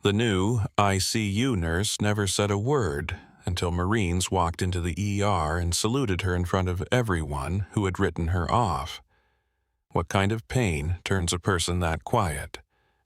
The new ICU nurse never said a word until Marines walked into the ER and saluted her in front of everyone who had written her off. What kind of pain turns a person that quiet?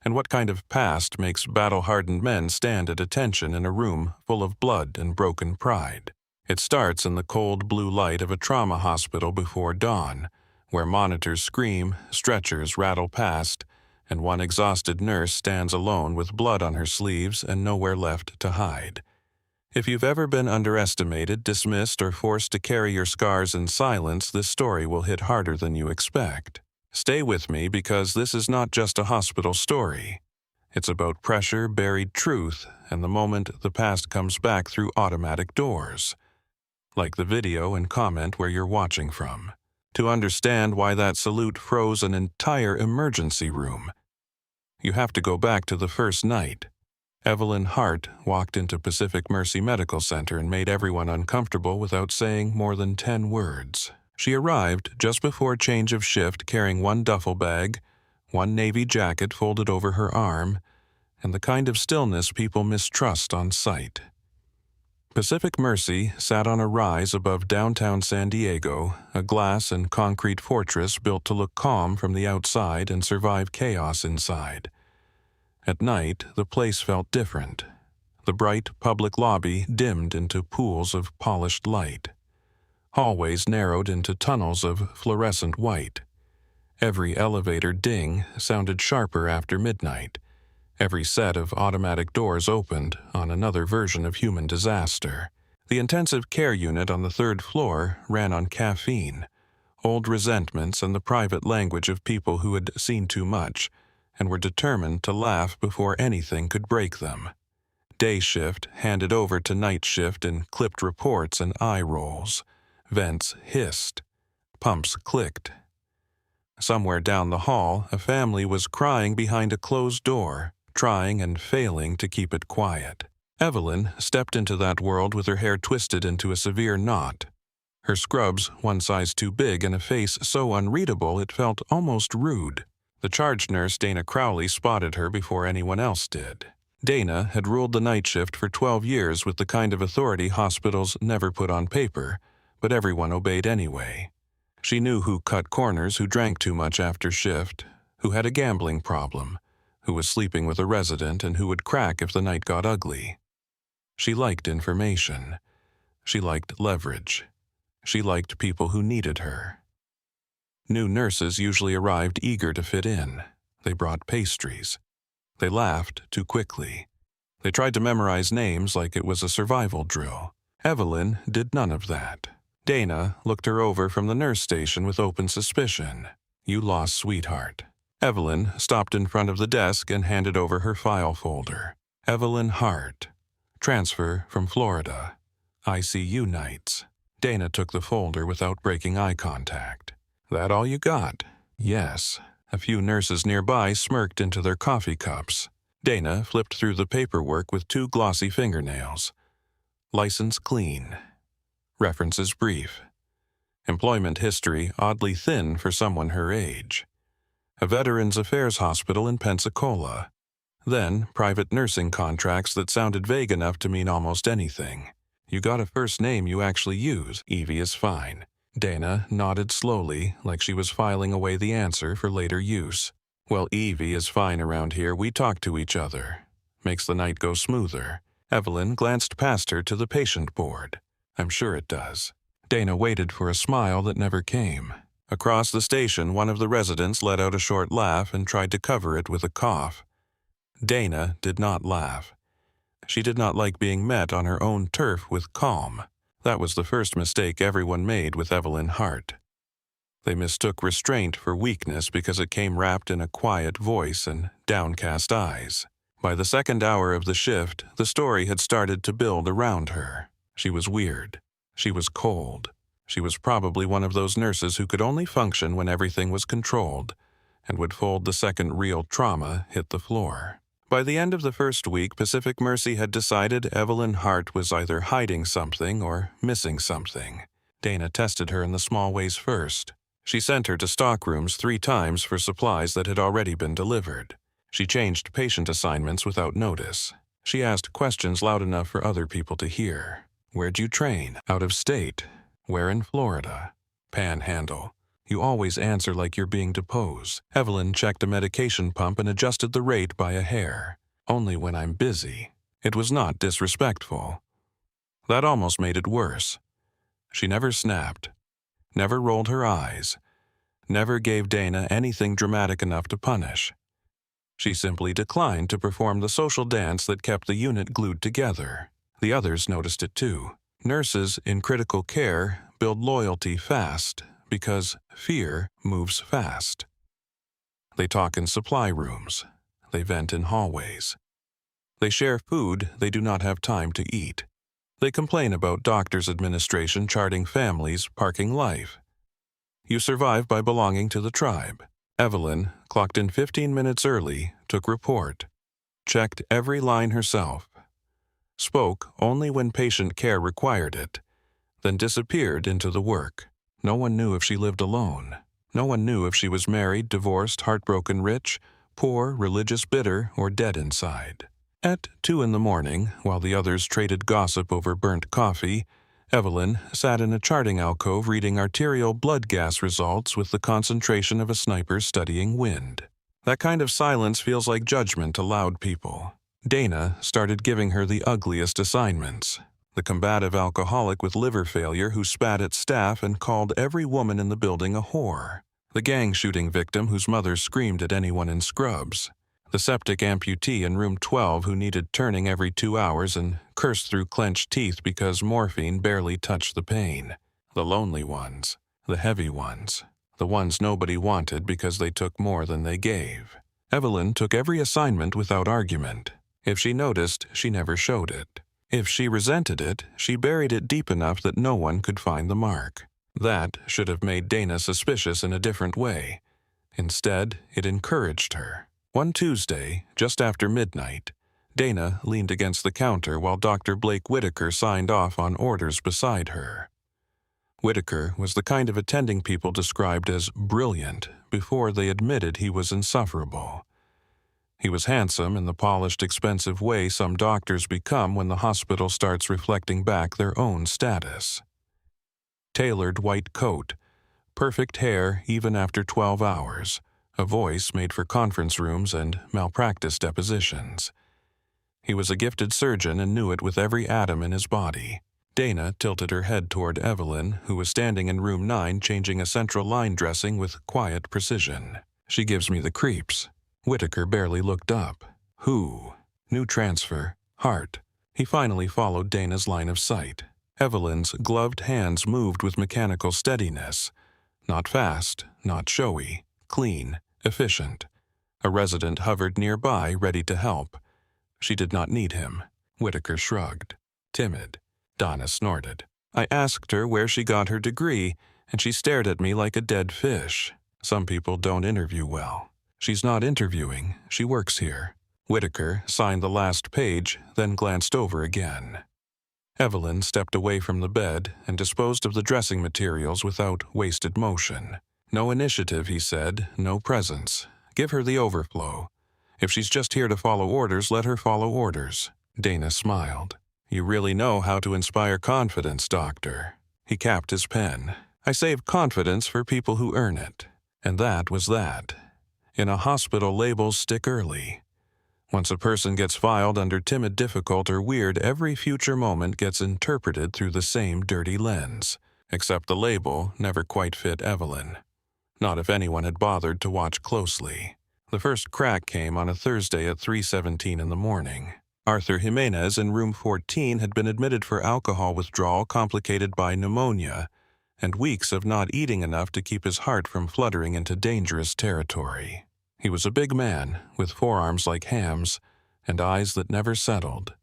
And what kind of past makes battle-hardened men stand at attention in a room full of blood and broken pride? It starts in the cold blue light of a trauma hospital before dawn, where monitors scream, stretchers rattle past, and one exhausted nurse stands alone with blood on her sleeves and nowhere left to hide. If you've ever been underestimated, dismissed, or forced to carry your scars in silence, this story will hit harder than you expect. Stay with me because this is not just a hospital story. It's about pressure, buried truth, and the moment the past comes back through automatic doors. Like the video and comment where you're watching from. To understand why that salute froze an entire emergency room, you have to go back to the first night. Evelyn Hart walked into Pacific Mercy Medical Center and made everyone uncomfortable without saying more than 10 words. She arrived just before change of shift carrying one duffel bag, one navy jacket folded over her arm, and the kind of stillness people mistrust on sight. Pacific Mercy sat on a rise above downtown San Diego, a glass and concrete fortress built to look calm from the outside and survive chaos inside. At night, the place felt different. The bright public lobby dimmed into pools of polished light. Hallways narrowed into tunnels of fluorescent white. Every elevator ding sounded sharper after midnight. Every set of automatic doors opened on another version of human disaster. The intensive care unit on the third floor ran on caffeine, old resentments, and the private language of people who had seen too much and were determined to laugh before anything could break them. Day shift handed over to night shift in clipped reports and eye rolls. Vents hissed. Pumps clicked. Somewhere down the hall, a family was crying behind a closed door, trying and failing to keep it quiet. Evelyn stepped into that world with her hair twisted into a severe knot. Her scrubs one size too big and a face so unreadable it felt almost rude. The charge nurse, Dana Crowley, spotted her before anyone else did. Dana had ruled the night shift for 12 years with the kind of authority hospitals never put on paper, but everyone obeyed anyway. She knew who cut corners, who drank too much after shift, who had a gambling problem, who was sleeping with a resident, and who would crack if the night got ugly. She liked information. She liked leverage. She liked people who needed her. New nurses usually arrived eager to fit in. They brought pastries. They laughed too quickly. They tried to memorize names like it was a survival drill. Evelyn did none of that. Dana looked her over from the nurse station with open suspicion. "You lost, sweetheart." Evelyn stopped in front of the desk and handed over her file folder. Evelyn Hart. Transfer from Florida. ICU nights. Dana took the folder without breaking eye contact. "That all you got?" "Yes." A few nurses nearby smirked into their coffee cups. Dana flipped through the paperwork with 2 glossy fingernails. License clean. References brief. Employment history oddly thin for someone her age. A Veterans Affairs hospital in Pensacola. Then private nursing contracts that sounded vague enough to mean almost anything. "You got a first name you actually use. Evie is fine." Dana nodded slowly, like she was filing away the answer for later use. "Well, Evie is fine around here. We talk to each other. Makes the night go smoother." Evelyn glanced past her to the patient board. "I'm sure it does." Dana waited for a smile that never came. Across the station, one of the residents let out a short laugh and tried to cover it with a cough. Dana did not laugh. She did not like being met on her own turf with calm. That was the first mistake everyone made with Evelyn Hart. They mistook restraint for weakness because it came wrapped in a quiet voice and downcast eyes. By the second hour of the shift, the story had started to build around her. She was weird. She was cold. She was probably one of those nurses who could only function when everything was controlled and would fold the second real trauma hit the floor. By the end of the first week, Pacific Mercy had decided Evelyn Hart was either hiding something or missing something. Dana tested her in the small ways first. She sent her to stockrooms 3 times for supplies that had already been delivered. She changed patient assignments without notice. She asked questions loud enough for other people to hear. Where'd you train? Out of state. Where in Florida? Panhandle. You always answer like you're being deposed. Evelyn checked a medication pump and adjusted the rate by a hair. Only when I'm busy. It was not disrespectful. That almost made it worse. She never snapped. Never rolled her eyes. Never gave Dana anything dramatic enough to punish. She simply declined to perform the social dance that kept the unit glued together. The others noticed it too. Nurses in critical care build loyalty fast because fear moves fast. They talk in supply rooms. They vent in hallways. They share food they do not have time to eat. They complain about doctors' administration charting families, parking life. You survive by belonging to the tribe. Evelyn clocked in 15 minutes early, took report, checked every line herself, spoke only when patient care required it, then disappeared into the work. No one knew if she lived alone. No one knew if she was married, divorced, heartbroken, rich, poor, religious, bitter, or dead inside. At 2 a.m, while the others traded gossip over burnt coffee, Evelyn sat in a charting alcove reading arterial blood gas results with the concentration of a sniper studying wind. That kind of silence feels like judgment to loud people. Dana started giving her the ugliest assignments. The combative alcoholic with liver failure who spat at staff and called every woman in the building a whore. The gang shooting victim whose mother screamed at anyone in scrubs. The septic amputee in room 12 who needed turning every 2 hours and cursed through clenched teeth because morphine barely touched the pain. The lonely ones. The heavy ones. The ones nobody wanted because they took more than they gave. Evelyn took every assignment without argument. If she noticed, she never showed it. If she resented it, she buried it deep enough that no one could find the mark. That should have made Dana suspicious in a different way. Instead, it encouraged her. One Tuesday, just after midnight, Dana leaned against the counter while Dr. Blake Whitaker signed off on orders beside her. Whitaker was the kind of attending people described as brilliant before they admitted he was insufferable. He was handsome in the polished, expensive way some doctors become when the hospital starts reflecting back their own status. Tailored white coat, perfect hair even after 12 hours, a voice made for conference rooms and malpractice depositions. He was a gifted surgeon and knew it with every atom in his body. Dana tilted her head toward Evelyn, who was standing in room 9 changing a central line dressing with quiet precision. She gives me the creeps. Whitaker barely looked up. Who? New transfer. Heart. He finally followed Dana's line of sight. Evelyn's gloved hands moved with mechanical steadiness. Not fast, not showy. Clean. Efficient. A resident hovered nearby, ready to help. She did not need him. Whitaker shrugged. Timid. Donna snorted. I asked her where she got her degree, and she stared at me like a dead fish. Some people don't interview well. She's not interviewing. She works here. Whitaker signed the last page, then glanced over again. Evelyn stepped away from the bed and disposed of the dressing materials without wasted motion. No initiative, he said, no presence. Give her the overflow. If she's just here to follow orders, let her follow orders. Dana smiled. You really know how to inspire confidence, Doctor. He capped his pen. I save confidence for people who earn it. And that was that. In a hospital, labels stick early. Once a person gets filed under timid, difficult, or weird, every future moment gets interpreted through the same dirty lens. Except the label never quite fit Evelyn. Not if anyone had bothered to watch closely. The first crack came on a Thursday at 3:17 in the morning. Arthur Jimenez in room 14 had been admitted for alcohol withdrawal complicated by pneumonia and weeks of not eating enough to keep his heart from fluttering into dangerous territory. He was a big man, with forearms like hams and eyes that never settled.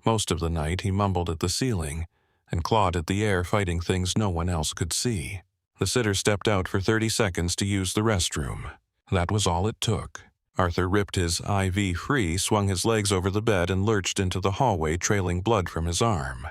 Most of the night he mumbled at the ceiling and clawed at the air, fighting things no one else could see. The sitter stepped out for 30 seconds to use the restroom. That was all it took. Arthur ripped his IV free, swung his legs over the bed, and lurched into the hallway, trailing blood from his arm.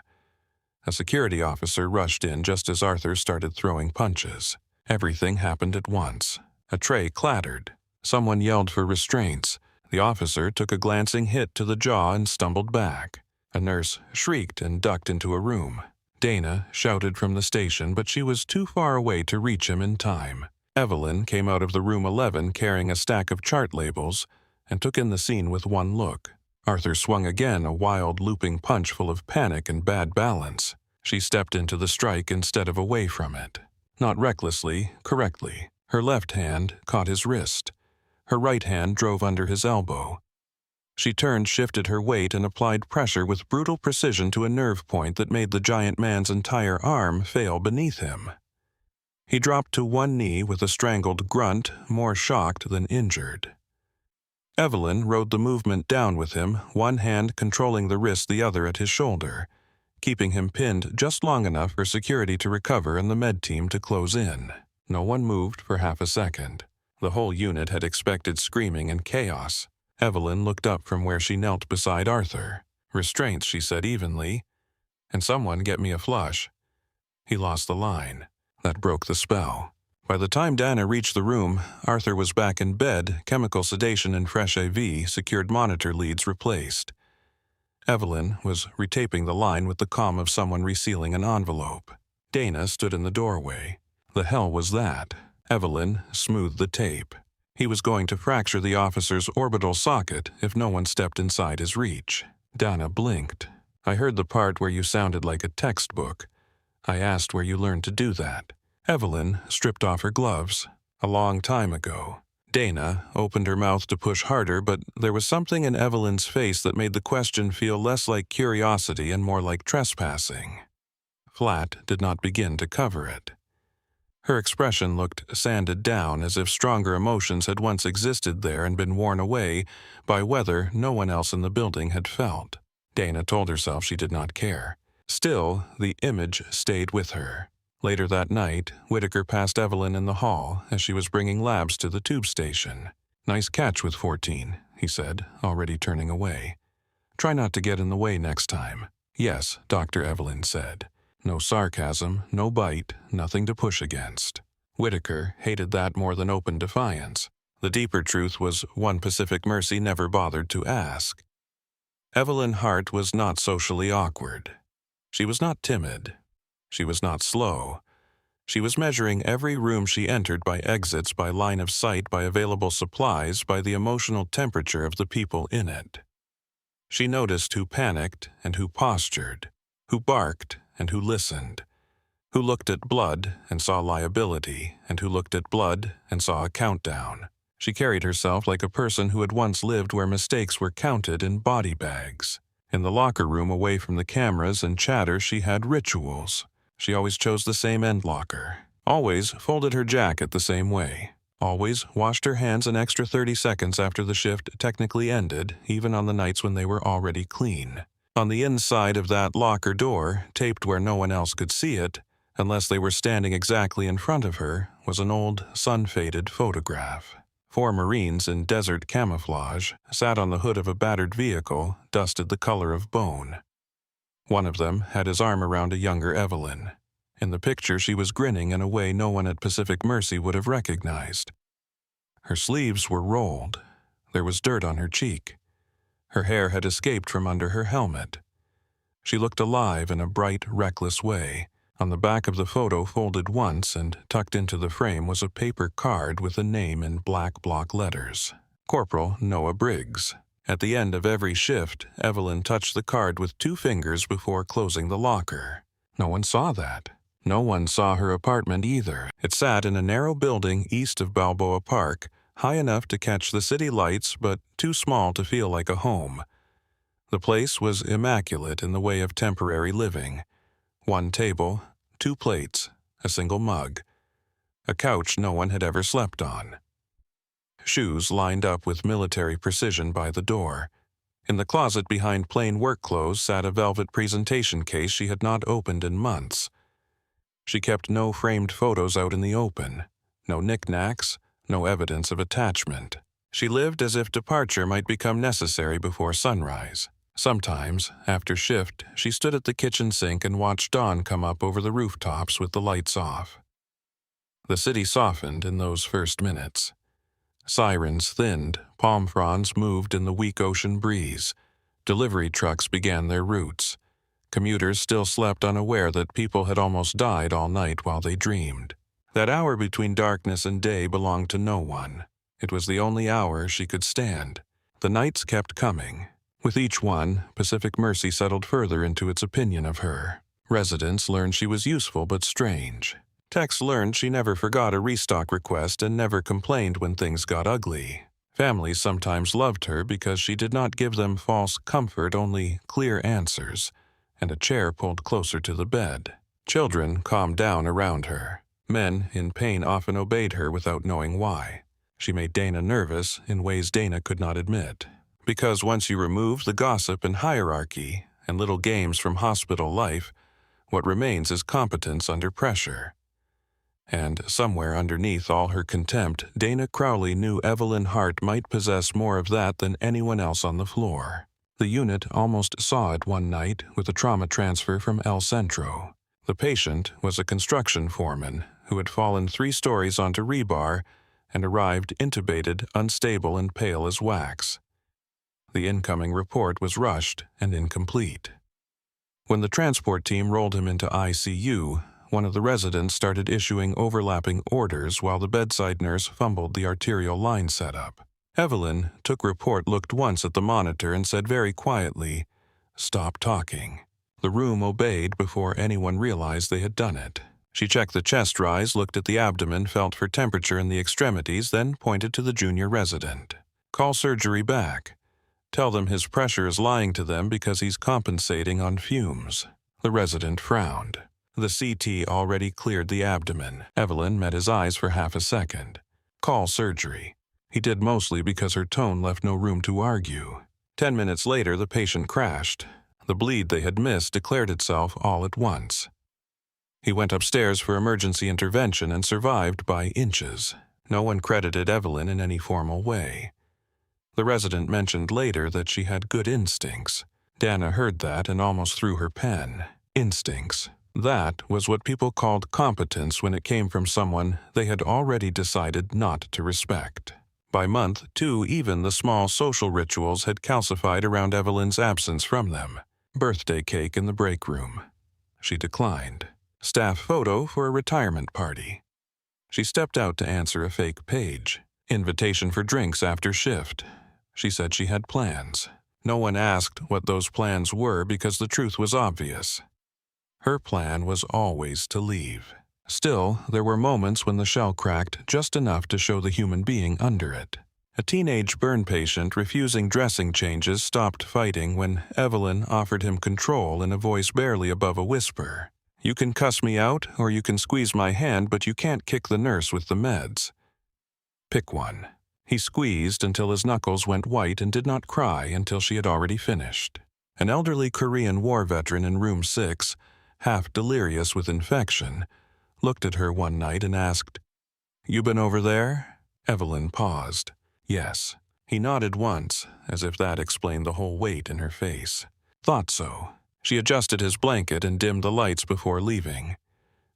A security officer rushed in just as Arthur started throwing punches. Everything happened at once. A tray clattered. Someone yelled for restraints. The officer took a glancing hit to the jaw and stumbled back. A nurse shrieked and ducked into a room. Dana shouted from the station, but she was too far away to reach him in time. Evelyn came out of the room 11 carrying a stack of chart labels and took in the scene with one look. Arthur swung again, a wild, looping punch full of panic and bad balance. She stepped into the strike instead of away from it. Not recklessly, correctly. Her left hand caught his wrist. Her right hand drove under his elbow. She turned, shifted her weight, and applied pressure with brutal precision to a nerve point that made the giant man's entire arm fail beneath him. He dropped to one knee with a strangled grunt, more shocked than injured. Evelyn rode the movement down with him, one hand controlling the wrist, the other at his shoulder, keeping him pinned just long enough for security to recover and the med team to close in. No one moved for half a second. The whole unit had expected screaming and chaos. Evelyn looked up from where she knelt beside Arthur. "Restraints," she said evenly. "And someone get me a flush." He lost the line. That broke the spell. By the time Dana reached the room, Arthur was back in bed, chemical sedation and fresh AV, secured monitor leads replaced. Evelyn was retaping the line with the calm of someone resealing an envelope. Dana stood in the doorway. The hell was that? Evelyn smoothed the tape. He was going to fracture the officer's orbital socket if no one stepped inside his reach. Dana blinked. "I heard the part where you sounded like a textbook. I asked where you learned to do that." Evelyn stripped off her gloves. "A long time ago." Dana opened her mouth to push harder, but there was something in Evelyn's face that made the question feel less like curiosity and more like trespassing. Flat did not begin to cover it. Her expression looked sanded down, as if stronger emotions had once existed there and been worn away by weather no one else in the building had felt. Dana told herself she did not care. Still, the image stayed with her. Later that night, Whitaker passed Evelyn in the hall as she was bringing labs to the tube station. "Nice catch with 14, he said, already turning away. "Try not to get in the way next time." "Yes," Dr. Evelyn said. No sarcasm, no bite, nothing to push against. Whitaker hated that more than open defiance. The deeper truth was one Pacific Mercy never bothered to ask. Evelyn Hart was not socially awkward. She was not timid. She was not slow. She was measuring every room she entered by exits, by line of sight, by available supplies, by the emotional temperature of the people in it. She noticed who panicked and who postured, who barked and who listened, who looked at blood and saw liability, and who looked at blood and saw a countdown. She carried herself like a person who had once lived where mistakes were counted in body bags. In the locker room away from the cameras and chatter, she had rituals. She always chose the same end locker, always folded her jacket the same way, always washed her hands an extra 30 seconds after the shift technically ended, even on the nights when they were already clean. On the inside of that locker door, taped where no one else could see it, unless they were standing exactly in front of her, was an old, sun-faded photograph. 4 Marines in desert camouflage sat on the hood of a battered vehicle, dusted the color of bone. One of them had his arm around a younger Evelyn. In the picture, she was grinning in a way no one at Pacific Mercy would have recognized. Her sleeves were rolled. There was dirt on her cheek. Her hair had escaped from under her helmet. She looked alive in a bright, reckless way. On the back of the photo, folded once and tucked into the frame, was a paper card with a name in black block letters. Corporal Noah Briggs. At the end of every shift, Evelyn touched the card with 2 fingers before closing the locker. No one saw that. No one saw her apartment either. It sat in a narrow building east of Balboa Park, high enough to catch the city lights, but too small to feel like a home. The place was immaculate in the way of temporary living. 1 table, 2 plates, a single mug. A couch no one had ever slept on. Shoes lined up with military precision by the door. In the closet behind plain work clothes sat a velvet presentation case she had not opened in months. She kept no framed photos out in the open, no knickknacks, no evidence of attachment. She lived as if departure might become necessary before sunrise. Sometimes, after shift, she stood at the kitchen sink and watched dawn come up over the rooftops with the lights off. The city softened in those first minutes. Sirens thinned, palm fronds moved in the weak ocean breeze. Delivery trucks began their routes. Commuters still slept unaware that people had almost died all night while they dreamed. That hour between darkness and day belonged to no one. It was the only hour she could stand. The nights kept coming. With each one, Pacific Mercy settled further into its opinion of her. Residents learned she was useful but strange. Techs learned she never forgot a restock request and never complained when things got ugly. Families sometimes loved her because she did not give them false comfort, only clear answers, and a chair pulled closer to the bed. Children calmed down around her. Men in pain often obeyed her without knowing why. She made Dana nervous in ways Dana could not admit. Because once you remove the gossip and hierarchy and little games from hospital life, what remains is competence under pressure. And somewhere underneath all her contempt, Dana Crowley knew Evelyn Hart might possess more of that than anyone else on the floor. The unit almost saw it one night with a trauma transfer from El Centro. The patient was a construction foreman who had fallen 3 stories onto rebar and arrived intubated, unstable, and pale as wax. The incoming report was rushed and incomplete. When the transport team rolled him into ICU, one of the residents started issuing overlapping orders while the bedside nurse fumbled the arterial line setup. Evelyn took report, looked once at the monitor, and said very quietly, "Stop talking." The room obeyed before anyone realized they had done it. She checked the chest rise, looked at the abdomen, felt for temperature in the extremities, then pointed to the junior resident. "Call surgery back. Tell them his pressure is lying to them because he's compensating on fumes." The resident frowned. The CT already cleared the abdomen. Evelyn met his eyes for half a second. "Call surgery." He did, mostly because her tone left no room to argue. 10 minutes later, the patient crashed. The bleed they had missed declared itself all at once. He went upstairs for emergency intervention and survived by inches. No one credited Evelyn in any formal way. The resident mentioned later that she had good instincts. Dana heard that and almost threw her pen. Instincts. That was what people called competence when it came from someone they had already decided not to respect. By month 2, even the small social rituals had calcified around Evelyn's absence from them. Birthday cake in the break room. She declined. Staff photo for a retirement party. She stepped out to answer a fake page. Invitation for drinks after shift. She said she had plans. No one asked what those plans were because the truth was obvious. Her plan was always to leave. Still, there were moments when the shell cracked just enough to show the human being under it. A teenage burn patient refusing dressing changes stopped fighting when Evelyn offered him control in a voice barely above a whisper. "You can cuss me out, or you can squeeze my hand, but you can't kick the nurse with the meds. Pick one." He squeezed until his knuckles went white and did not cry until she had already finished. An elderly Korean War veteran in room 6, half delirious with infection, looked at her one night and asked, "You been over there?" Evelyn paused. "Yes." He nodded once, as if that explained the whole weight in her face. "Thought so." She adjusted his blanket and dimmed the lights before leaving.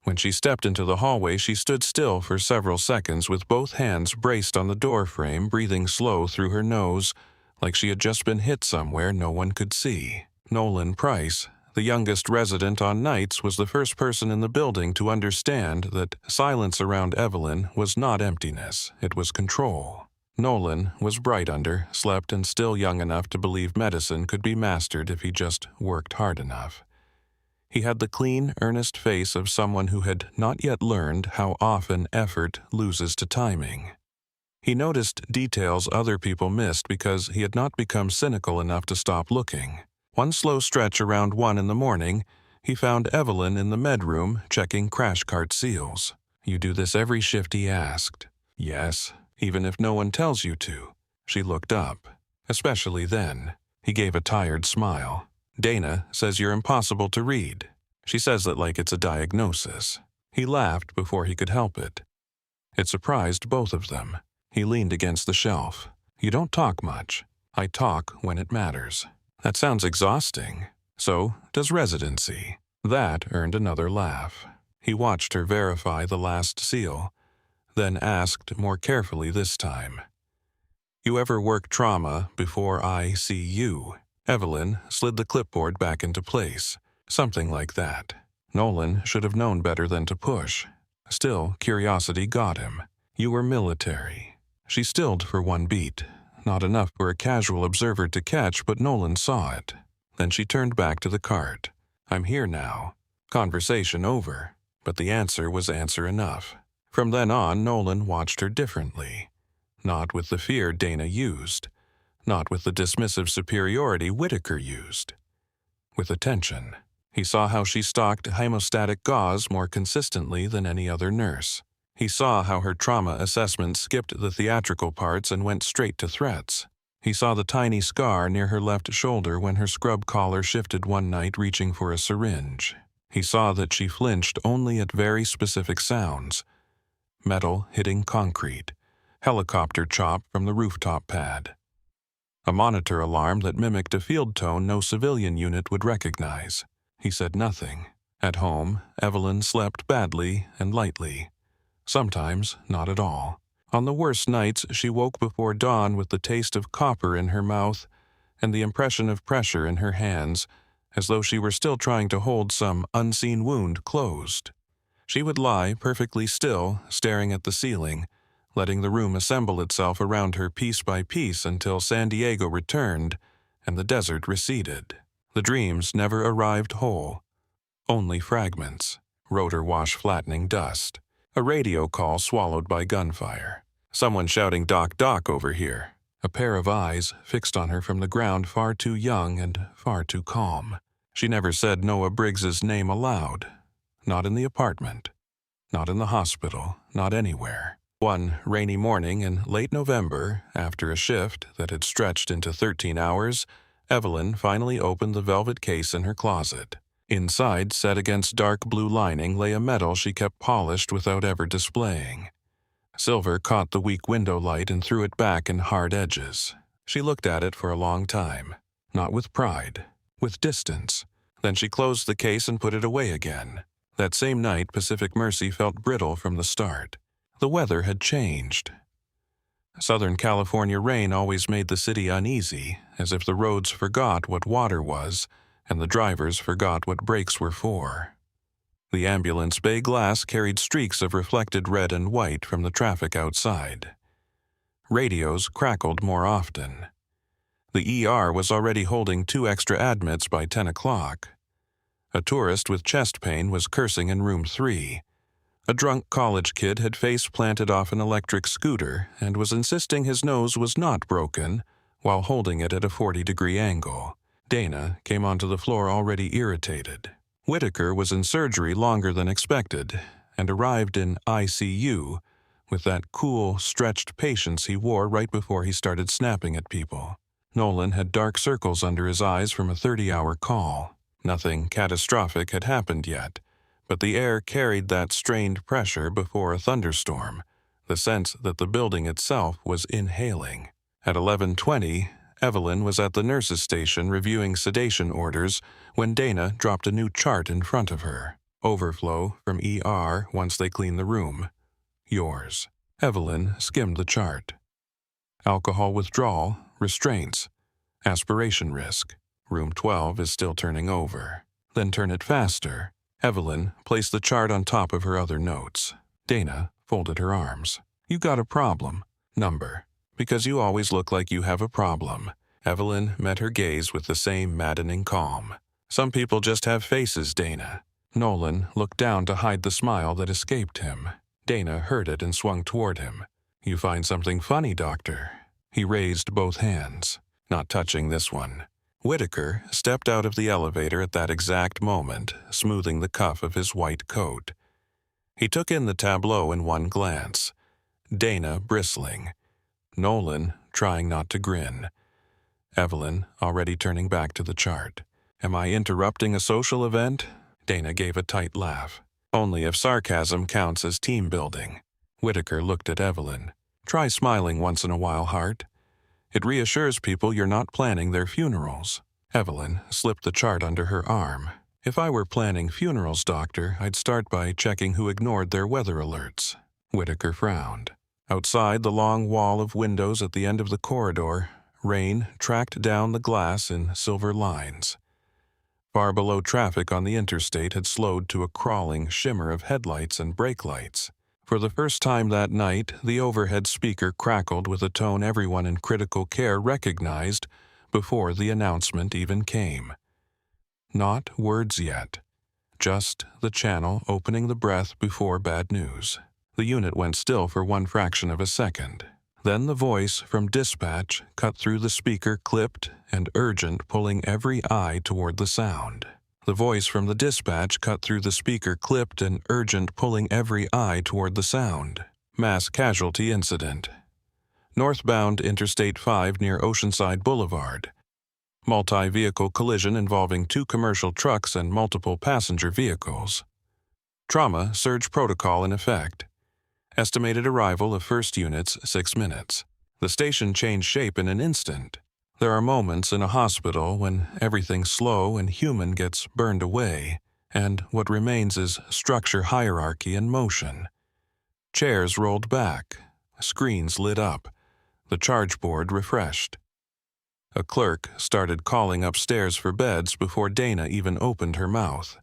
When she stepped into the hallway, she stood still for several seconds with both hands braced on the doorframe, breathing slow through her nose, like she had just been hit somewhere no one could see. Nolan Price, the youngest resident on nights, was the first person in the building to understand that silence around Evelyn was not emptiness, it was control. Nolan was bright under, slept, and still young enough to believe medicine could be mastered if he just worked hard enough. He had the clean, earnest face of someone who had not yet learned how often effort loses to timing. He noticed details other people missed because he had not become cynical enough to stop looking. One slow stretch around 1 in the morning, he found Evelyn in the med room checking crash cart seals. "You do this every shift?" he asked. "Yes, even if no one tells you to." She looked up. "Especially then." He gave a tired smile. "Dana says you're impossible to read. She says that like it's a diagnosis." He laughed before he could help it. It surprised both of them. He leaned against the shelf. "You don't talk much." "I talk when it matters." "That sounds exhausting." "So does residency." That earned another laugh. He watched her verify the last seal, then asked more carefully this time, You ever work trauma before ICU? Evelyn slid the clipboard back into place. Something like that. Nolan should have known better than to push. Still, curiosity got him. You were military. She stilled for one beat. Not enough for a casual observer to catch, but Nolan saw it. Then she turned back to the cart. I'm here now. Conversation over. But the answer was answer enough. From then on, Nolan watched her differently. Not with the fear Dana used. Not with the dismissive superiority Whitaker used. With attention. He saw how she stocked hemostatic gauze more consistently than any other nurse. He saw how her trauma assessment skipped the theatrical parts and went straight to threats. He saw the tiny scar near her left shoulder when her scrub collar shifted one night reaching for a syringe. He saw that she flinched only at very specific sounds. Metal hitting concrete. Helicopter chop from the rooftop pad. A monitor alarm that mimicked a field tone no civilian unit would recognize. He said nothing. At home, Evelyn slept badly and lightly. Sometimes not at all. On the worst nights, she woke before dawn with the taste of copper in her mouth and the impression of pressure in her hands, as though she were still trying to hold some unseen wound closed. She would lie perfectly still, staring at the ceiling, letting the room assemble itself around her piece by piece until San Diego returned and the desert receded. The dreams never arrived whole. Only fragments. Rotor wash flattening dust. A radio call swallowed by gunfire. Someone shouting "Doc, Doc" over here. A pair of eyes fixed on her from the ground, far too young and far too calm. She never said Noah Briggs's name aloud. Not in the apartment. Not in the hospital. Not anywhere. One rainy morning in late November, after a shift that had stretched into 13 hours, Evelyn finally opened the velvet case in her closet. Inside, set against dark blue lining, lay a medal she kept polished without ever displaying. Silver caught the weak window light and threw it back in hard edges. She looked at it for a long time. Not with pride. With distance. Then she closed the case and put it away again. That same night, Pacific Mercy felt brittle from the start. The weather had changed. Southern California rain always made the city uneasy, as if the roads forgot what water was, and the drivers forgot what brakes were for. The ambulance bay glass carried streaks of reflected red and white from the traffic outside. Radios crackled more often. The ER was already holding 2 extra admits by 10 o'clock. A tourist with chest pain was cursing in room 3. A drunk college kid had face-planted off an electric scooter and was insisting his nose was not broken while holding it at a 40-degree angle. Dana came onto the floor already irritated. Whitaker was in surgery longer than expected and arrived in ICU with that cool, stretched patience he wore right before he started snapping at people. Nolan had dark circles under his eyes from a 30-hour call. Nothing catastrophic had happened yet, but the air carried that strained pressure before a thunderstorm, the sense that the building itself was inhaling. At 11:20, Evelyn was at the nurse's station reviewing sedation orders when Dana dropped a new chart in front of her. Overflow from ER once they clean the room. Yours. Evelyn skimmed the chart. Alcohol withdrawal, restraints. Aspiration risk. Room 12 is still turning over. Then turn it faster. Evelyn placed the chart on top of her other notes. Dana folded her arms. You got a problem. Number. Because you always look like you have a problem. Evelyn met her gaze with the same maddening calm. Some people just have faces, Dana. Nolan looked down to hide the smile that escaped him. Dana heard it and swung toward him. You find something funny, doctor. He raised both hands, not touching this one. Whitaker stepped out of the elevator at that exact moment, smoothing the cuff of his white coat. He took in the tableau in one glance. Dana bristling. Nolan trying not to grin. Evelyn already turning back to the chart. Am I interrupting a social event? Dana gave a tight laugh. Only if sarcasm counts as team building. Whitaker looked at Evelyn. Try smiling once in a while, Hart. It reassures people you're not planning their funerals. Evelyn slipped the chart under her arm. If I were planning funerals, doctor, I'd start by checking who ignored their weather alerts. Whitaker frowned. Outside the long wall of windows at the end of the corridor, rain tracked down the glass in silver lines. Far below, traffic on the interstate had slowed to a crawling shimmer of headlights and brake lights. For the first time that night, the overhead speaker crackled with a tone everyone in critical care recognized before the announcement even came. Not words yet, just the channel opening the breath before bad news. The unit went still for one fraction of a second. Then the voice from dispatch cut through the speaker, clipped and urgent, pulling every eye toward the sound. The voice from the dispatch cut through the speaker, clipped and urgent, pulling every eye toward the sound. Mass-casualty incident. Northbound Interstate 5 near Oceanside Boulevard. Multi-vehicle collision involving 2 commercial trucks and multiple passenger vehicles. Trauma surge protocol in effect. Estimated arrival of first units 6 minutes. The station changed shape in an instant. There are moments in a hospital when everything slow and human gets burned away, and what remains is structure, hierarchy, and motion. Chairs rolled back, screens lit up, the charge board refreshed. A clerk started calling upstairs for beds before Dana even opened her mouth.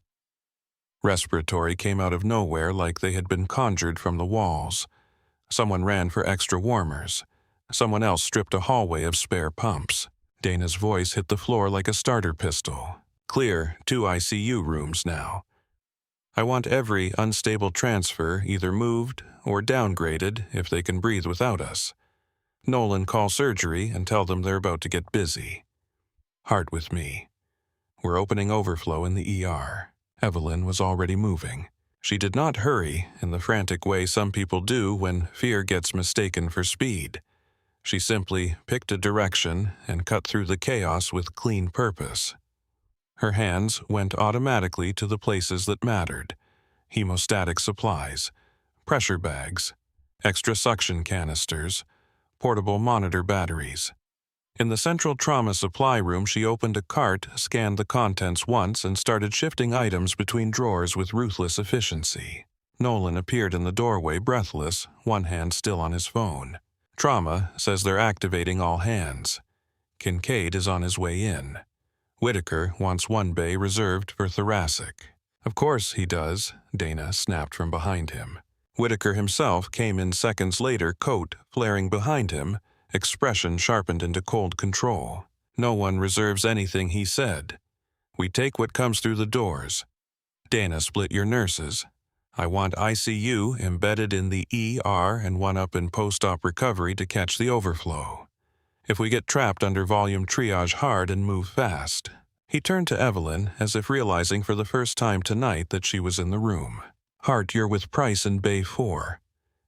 Respiratory came out of nowhere like they had been conjured from the walls. Someone ran for extra warmers. Someone else stripped a hallway of spare pumps. Dana's voice hit the floor like a starter pistol. Clear 2 ICU rooms now. I want every unstable transfer either moved or downgraded if they can breathe without us. Nolan, call surgery and tell them they're about to get busy. Heart with me. We're opening overflow in the ER. Evelyn was already moving. She did not hurry in the frantic way some people do when fear gets mistaken for speed. She simply picked a direction and cut through the chaos with clean purpose. Her hands went automatically to the places that mattered: hemostatic supplies, pressure bags, extra suction canisters, portable monitor batteries. In the central trauma supply room, she opened a cart, scanned the contents once, and started shifting items between drawers with ruthless efficiency. Nolan appeared in the doorway, breathless, one hand still on his phone. Trauma says they're activating all hands. Kincaid is on his way in. Whitaker wants one bay reserved for thoracic. Of course he does, Dana snapped from behind him. Whitaker himself came in seconds later, coat flaring behind him, expression sharpened into cold control. No one reserves anything, he said. We take what comes through the doors. Dana, split your nurses. I want ICU embedded in the ER and one up in post-op recovery to catch the overflow. If we get trapped under volume, triage hard and move fast. He turned to Evelyn, as if realizing for the first time tonight that she was in the room. Hart, you're with Price in Bay 4.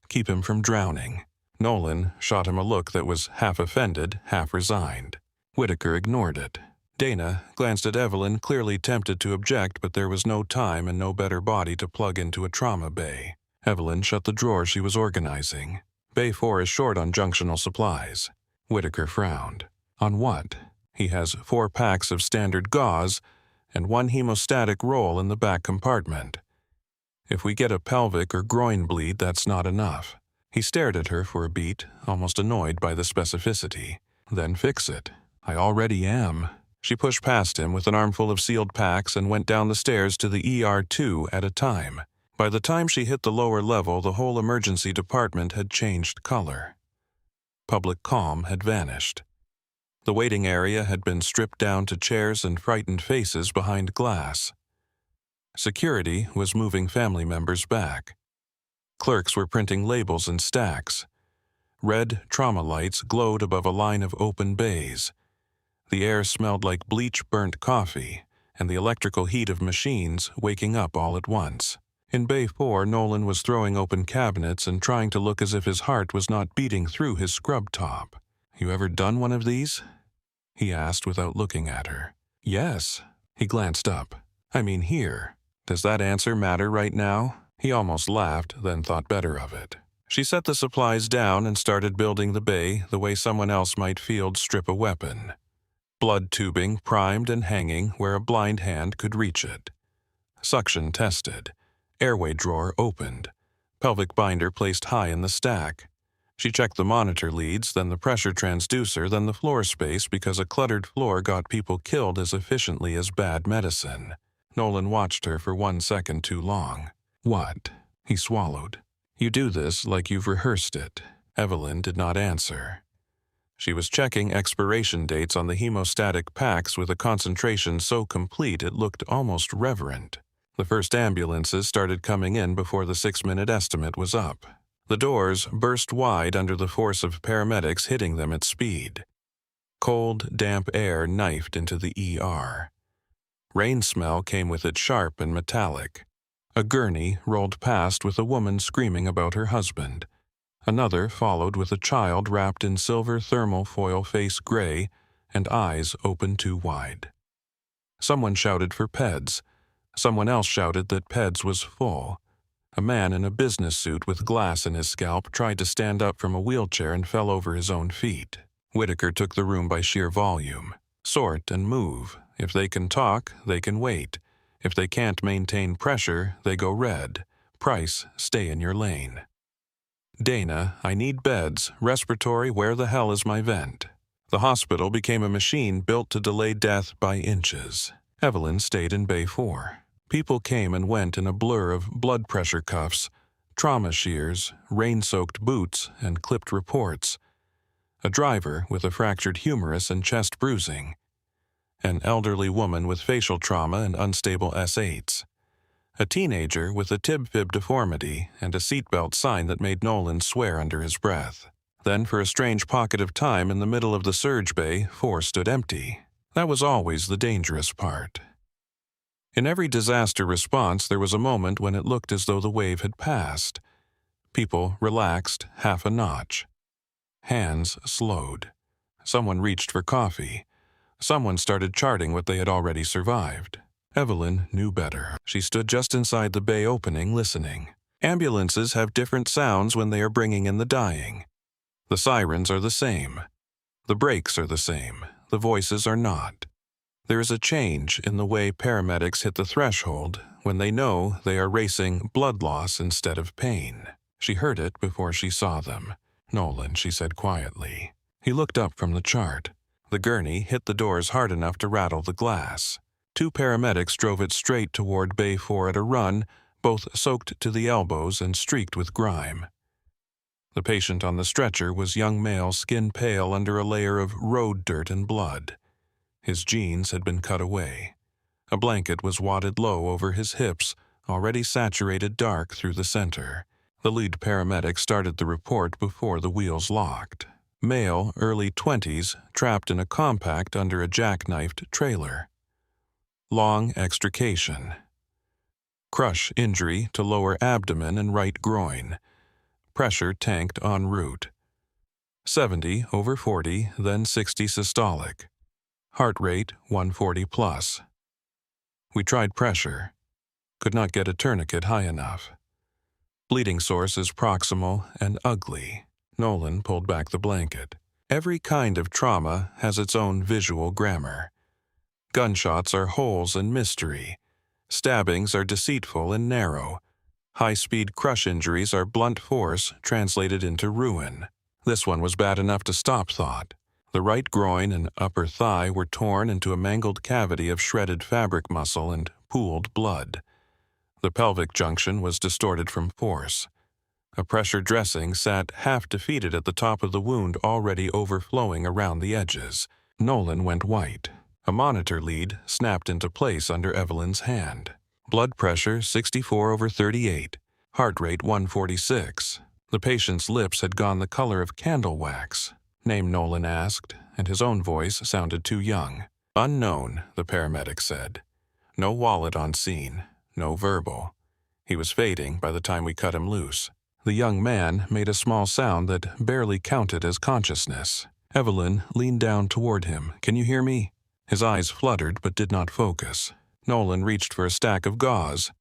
Keep him from drowning. Nolan shot him a look that was half offended, half resigned. Whitaker ignored it. Dana glanced at Evelyn, clearly tempted to object, but there was no time and no better body to plug into a trauma bay. Evelyn shut the drawer she was organizing. Bay 4 is short on junctional supplies. Whitaker frowned. On what? He has 4 packs of standard gauze and 1 hemostatic roll in the back compartment. If we get a pelvic or groin bleed, that's not enough. He stared at her for a beat, almost annoyed by the specificity. Then fix it. I already am. She pushed past him with an armful of sealed packs and went down the stairs to the ER 2 at a time. By the time she hit the lower level, the whole emergency department had changed color. Public calm had vanished. The waiting area had been stripped down to chairs and frightened faces behind glass. Security was moving family members back. Clerks were printing labels in stacks. Red trauma lights glowed above a line of open bays. The air smelled like bleach-burnt coffee, and the electrical heat of machines waking up all at once. In Bay 4, Nolan was throwing open cabinets and trying to look as if his heart was not beating through his scrub top. You ever done one of these? He asked without looking at her. Yes. He glanced up. I mean here. Does that answer matter right now? He almost laughed, then thought better of it. She set the supplies down and started building the bay the way someone else might field strip a weapon. Blood tubing primed and hanging where a blind hand could reach it. Suction tested. Airway drawer opened. Pelvic binder placed high in the stack. She checked the monitor leads, then the pressure transducer, then the floor space because a cluttered floor got people killed as efficiently as bad medicine. Nolan watched her for 1 second too long. What? He swallowed. You do this like you've rehearsed it. Evelyn did not answer. She was checking expiration dates on the hemostatic packs with a concentration so complete it looked almost reverent. The first ambulances started coming in before the 6-minute estimate was up. The doors burst wide under the force of paramedics hitting them at speed. Cold, damp air knifed into the ER. Rain smell came with it sharp and metallic. A gurney rolled past with a woman screaming about her husband. Another followed with a child wrapped in silver thermal foil face gray and eyes open too wide. Someone shouted for PEDS. Someone else shouted that PEDS was full. A man in a business suit with glass in his scalp tried to stand up from a wheelchair and fell over his own feet. Whitaker took the room by sheer volume. Sort and move. If they can talk, they can wait. If they can't maintain pressure, they go red. Price, stay in your lane. Dana, I need beds. Respiratory, where the hell is my vent? The hospital became a machine built to delay death by inches. Evelyn stayed in Bay 4. People came and went in a blur of blood pressure cuffs, trauma shears, rain-soaked boots, and clipped reports. A driver with a fractured humerus and chest bruising. An elderly woman with facial trauma and unstable S8s. A teenager with a tib-fib deformity and a seatbelt sign that made Nolan swear under his breath. Then, for a strange pocket of time in the middle of the surge bay, 4 stood empty. That was always the dangerous part. In every disaster response, there was a moment when it looked as though the wave had passed. People relaxed half a notch. Hands slowed. Someone reached for coffee. Someone started charting what they had already survived. Evelyn knew better. She stood just inside the bay opening, listening. Ambulances have different sounds when they are bringing in the dying. The sirens are the same. The brakes are the same. The voices are not. There is a change in the way paramedics hit the threshold when they know they are racing blood loss instead of pain. She heard it before she saw them. Nolan, she said quietly. He looked up from the chart. The gurney hit the doors hard enough to rattle the glass. 2 paramedics drove it straight toward Bay 4 at a run, both soaked to the elbows and streaked with grime. The patient on the stretcher was young male, skin pale under a layer of road dirt and blood. His jeans had been cut away. A blanket was wadded low over his hips, already saturated dark through the center. The lead paramedic started the report before the wheels locked. Male, early 20s, trapped in a compact under a jackknifed trailer. Long extrication. Crush injury to lower abdomen and right groin. Pressure tanked en route. 70 over 40, then 60 systolic. Heart rate 140 plus. We tried pressure. Could not get a tourniquet high enough. Bleeding source is proximal and ugly. Nolan pulled back the blanket. Every kind of trauma has its own visual grammar. Gunshots are holes and mystery. Stabbings are deceitful and narrow. High-speed crush injuries are blunt force translated into ruin. This one was bad enough to stop thought. The right groin and upper thigh were torn into a mangled cavity of shredded fabric muscle and pooled blood. The pelvic junction was distorted from force. A pressure dressing sat half-defeated at the top of the wound already overflowing around the edges. Nolan went white. A monitor lead snapped into place under Evelyn's hand. Blood pressure 64 over 38. Heart rate 146. The patient's lips had gone the color of candle wax. Name, Nolan asked, and his own voice sounded too young. Unknown, the paramedic said. No wallet on scene. No verbal. He was fading by the time we cut him loose. The young man made a small sound that barely counted as consciousness. Evelyn leaned down toward him. Can you hear me? His eyes fluttered but did not focus. Nolan reached for a stack of gauze.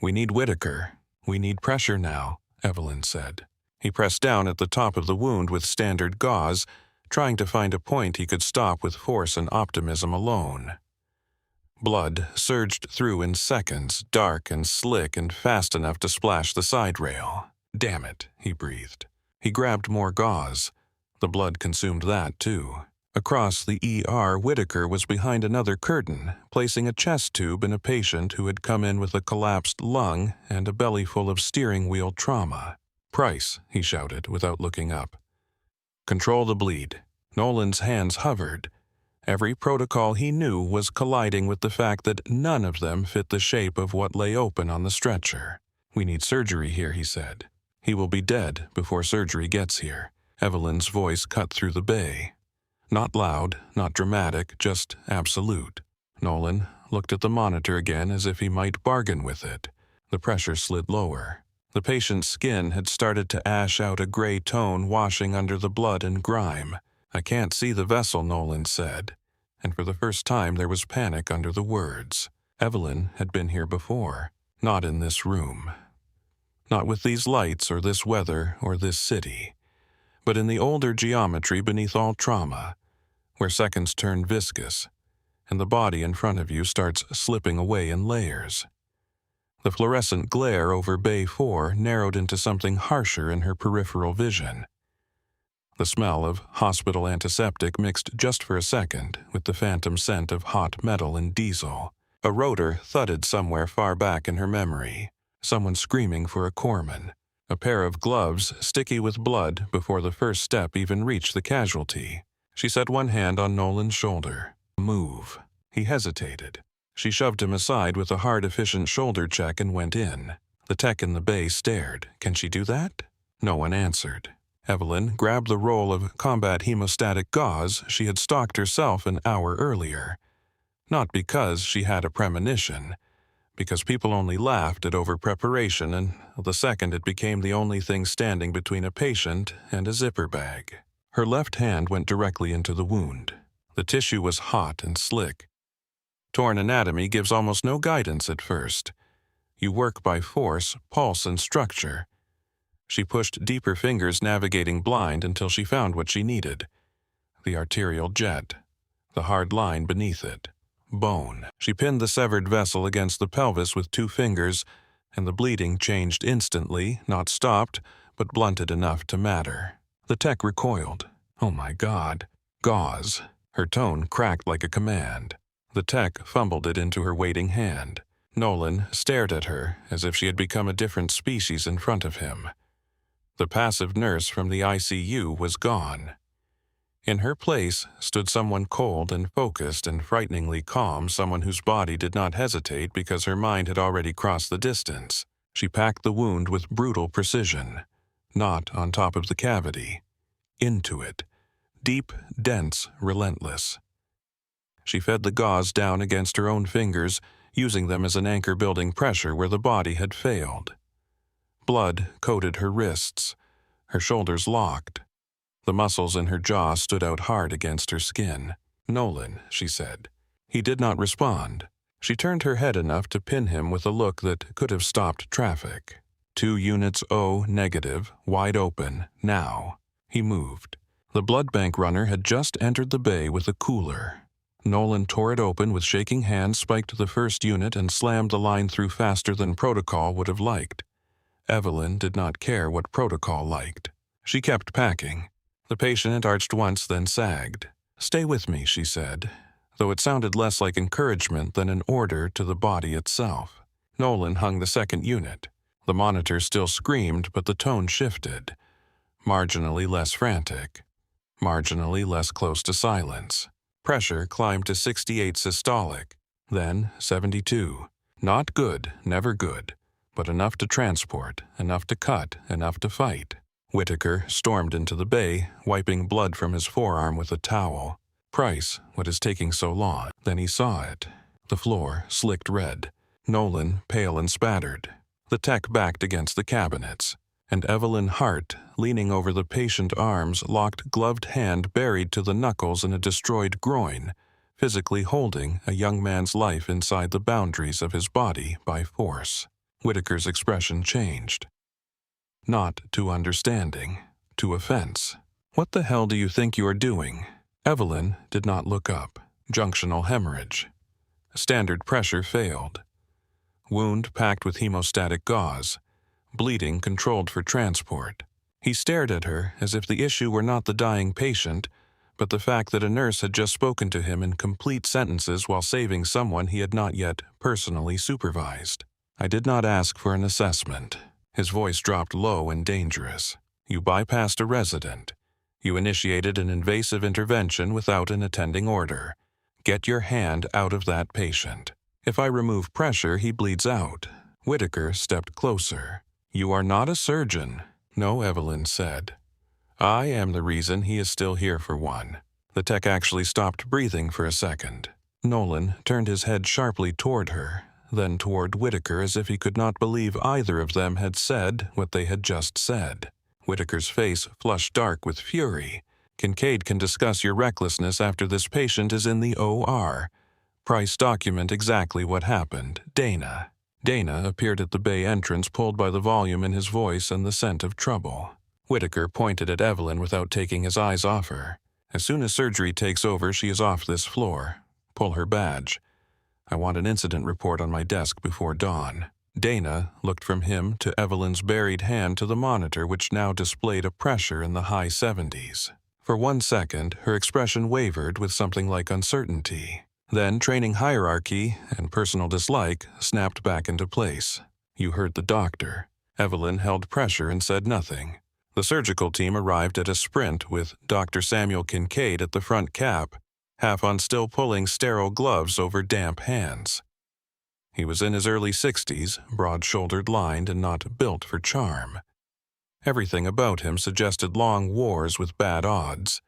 We need Whitaker. We need pressure now, Evelyn said. He pressed down at the top of the wound with standard gauze, trying to find a point he could stop with force and optimism alone. Blood surged through in seconds, dark and slick and fast enough to splash the side rail. Damn it, he breathed. He grabbed more gauze. The blood consumed that, too. Across the ER, Whitaker was behind another curtain, placing a chest tube in a patient who had come in with a collapsed lung and a belly full of steering wheel trauma. "Price," he shouted without looking up. "Control the bleed." Nolan's hands hovered. Every protocol he knew was colliding with the fact that none of them fit the shape of what lay open on the stretcher. "We need surgery here," he said. "He will be dead before surgery gets here." Evelyn's voice cut through the bay. Not loud, not dramatic, just absolute. Nolan looked at the monitor again as if he might bargain with it. The pressure slid lower. The patient's skin had started to ash out a gray tone washing under the blood and grime. "I can't see the vessel," Nolan said. And for the first time there was panic under the words. Evelyn had been here before. Not in this room. Not with these lights or this weather or this city. But in the older geometry beneath all trauma, where seconds turn viscous, and the body in front of you starts slipping away in layers. The fluorescent glare over Bay 4 narrowed into something harsher in her peripheral vision. The smell of hospital antiseptic mixed just for a second with the phantom scent of hot metal and diesel. A rotor thudded somewhere far back in her memory. Someone screaming for a corpsman. A pair of gloves sticky with blood before the first step even reached the casualty. She set one hand on Nolan's shoulder. "Move." He hesitated. She shoved him aside with a hard, efficient shoulder check and went in. The tech in the bay stared. Can she do that? No one answered. Evelyn grabbed the roll of combat hemostatic gauze she had stocked herself an hour earlier. Not because she had a premonition, because people only laughed at over-preparation, and the second it became the only thing standing between a patient and a zipper bag. Her left hand went directly into the wound. The tissue was hot and slick. Torn anatomy gives almost no guidance at first. You work by force, pulse, and structure. She pushed deeper fingers navigating blind until she found what she needed. The arterial jet. The hard line beneath it. Bone. She pinned the severed vessel against the pelvis with 2 fingers, and the bleeding changed instantly, not stopped, but blunted enough to matter. The tech recoiled. "Oh my God." "Gauze." Her tone cracked like a command. The tech fumbled it into her waiting hand. Nolan stared at her as if she had become a different species in front of him. The passive nurse from the ICU was gone. In her place stood someone cold and focused and frighteningly calm, someone whose body did not hesitate because her mind had already crossed the distance. She packed the wound with brutal precision. Not on top of the cavity. Into it. Deep, dense, relentless. She fed the gauze down against her own fingers, using them as an anchor building pressure where the body had failed. Blood coated her wrists. Her shoulders locked. The muscles in her jaw stood out hard against her skin. "Nolan," she said. He did not respond. She turned her head enough to pin him with a look that could have stopped traffic. 2 units O negative, wide open, now. He moved. The blood bank runner had just entered the bay with a cooler. Nolan tore it open with shaking hands, spiked the first unit, and slammed the line through faster than protocol would have liked. Evelyn did not care what protocol liked. She kept packing. The patient arched once, then sagged. "Stay with me," she said, though it sounded less like encouragement than an order to the body itself. Nolan hung the second unit. The monitor still screamed, but the tone shifted. Marginally less frantic. Marginally less close to silence. Pressure climbed to 68 systolic, then 72. Not good, never good, but enough to transport, enough to cut, enough to fight. Whitaker stormed into the bay, wiping blood from his forearm with a towel. "Price, what is taking so long?" Then he saw it. The floor slicked red. Nolan pale and spattered. The tech backed against the cabinets. And Evelyn Hart, leaning over the patient arms, locked gloved hand buried to the knuckles in a destroyed groin, physically holding a young man's life inside the boundaries of his body by force. Whitaker's expression changed. Not to understanding, to offense. "What the hell do you think you are doing?" Evelyn did not look up. Junctional hemorrhage. Standard pressure failed. Wound packed with hemostatic gauze. Bleeding controlled for transport. He stared at her as if the issue were not the dying patient, but the fact that a nurse had just spoken to him in complete sentences while saving someone he had not yet personally supervised. "I did not ask for an assessment." His voice dropped low and dangerous. "You bypassed a resident. You initiated an invasive intervention without an attending order. Get your hand out of that patient. If I remove pressure, he bleeds out." Whitaker stepped closer. "You are not a surgeon." "No," Evelyn said. "I am the reason he is still here for one." The tech actually stopped breathing for a second. Nolan turned his head sharply toward her, then toward Whitaker as if he could not believe either of them had said what they had just said. Whitaker's face flushed dark with fury. "Kincaid can discuss your recklessness after this patient is in the OR. Price document exactly what happened. Dana." Dana appeared at the bay entrance, pulled by the volume in his voice and the scent of trouble. Whitaker pointed at Evelyn without taking his eyes off her. "As soon as surgery takes over, she is off this floor. Pull her badge. I want an incident report on my desk before dawn." Dana looked from him to Evelyn's buried hand to the monitor, which now displayed a pressure in the high 70s. For 1 second, her expression wavered with something like uncertainty. Then training hierarchy and personal dislike snapped back into place. "You heard the doctor." Evelyn held pressure and said nothing. The surgical team arrived at a sprint with Dr. Samuel Kincaid at the front cap, half on still pulling sterile gloves over damp hands. He was in his early 60s, broad-shouldered, lined, and not built for charm. Everything about him suggested long wars with bad odds.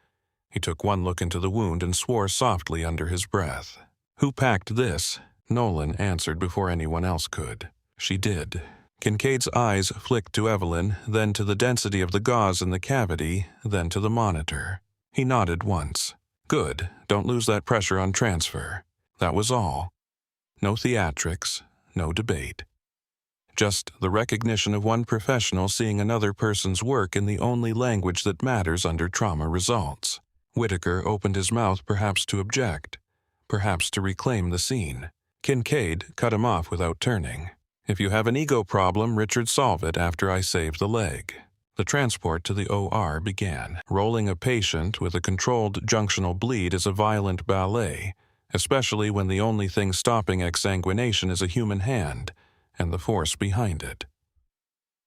He took one look into the wound and swore softly under his breath. "Who packed this?" Nolan answered before anyone else could. "She did." Kincaid's eyes flicked to Evelyn, then to the density of the gauze in the cavity, then to the monitor. He nodded once. "Good. Don't lose that pressure on transfer." That was all. No theatrics, no debate. Just the recognition of one professional seeing another person's work in the only language that matters under trauma results. Whitaker opened his mouth, perhaps to object, perhaps to reclaim the scene. Kincaid cut him off without turning. "If you have an ego problem, Richard, solve it after I save the leg." The transport to the OR began. Rolling a patient with a controlled junctional bleed is a violent ballet, especially when the only thing stopping exsanguination is a human hand and the force behind it.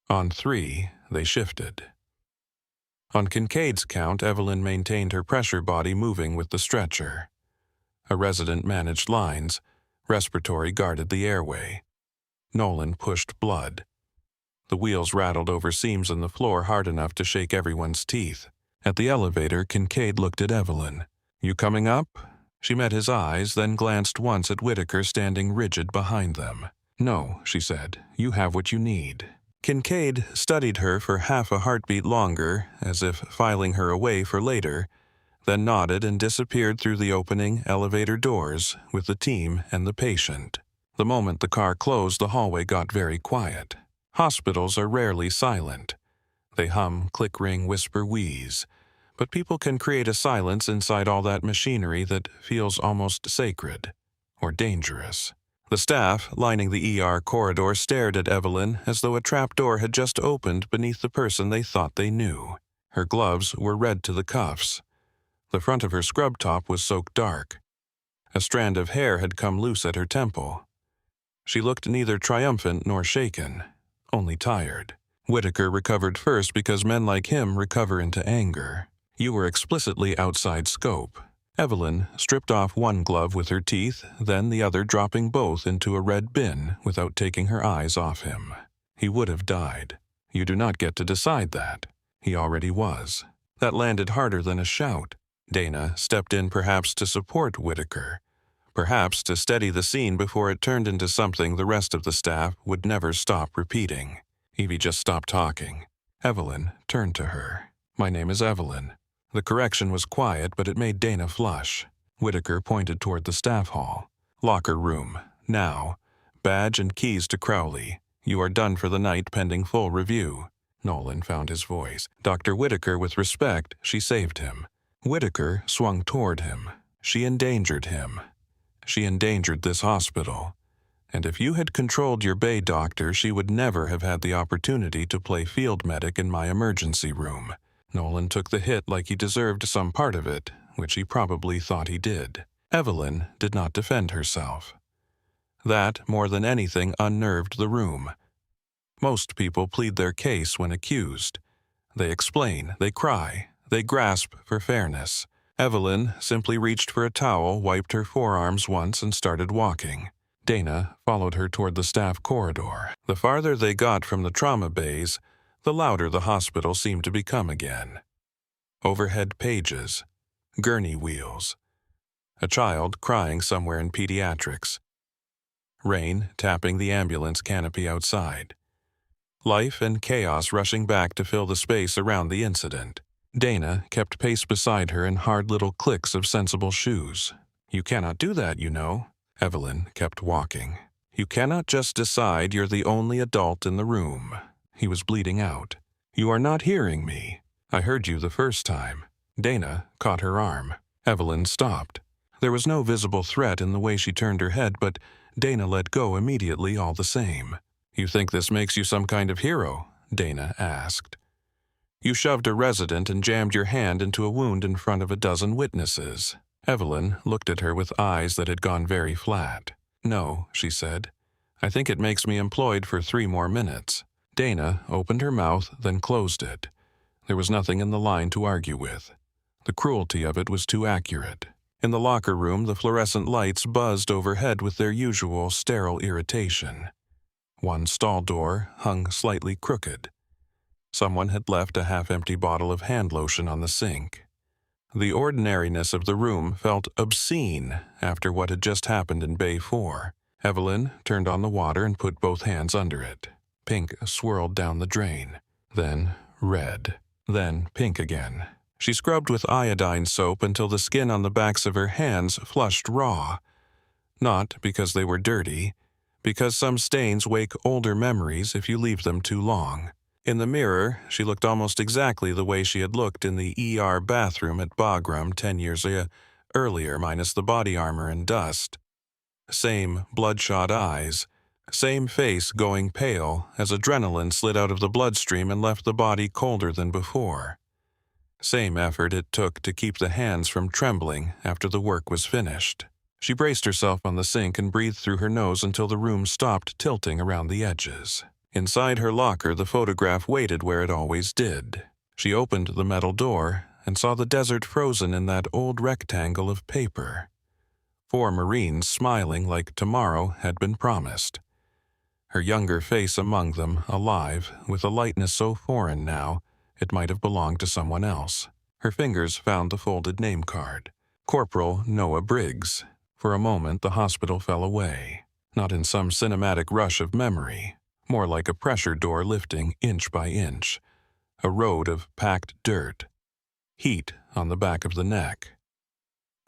On 3, they shifted. On Kincaid's count, Evelyn maintained her pressure body moving with the stretcher. A resident managed lines. Respiratory guarded the airway. Nolan pushed blood. The wheels rattled over seams in the floor hard enough to shake everyone's teeth. At the elevator, Kincaid looked at Evelyn. "You coming up?" She met his eyes, then glanced once at Whitaker standing rigid behind them. "No," she said. "You have what you need." Kincaid studied her for half a heartbeat longer, as if filing her away for later, then nodded and disappeared through the opening elevator doors with the team and the patient. The moment the car closed, the hallway got very quiet. Hospitals are rarely silent. They hum, click, ring, whisper, wheeze. But people can create a silence inside all that machinery that feels almost sacred or dangerous. The staff lining the ER corridor stared at Evelyn as though a trapdoor had just opened beneath the person they thought they knew. Her gloves were red to the cuffs. The front of her scrub top was soaked dark. A strand of hair had come loose at her temple. She looked neither triumphant nor shaken, only tired. Whitaker recovered first because men like him recover into anger. You were explicitly outside scope. Evelyn stripped off one glove with her teeth, then the other, dropping both into a red bin without taking her eyes off him. He would have died. You do not get to decide that. He already was. That landed harder than a shout. Dana stepped in, perhaps to support Whitaker, perhaps to steady the scene before it turned into something the rest of the staff would never stop repeating. Evie just stopped talking. Evelyn turned to her. "My name is Evelyn." The correction was quiet, but it made Dana flush. Whitaker pointed toward the staff hall. "Locker room. Now. Badge and keys to Crowley. You are done for the night pending full review." Nolan found his voice. Dr. Whitaker, with respect, she saved him. Whitaker swung toward him. She endangered him. She endangered this hospital. And if you had controlled your bay doctor, she would never have had the opportunity to play field medic in my emergency room. Nolan took the hit like he deserved some part of it, which he probably thought he did. Evelyn did not defend herself. That, more than anything, unnerved the room. Most people plead their case when accused. They explain, they cry, they grasp for fairness. Evelyn simply reached for a towel, wiped her forearms once, and started walking. Dana followed her toward the staff corridor. The farther they got from the trauma bays, the louder the hospital seemed to become again. Overhead pages, gurney wheels, a child crying somewhere in pediatrics, rain tapping the ambulance canopy outside, life and chaos rushing back to fill the space around the incident. Dana kept pace beside her in hard little clicks of sensible shoes. "You cannot do that, you know." Evelyn kept walking. "You cannot just decide you're the only adult in the room." He was bleeding out. "You are not hearing me. I heard you the first time." Dana caught her arm. Evelyn stopped. There was no visible threat in the way she turned her head, but Dana let go immediately all the same. "You think this makes you some kind of hero?" Dana asked. "You shoved a resident and jammed your hand into a wound in front of a dozen witnesses." Evelyn looked at her with eyes that had gone very flat. "No," she said. "I think it makes me employed for 3 more minutes." Dana opened her mouth, then closed it. There was nothing in the line to argue with. The cruelty of it was too accurate. In the locker room, the fluorescent lights buzzed overhead with their usual sterile irritation. One stall door hung slightly crooked. Someone had left a half-empty bottle of hand lotion on the sink. The ordinariness of the room felt obscene after what had just happened in Bay 4. Evelyn turned on the water and put both hands under it. Pink swirled down the drain, then red, then pink again. She scrubbed with iodine soap until the skin on the backs of her hands flushed raw. Not because they were dirty, because some stains wake older memories if you leave them too long. In the mirror, she looked almost exactly the way she had looked in the ER bathroom at Bagram 10 years earlier, minus the body armor and dust. Same bloodshot eyes, same face going pale as adrenaline slid out of the bloodstream and left the body colder than before. Same effort it took to keep the hands from trembling after the work was finished. She braced herself on the sink and breathed through her nose until the room stopped tilting around the edges. Inside her locker, the photograph waited where it always did. She opened the metal door and saw the desert frozen in that old rectangle of paper. 4 Marines smiling like tomorrow had been promised. Her younger face among them, alive, with a lightness so foreign now, it might have belonged to someone else. Her fingers found the folded name card. Corporal Noah Briggs. For a moment, the hospital fell away. Not in some cinematic rush of memory. More like a pressure door lifting inch by inch. A road of packed dirt. Heat on the back of the neck.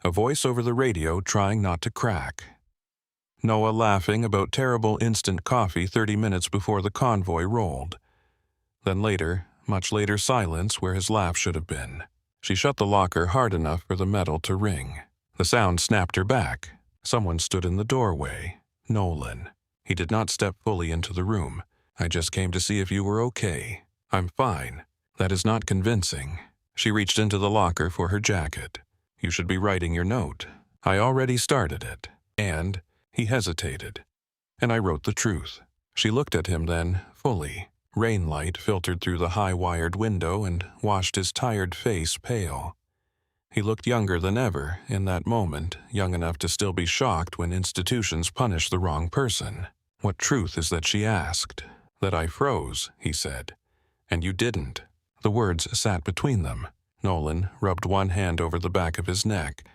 A voice over the radio trying not to crack. Noah laughing about terrible instant coffee 30 minutes before the convoy rolled. Then later, much later, silence where his laugh should have been. She shut the locker hard enough for the metal to ring. The sound snapped her back. Someone stood in the doorway. Nolan. He did not step fully into the room. "I just came to see if you were okay." "I'm fine." "That is not convincing." She reached into the locker for her jacket. "You should be writing your note." "I already started it." And he hesitated. "And I wrote the truth." She looked at him then, fully. Rain light filtered through the high-wired window and washed his tired face pale. He looked younger than ever in that moment, young enough to still be shocked when institutions punish the wrong person. "What truth is that?" she asked. "That I froze," he said. "And you didn't." The words sat between them. Nolan rubbed one hand over the back of his neck.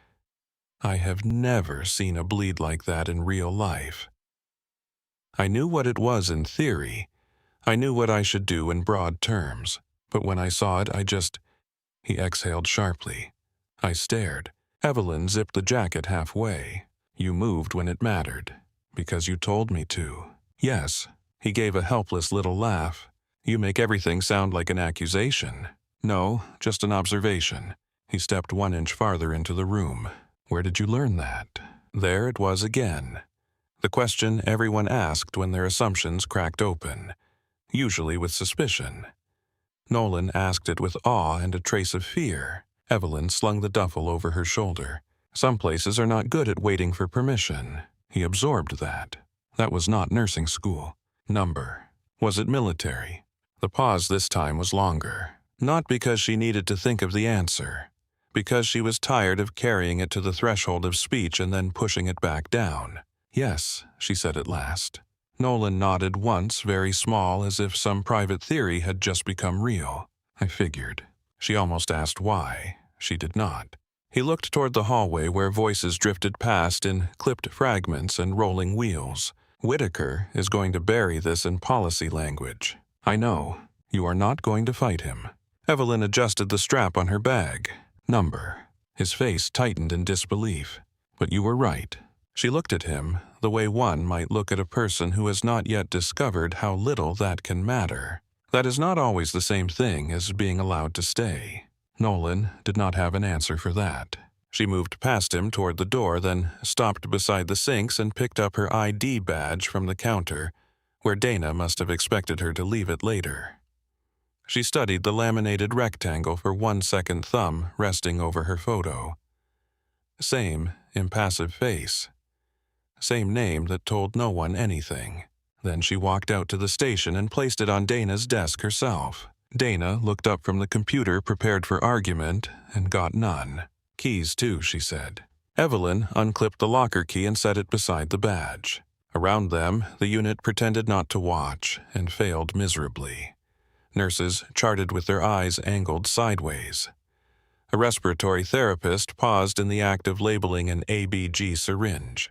"I have never seen a bleed like that in real life. I knew what it was in theory. I knew what I should do in broad terms. But when I saw it, I just—" He exhaled sharply. I stared. Evelyn zipped the jacket halfway. "You moved when it mattered. Because you told me to." "Yes." He gave a helpless little laugh. "You make everything sound like an accusation." "No, just an observation." He stepped 1 inch farther into the room. "Where did you learn that?" There it was again. The question everyone asked when their assumptions cracked open, usually with suspicion. Nolan asked it with awe and a trace of fear. Evelyn slung the duffel over her shoulder. Some places are not good at waiting for permission. He absorbed that. That was not nursing school. Number. Was it military? The pause this time was longer. Not because she needed to think of the answer. Because she was tired of carrying it to the threshold of speech and then pushing it back down. Yes, she said at last. Nolan nodded once, very small, as if some private theory had just become real. I figured. She almost asked why. She did not. He looked toward the hallway where voices drifted past in clipped fragments and rolling wheels. Whitaker is going to bury this in policy language. I know. You are not going to fight him. Evelyn adjusted the strap on her bag. Number. His face tightened in disbelief. But you were right. She looked at him the way one might look at a person who has not yet discovered how little that can matter. That is not always the same thing as being allowed to stay. Nolan did not have an answer for that. She moved past him toward the door, then stopped beside the sinks and picked up her ID badge from the counter, where Dana must have expected her to leave it later. She studied the laminated rectangle for 1 second, thumb resting over her photo. Same impassive face. Same name that told no one anything. Then she walked out to the station and placed it on Dana's desk herself. Dana looked up from the computer prepared for argument and got none. Keys too, she said. Evelyn unclipped the locker key and set it beside the badge. Around them, the unit pretended not to watch and failed miserably. Nurses charted with their eyes angled sideways. A respiratory therapist paused in the act of labeling an ABG syringe.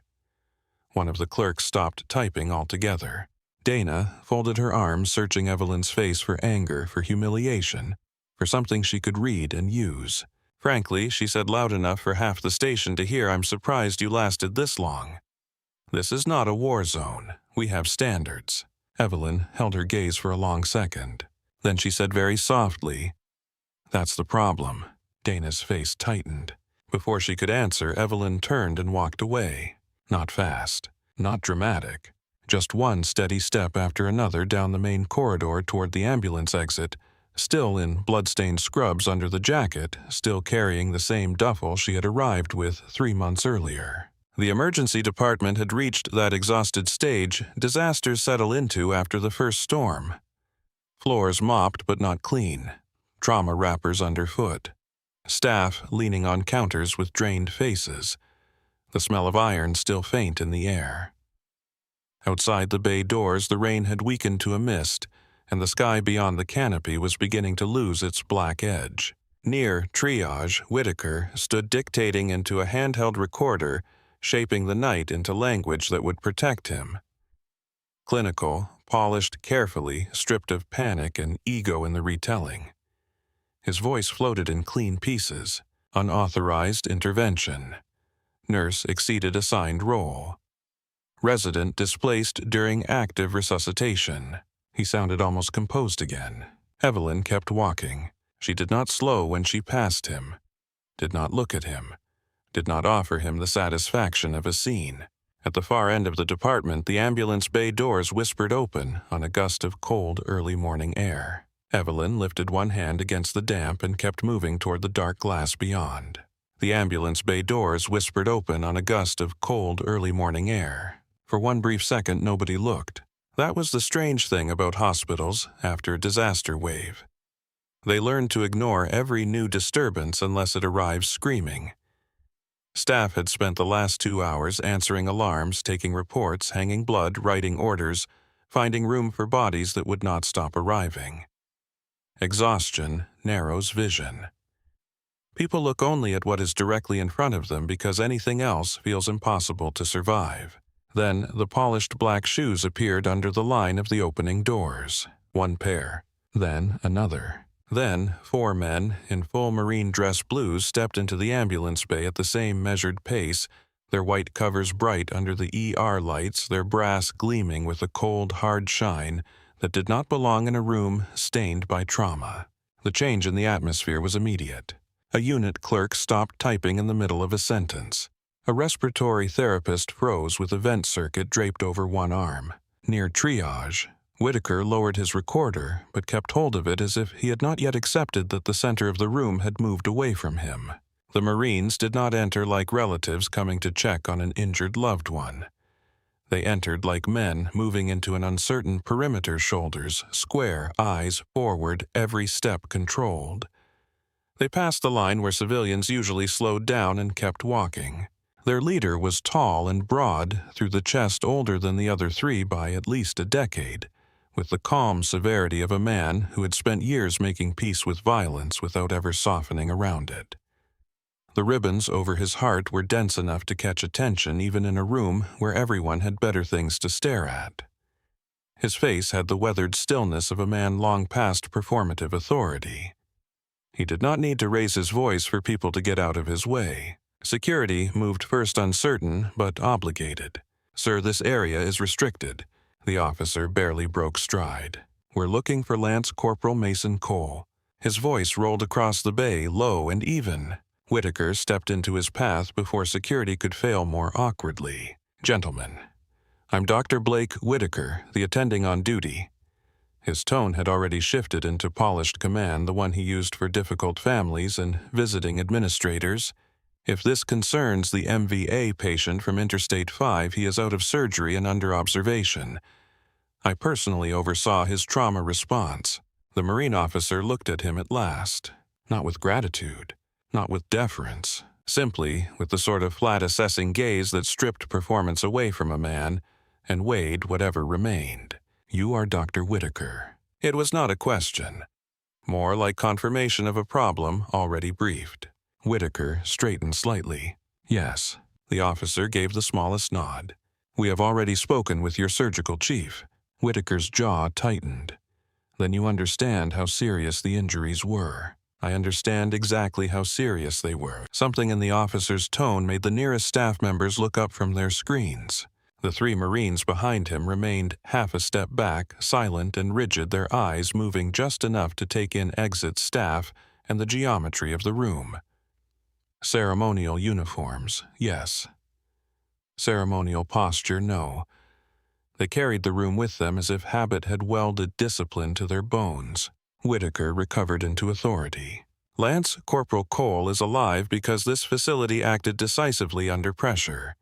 One of the clerks stopped typing altogether. Dana folded her arms, searching Evelyn's face for anger, for humiliation, for something she could read and use. Frankly, she said loud enough for half the station to hear, I'm surprised you lasted this long. This is not a war zone. We have standards. Evelyn held her gaze for a long second. Then she said very softly, That's the problem. Dana's face tightened. Before she could answer, Evelyn turned and walked away. Not fast, not dramatic, just one steady step after another down the main corridor toward the ambulance exit, still in blood-stained scrubs under the jacket, still carrying the same duffel she had arrived with 3 months earlier. The emergency department had reached that exhausted stage disasters settle into after the first storm. Floors mopped but not clean, trauma wrappers underfoot, staff leaning on counters with drained faces, the smell of iron still faint in the air. Outside the bay doors, the rain had weakened to a mist, and the sky beyond the canopy was beginning to lose its black edge. Near triage, Whitaker stood dictating into a handheld recorder, shaping the night into language that would protect him. Clinical, polished carefully, stripped of panic and ego in the retelling. His voice floated in clean pieces. Unauthorized intervention. Nurse exceeded assigned role. Resident displaced during active resuscitation. He sounded almost composed again. Evelyn kept walking. She did not slow when she passed him, did not look at him, did not offer him the satisfaction of a scene. At the far end of the department, the ambulance bay doors whispered open on a gust of cold early morning air. Evelyn lifted one hand against the damp and kept moving toward the dark glass beyond. The ambulance bay doors whispered open on a gust of cold early morning air. For one brief second, nobody looked. That was the strange thing about hospitals after a disaster wave. They learned to ignore every new disturbance unless it arrives screaming. Staff had spent the last 2 hours answering alarms, taking reports, hanging blood, writing orders, finding room for bodies that would not stop arriving. Exhaustion narrows vision. People look only at what is directly in front of them because anything else feels impossible to survive. Then the polished black shoes appeared under the line of the opening doors. One pair. Then another. Then 4 men in full marine dress blues stepped into the ambulance bay at the same measured pace, their white covers bright under the ER lights, their brass gleaming with a cold, hard shine that did not belong in a room stained by trauma. The change in the atmosphere was immediate. A unit clerk stopped typing in the middle of a sentence. A respiratory therapist froze with a vent circuit draped over one arm. Near triage, Whitaker lowered his recorder but kept hold of it as if he had not yet accepted that the center of the room had moved away from him. The Marines did not enter like relatives coming to check on an injured loved one. They entered like men moving into an uncertain perimeter, shoulders square, eyes forward, every step controlled. They passed the line where civilians usually slowed down and kept walking. Their leader was tall and broad, through the chest older than the other three by at least a decade, with the calm severity of a man who had spent years making peace with violence without ever softening around it. The ribbons over his heart were dense enough to catch attention even in a room where everyone had better things to stare at. His face had the weathered stillness of a man long past performative authority. He did not need to raise his voice for people to get out of his way. Security moved first uncertain but obligated. "Sir, this area is restricted." The officer barely broke stride. "We're looking for Lance Corporal Mason Cole." His voice rolled across the bay, low and even. Whitaker stepped into his path before security could fail more awkwardly. "Gentlemen, I'm Dr. Blake Whitaker, the attending on duty." His tone had already shifted into polished command, the one he used for difficult families and visiting administrators. "If this concerns the MVA patient from Interstate 5, he is out of surgery and under observation. I personally oversaw his trauma response." The Marine officer looked at him at last, not with gratitude, not with deference, simply with the sort of flat assessing gaze that stripped performance away from a man and weighed whatever remained. "You are Dr. Whitaker." It was not a question, more like confirmation of a problem already briefed. Whitaker straightened slightly. "Yes." The officer gave the smallest nod. "We have already spoken with your surgical chief." Whitaker's jaw tightened. "Then you understand how serious the injuries were." "I understand exactly how serious they were." Something in the officer's tone made the nearest staff members look up from their screens. The three Marines behind him remained half a step back, silent and rigid, their eyes moving just enough to take in exit staff and the geometry of the room. Ceremonial uniforms, yes. Ceremonial posture, no. They carried the room with them as if habit had welded discipline to their bones. Whitaker recovered into authority. "Lance Corporal Cole is alive because this facility acted decisively under pressure.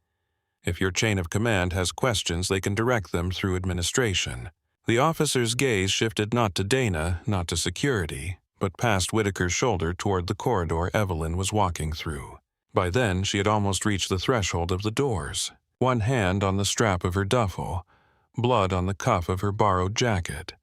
If your chain of command has questions, they can direct them through administration." The officer's gaze shifted not to Dana, not to security, but past Whitaker's shoulder toward the corridor Evelyn was walking through. By then, she had almost reached the threshold of the doors, one hand on the strap of her duffel, blood on the cuff of her borrowed jacket.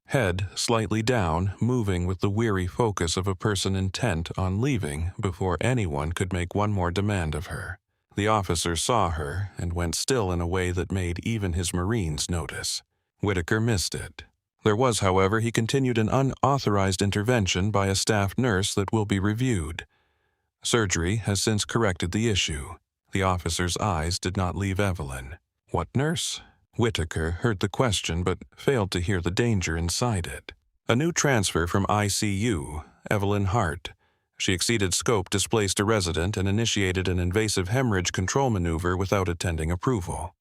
Head slightly down, moving with the weary focus of a person intent on leaving before anyone could make one more demand of her. The officer saw her and went still in a way that made even his Marines notice. Whitaker missed it. There was, however, he continued, an unauthorized intervention by a staff nurse that will be reviewed. Surgery has since corrected the issue. The officer's eyes did not leave Evelyn. "What nurse?" Whitaker heard the question but failed to hear the danger inside it. "A new transfer from ICU, Evelyn Hart. She exceeded scope, displaced a resident, and initiated an invasive hemorrhage control maneuver without attending approval."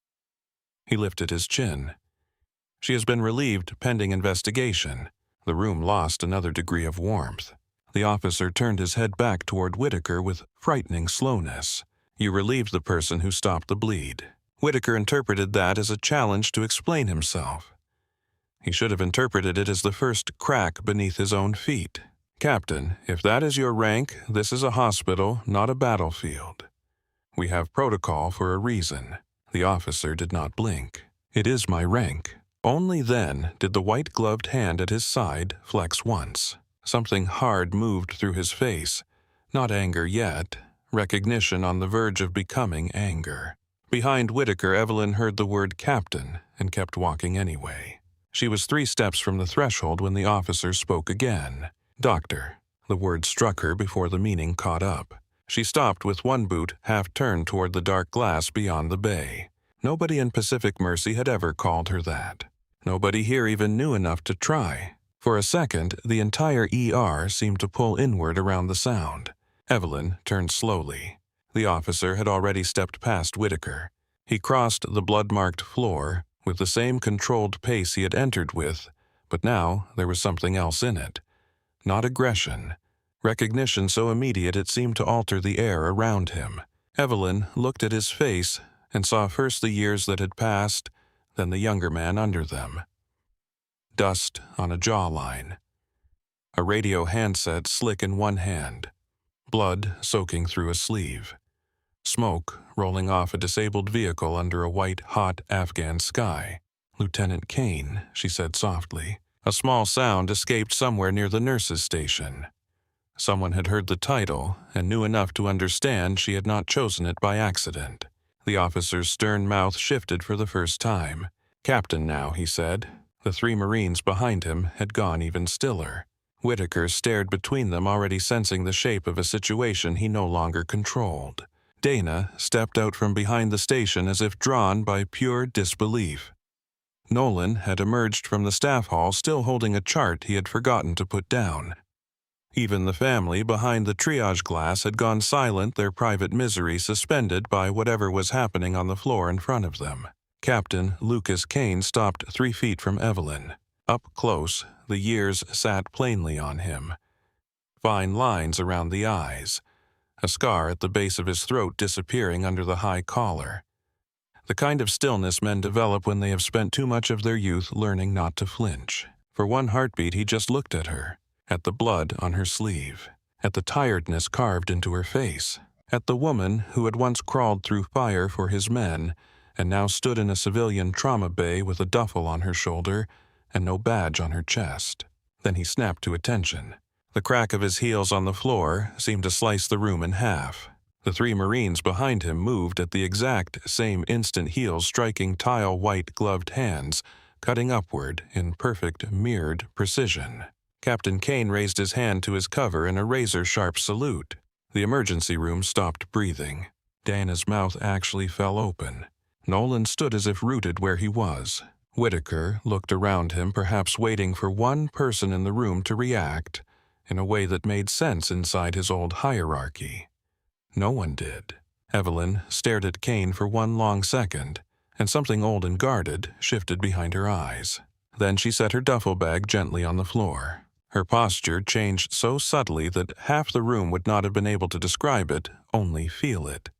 He lifted his chin. "She has been relieved pending investigation." The room lost another degree of warmth. The officer turned his head back toward Whitaker with frightening slowness. "You relieved the person who stopped the bleed." Whitaker interpreted that as a challenge to explain himself. He should have interpreted it as the first crack beneath his own feet. "Captain, if that is your rank, this is a hospital, not a battlefield. We have protocol for a reason." The officer did not blink. "It is my rank." Only then did the white-gloved hand at his side flex once. Something hard moved through his face. Not anger yet, recognition on the verge of becoming anger. Behind Whitaker, Evelyn heard the word "captain" and kept walking anyway. She was 3 steps from the threshold when the officer spoke again. "Doctor." The word struck her before the meaning caught up. She stopped with one boot half turned toward the dark glass beyond the bay. Nobody in Pacific Mercy had ever called her that. Nobody here even knew enough to try. For a second, the entire ER seemed to pull inward around the sound. Evelyn turned slowly. The officer had already stepped past Whitaker. He crossed the blood-marked floor with the same controlled pace he had entered with, but now there was something else in it. Not aggression. Recognition so immediate it seemed to alter the air around him. Evelyn looked at his face and saw first the years that had passed, then the younger man under them. Dust on a jawline. A radio handset slick in one hand. Blood soaking through a sleeve. Smoke rolling off a disabled vehicle under a white, hot Afghan sky. "Lieutenant Kane," she said softly. A small sound escaped somewhere near the nurse's station. Someone had heard the title and knew enough to understand she had not chosen it by accident. The officer's stern mouth shifted for the first time. "Captain now," he said. The 3 Marines behind him had gone even stiller. Whitaker stared between them, already sensing the shape of a situation he no longer controlled. Dana stepped out from behind the station as if drawn by pure disbelief. Nolan had emerged from the staff hall still holding a chart he had forgotten to put down. Even the family behind the triage glass had gone silent, their private misery suspended by whatever was happening on the floor in front of them. Captain Lucas Kane stopped 3 feet from Evelyn. Up close, the years sat plainly on him. Fine lines around the eyes. A scar at the base of his throat disappearing under the high collar. The kind of stillness men develop when they have spent too much of their youth learning not to flinch. For one heartbeat he just looked at her, at the blood on her sleeve, at the tiredness carved into her face, at the woman who had once crawled through fire for his men and now stood in a civilian trauma bay with a duffel on her shoulder and no badge on her chest. Then he snapped to attention. The crack of his heels on the floor seemed to slice the room in half. The 3 Marines behind him moved at the exact same instant, heels striking tile-white gloved hands, cutting upward in perfect mirrored precision. Captain Kane raised his hand to his cover in a razor-sharp salute. The emergency room stopped breathing. Dana's mouth actually fell open. Nolan stood as if rooted where he was. Whitaker looked around him, perhaps waiting for one person in the room to react in a way that made sense inside his old hierarchy. No one did. Evelyn stared at Kane for one long second, and something old and guarded shifted behind her eyes. Then she set her duffel bag gently on the floor. Her posture changed so subtly that half the room would not have been able to describe it, only feel it.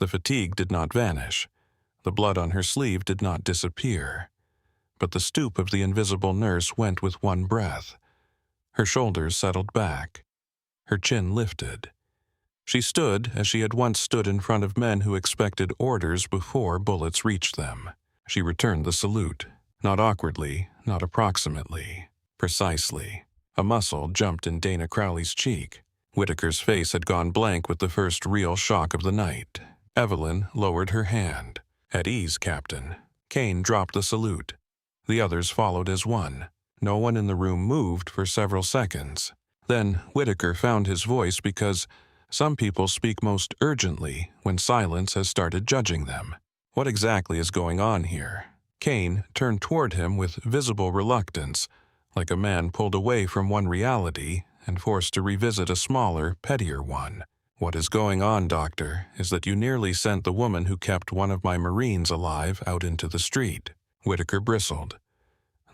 The fatigue did not vanish. The blood on her sleeve did not disappear. But the stoop of the invisible nurse went with one breath. Her shoulders settled back. Her chin lifted. She stood as she had once stood in front of men who expected orders before bullets reached them. She returned the salute. Not awkwardly, not approximately. Precisely. A muscle jumped in Dana Crowley's cheek. Whitaker's face had gone blank with the first real shock of the night. Evelyn lowered her hand. "At ease, Captain." Kane dropped the salute. The others followed as one. No one in the room moved for several seconds. Then Whitaker found his voice, because some people speak most urgently when silence has started judging them. "What exactly is going on here?" Kane turned toward him with visible reluctance, like a man pulled away from one reality and forced to revisit a smaller, pettier one. "What is going on, Doctor, is that you nearly sent the woman who kept one of my Marines alive out into the street." Whitaker bristled.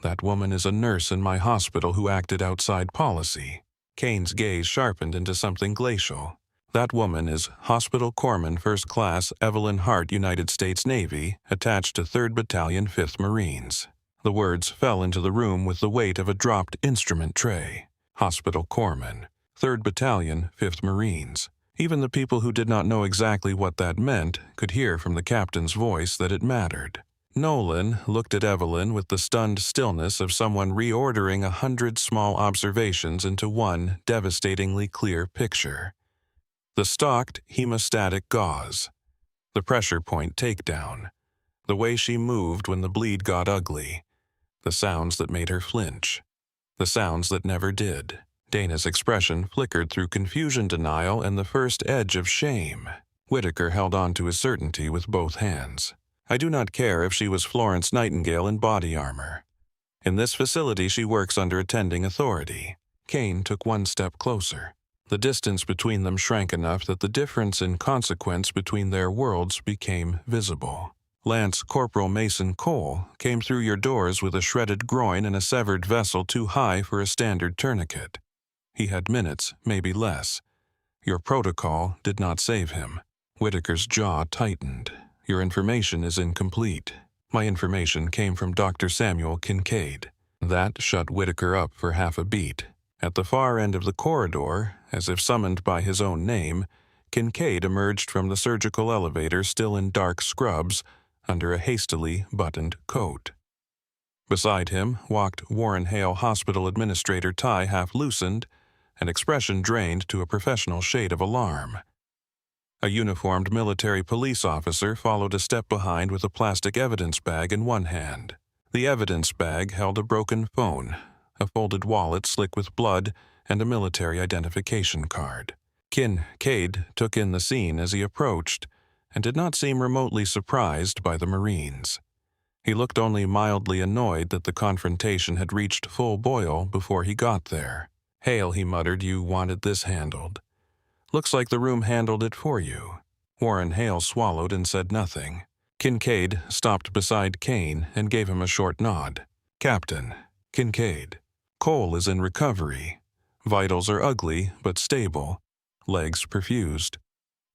"That woman is a nurse in my hospital who acted outside policy." Kane's gaze sharpened into something glacial. "That woman is Hospital Corpsman First Class Evelyn Hart, United States Navy, attached to 3rd Battalion, 5th Marines." The words fell into the room with the weight of a dropped instrument tray. Hospital Corpsman, 3rd Battalion, 5th Marines. Even the people who did not know exactly what that meant could hear from the captain's voice that it mattered. Nolan looked at Evelyn with the stunned stillness of someone reordering 100 small observations into one devastatingly clear picture. The stalked hemostatic gauze. The pressure point takedown. The way she moved when the bleed got ugly. The sounds that made her flinch. The sounds that never did. Dana's expression flickered through confusion, denial, and the first edge of shame. Whitaker held on to his certainty with both hands. "I do not care if she was Florence Nightingale in body armor. In this facility she works under attending authority." Kane took one step closer. The distance between them shrank enough that the difference in consequence between their worlds became visible. Lance Corporal Mason Cole came through your doors with a shredded groin and a severed vessel too high for a standard tourniquet. He had minutes, maybe less. Your protocol did not save him. Whitaker's jaw tightened. Your information is incomplete. My information came from Dr. Samuel Kincaid. That shut Whitaker up for half a beat. At the far end of the corridor, as if summoned by his own name, Kincaid emerged from the surgical elevator still in dark scrubs, under a hastily buttoned coat. Beside him walked Warren Hale Hospital Administrator tie half loosened, an expression drained to a professional shade of alarm. A uniformed military police officer followed a step behind with a plastic evidence bag in one hand. The evidence bag held a broken phone, a folded wallet slick with blood, and a military identification card. Kincaid took in the scene as he approached, and did not seem remotely surprised by the Marines. He looked only mildly annoyed that the confrontation had reached full boil before he got there. "Hale," he muttered, "you wanted this handled. Looks like the room handled it for you." Warren Hale swallowed and said nothing. Kincaid stopped beside Kane and gave him a short nod. "Captain, Kincaid. Cole is in recovery. Vitals are ugly, but stable. Legs perfused.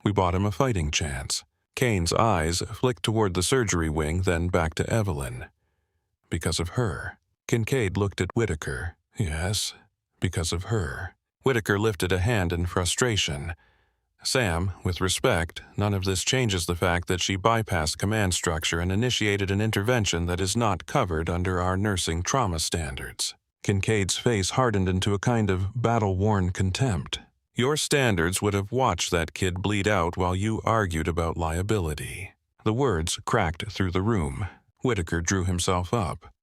We bought him a fighting chance." Kane's eyes flicked toward the surgery wing, then back to Evelyn. "Because of her." Kincaid looked at Whitaker. "Yes, because of her." Whitaker lifted a hand in frustration. "Sam, with respect, none of this changes the fact that she bypassed command structure and initiated an intervention that is not covered under our nursing trauma standards." Kincaid's face hardened into a kind of battle-worn contempt. "Your standards would have watched that kid bleed out while you argued about liability." The words cracked through the room. Whitaker drew himself up.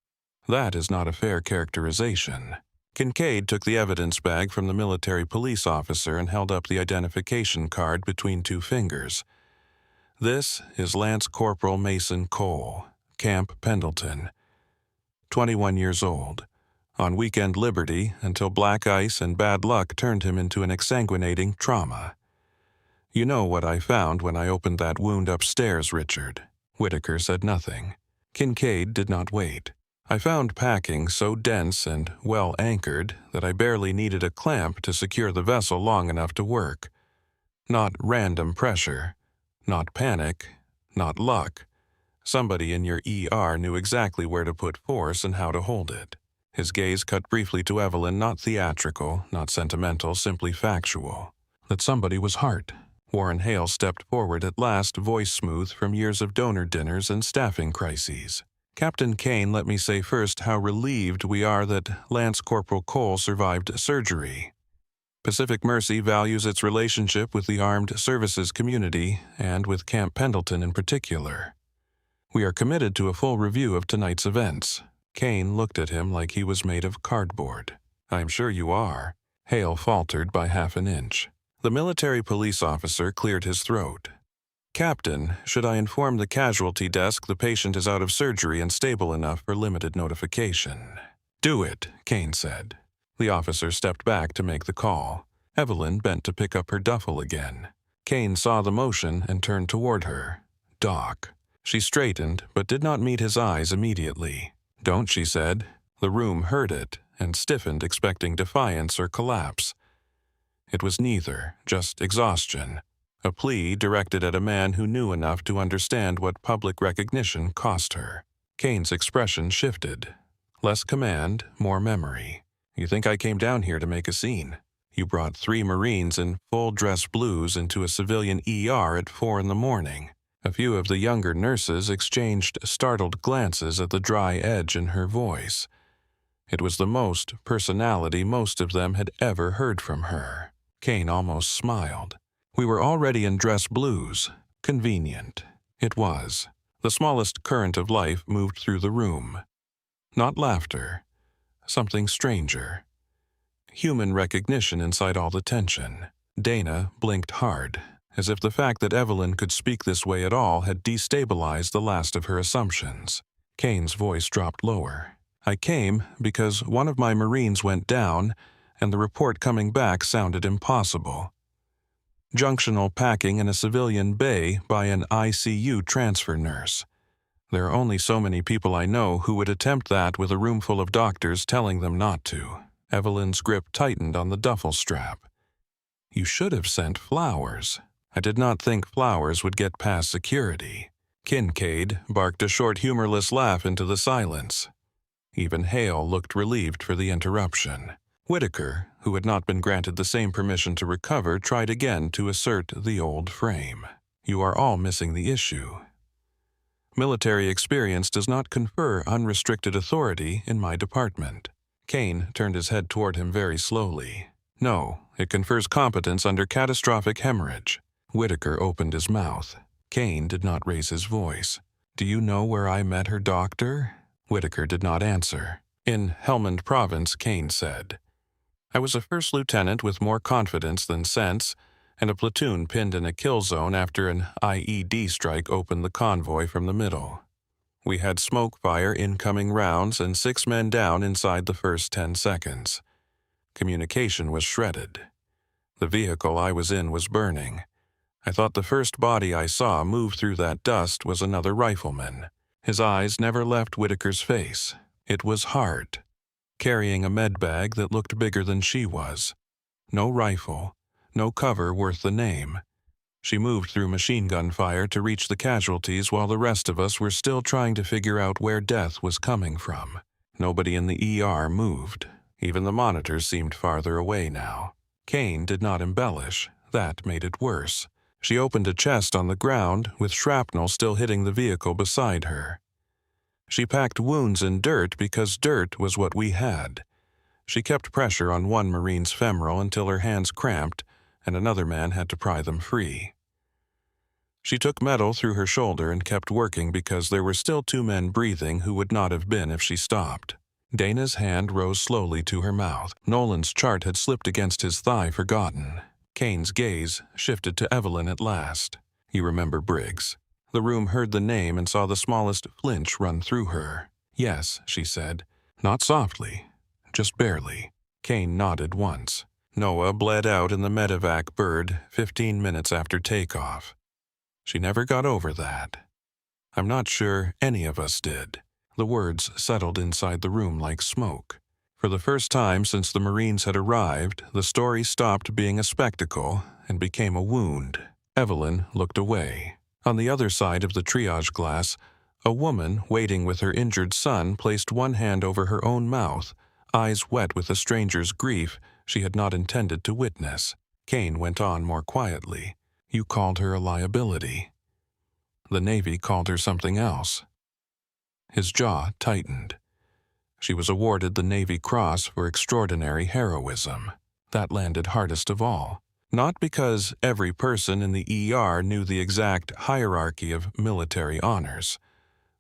"That is not a fair characterization." Kincaid took the evidence bag from the military police officer and held up the identification card between two fingers. "This is Lance Corporal Mason Cole, Camp Pendleton. 21 years old. On weekend liberty until black ice and bad luck turned him into an exsanguinating trauma. You know what I found when I opened that wound upstairs, Richard." Whitaker said nothing. Kincaid did not wait. "I found packing so dense and well anchored that I barely needed a clamp to secure the vessel long enough to work. Not random pressure, not panic, not luck. Somebody in your ER knew exactly where to put force and how to hold it." His gaze cut briefly to Evelyn, not theatrical, not sentimental, simply factual. "That somebody was Hart." Warren Hale stepped forward at last, voice smooth from years of donor dinners and staffing crises. "Captain Kane, let me say first how relieved we are that Lance Corporal Cole survived surgery. Pacific Mercy values its relationship with the armed services community, and with Camp Pendleton in particular. We are committed to a full review of tonight's events." Kane looked at him like he was made of cardboard. "I'm sure you are." Hale faltered by half an inch. The military police officer cleared his throat. "Captain, should I inform the casualty desk the patient is out of surgery and stable enough for limited notification?" "Do it," Kane said. The officer stepped back to make the call. Evelyn bent to pick up her duffel again. Kane saw the motion and turned toward her. "Doc." She straightened, but did not meet his eyes immediately. "Don't," she said. The room heard it and stiffened, expecting defiance or collapse. It was neither, just exhaustion. A plea directed at a man who knew enough to understand what public recognition cost her. Kane's expression shifted. Less command, more memory. "You think I came down here to make a scene? You brought 3 Marines in full-dress blues into a civilian ER at 4 a.m. A few of the younger nurses exchanged startled glances at the dry edge in her voice. It was the most personality most of them had ever heard from her. Kane almost smiled. "We were already in dress blues. Convenient." It was. The smallest current of life moved through the room. Not laughter. Something stranger. Human recognition inside all the tension. Dana blinked hard, as if the fact that Evelyn could speak this way at all had destabilized the last of her assumptions. Kane's voice dropped lower. "I came because one of my Marines went down, and the report coming back sounded impossible. Junctional packing in a civilian bay by an ICU transfer nurse. There are only so many people I know who would attempt that with a room full of doctors telling them not to. Evelyn's grip tightened on the duffel strap. You should have sent flowers. I did not think flowers would get past security. Kincaid barked a short, humorless laugh into the silence. Even Hale looked relieved for the interruption. Whitaker, who had not been granted the same permission to recover, tried again to assert the old frame. You are all missing the issue. Military experience does not confer unrestricted authority in my department. Kane turned his head toward him very slowly. No, it confers competence under catastrophic hemorrhage. Whitaker opened his mouth. Kane did not raise his voice. Do you know where I met her doctor? Whitaker did not answer. In Helmand Province, Kane said. I was a first lieutenant with more confidence than sense, and a platoon pinned in a kill zone after an IED strike opened the convoy from the middle. We had smoke fire incoming rounds and 6 men down inside the first 10 seconds. Communication was shredded. The vehicle I was in was burning. I thought the first body I saw move through that dust was another rifleman. His eyes never left Whitaker's face. It was Hart, carrying a med bag that looked bigger than she was. No rifle, no cover worth the name. She moved through machine gun fire to reach the casualties while the rest of us were still trying to figure out where death was coming from. Nobody in the ER moved. Even the monitors seemed farther away now. Kane did not embellish. That made it worse. She opened a chest on the ground, with shrapnel still hitting the vehicle beside her. She packed wounds in dirt because dirt was what we had. She kept pressure on one Marine's femoral until her hands cramped, and another man had to pry them free. She took metal through her shoulder and kept working because there were still 2 men breathing who would not have been if she stopped. Dana's hand rose slowly to her mouth. Nolan's chart had slipped against his thigh, forgotten. Kane's gaze shifted to Evelyn at last. You remember Briggs. The room heard the name and saw the smallest flinch run through her. Yes, she said. Not softly, just barely. Kane nodded once. Noah bled out in the medevac bird 15 minutes after takeoff. She never got over that. I'm not sure any of us did. The words settled inside the room like smoke. For the first time since the Marines had arrived, the story stopped being a spectacle and became a wound. Evelyn looked away. On the other side of the triage glass, a woman waiting with her injured son placed one hand over her own mouth, eyes wet with a stranger's grief she had not intended to witness. Kane went on more quietly. You called her a liability. The Navy called her something else. His jaw tightened. She was awarded the Navy Cross for extraordinary heroism. That landed hardest of all. Not because every person in the ER knew the exact hierarchy of military honors.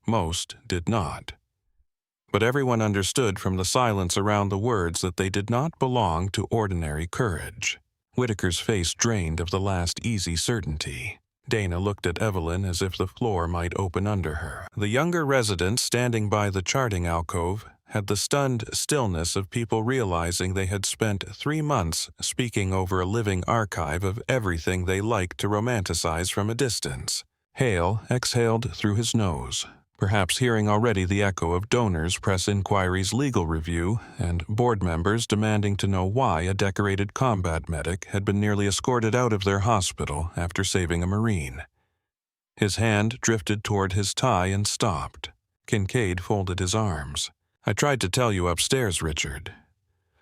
Most did not. But everyone understood from the silence around the words that they did not belong to ordinary courage. Whitaker's face drained of the last easy certainty. Dana looked at Evelyn as if the floor might open under her. The younger residents standing by the charting alcove had the stunned stillness of people realizing they had spent 3 months speaking over a living archive of everything they liked to romanticize from a distance. Hale exhaled through his nose, perhaps hearing already the echo of donors' press inquiries' legal review and board members demanding to know why a decorated combat medic had been nearly escorted out of their hospital after saving a Marine. His hand drifted toward his tie and stopped. Kincaid folded his arms. I tried to tell you upstairs, Richard.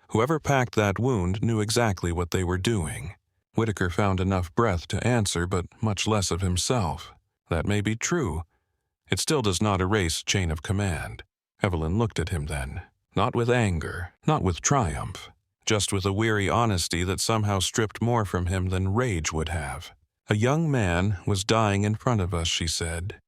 Whoever packed that wound knew exactly what they were doing. Whitaker found enough breath to answer, but much less of himself. That may be true. It still does not erase chain of command. Evelyn looked at him then, not with anger, not with triumph, just with a weary honesty that somehow stripped more from him than rage would have. A young man was dying in front of us, she said.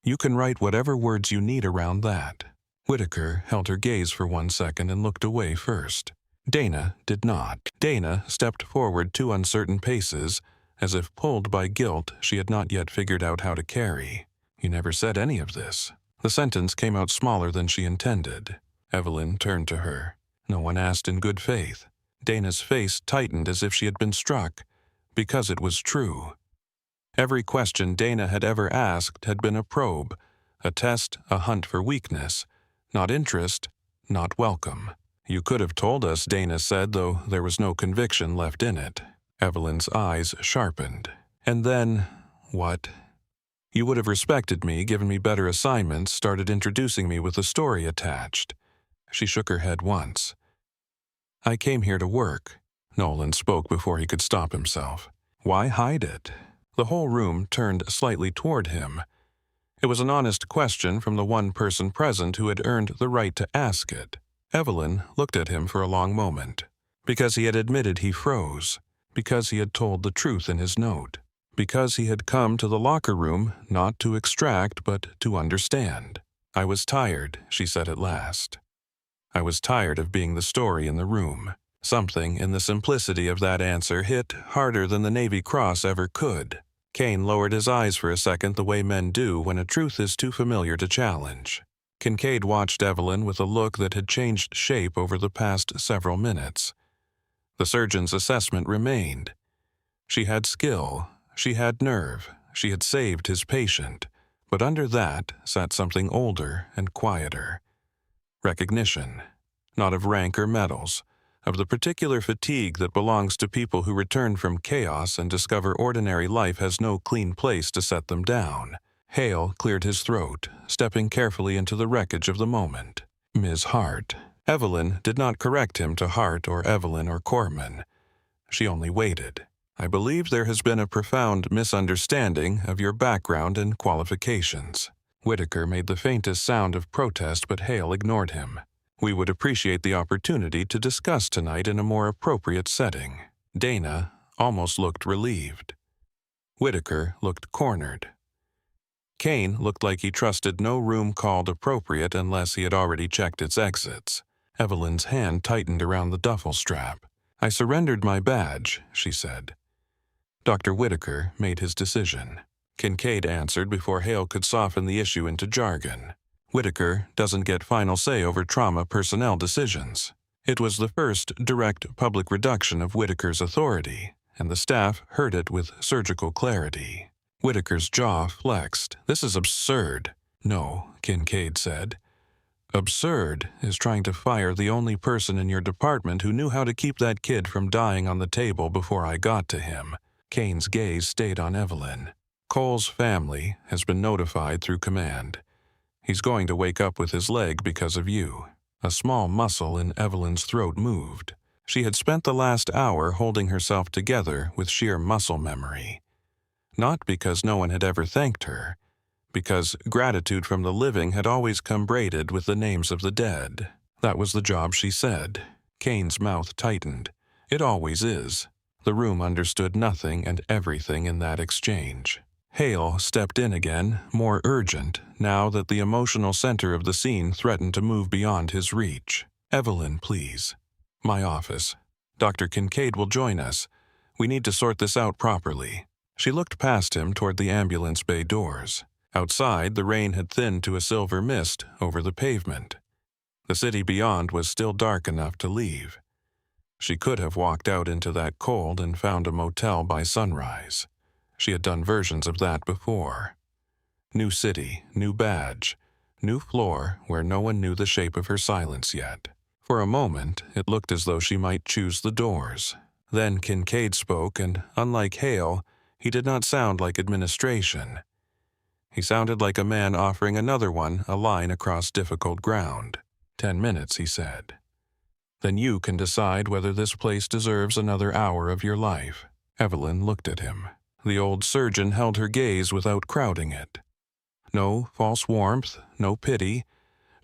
You can write whatever words you need around that. Whitaker held her gaze for 1 second and looked away first. Dana did not. Dana stepped forward 2 uncertain paces, as if pulled by guilt she had not yet figured out how to carry. You never said any of this. The sentence came out smaller than she intended. Evelyn turned to her. No one asked in good faith. Dana's face tightened as if she had been struck, because it was true. Every question Dana had ever asked had been a probe, a test, a hunt for weakness, not interest, not welcome. "You could have told us," Dana said, though there was no conviction left in it. Evelyn's eyes sharpened. "And then, what? You would have respected me, given me better assignments, started introducing me with a story attached." She shook her head once. "I came here to work." Nolan spoke before he could stop himself. "Why hide it?" The whole room turned slightly toward him. It was an honest question from the one person present who had earned the right to ask it. Evelyn looked at him for a long moment. Because he had admitted he froze. Because he had told the truth in his note. Because he had come to the locker room not to extract but to understand. "I was tired," she said at last. "I was tired of being the story in the room." Something in the simplicity of that answer hit harder than the Navy Cross ever could. Kane lowered his eyes for a second the way men do when a truth is too familiar to challenge. Kincaid watched Evelyn with a look that had changed shape over the past several minutes. The surgeon's assessment remained. She had skill, she had nerve, she had saved his patient, but under that sat something older and quieter. Recognition, not of rank or medals, of the particular fatigue that belongs to people who return from chaos and discover ordinary life has no clean place to set them down. Hale cleared his throat, stepping carefully into the wreckage of the moment. "Ms. Hart." Evelyn did not correct him to Hart or Evelyn or Corman. She only waited. "I believe there has been a profound misunderstanding of your background and qualifications." Whitaker made the faintest sound of protest, but Hale ignored him. "We would appreciate the opportunity to discuss tonight in a more appropriate setting." Dana almost looked relieved. Whitaker looked cornered. Kane looked like he trusted no room called appropriate unless he had already checked its exits. Evelyn's hand tightened around the duffel strap. "I surrendered my badge," she said. Dr. Whitaker made his decision. Kincaid answered before Hale could soften the issue into jargon. "Whitaker doesn't get final say over trauma personnel decisions." It was the first direct public reduction of Whitaker's authority, and the staff heard it with surgical clarity. Whitaker's jaw flexed. "This is absurd." "No," Kincaid said. "Absurd is trying to fire the only person in your department who knew how to keep that kid from dying on the table before I got to him." Kane's gaze stayed on Evelyn. "Cole's family has been notified through command. He's going to wake up with his leg because of you." A small muscle in Evelyn's throat moved. She had spent the last hour holding herself together with sheer muscle memory. Not because no one had ever thanked her, because gratitude from the living had always come braided with the names of the dead. That was the job, she said. Kane's mouth tightened. It always is. The room understood nothing and everything in that exchange. Hale stepped in again, more urgent, now that the emotional center of the scene threatened to move beyond his reach. "Evelyn, please." "My office. Dr. Kincaid will join us. We need to sort this out properly." She looked past him toward the ambulance bay doors. Outside, the rain had thinned to a silver mist over the pavement. The city beyond was still dark enough to leave. She could have walked out into that cold and found a motel by sunrise. She had done versions of that before. New city, new badge, new floor where no one knew the shape of her silence yet. For a moment, it looked as though she might choose the doors. Then Kincaid spoke, and unlike Hale, he did not sound like administration. He sounded like a man offering another one a line across difficult ground. 10 minutes, he said. Then you can decide whether this place deserves another hour of your life. Evelyn looked at him. The old surgeon held her gaze without crowding it. No false warmth, no pity,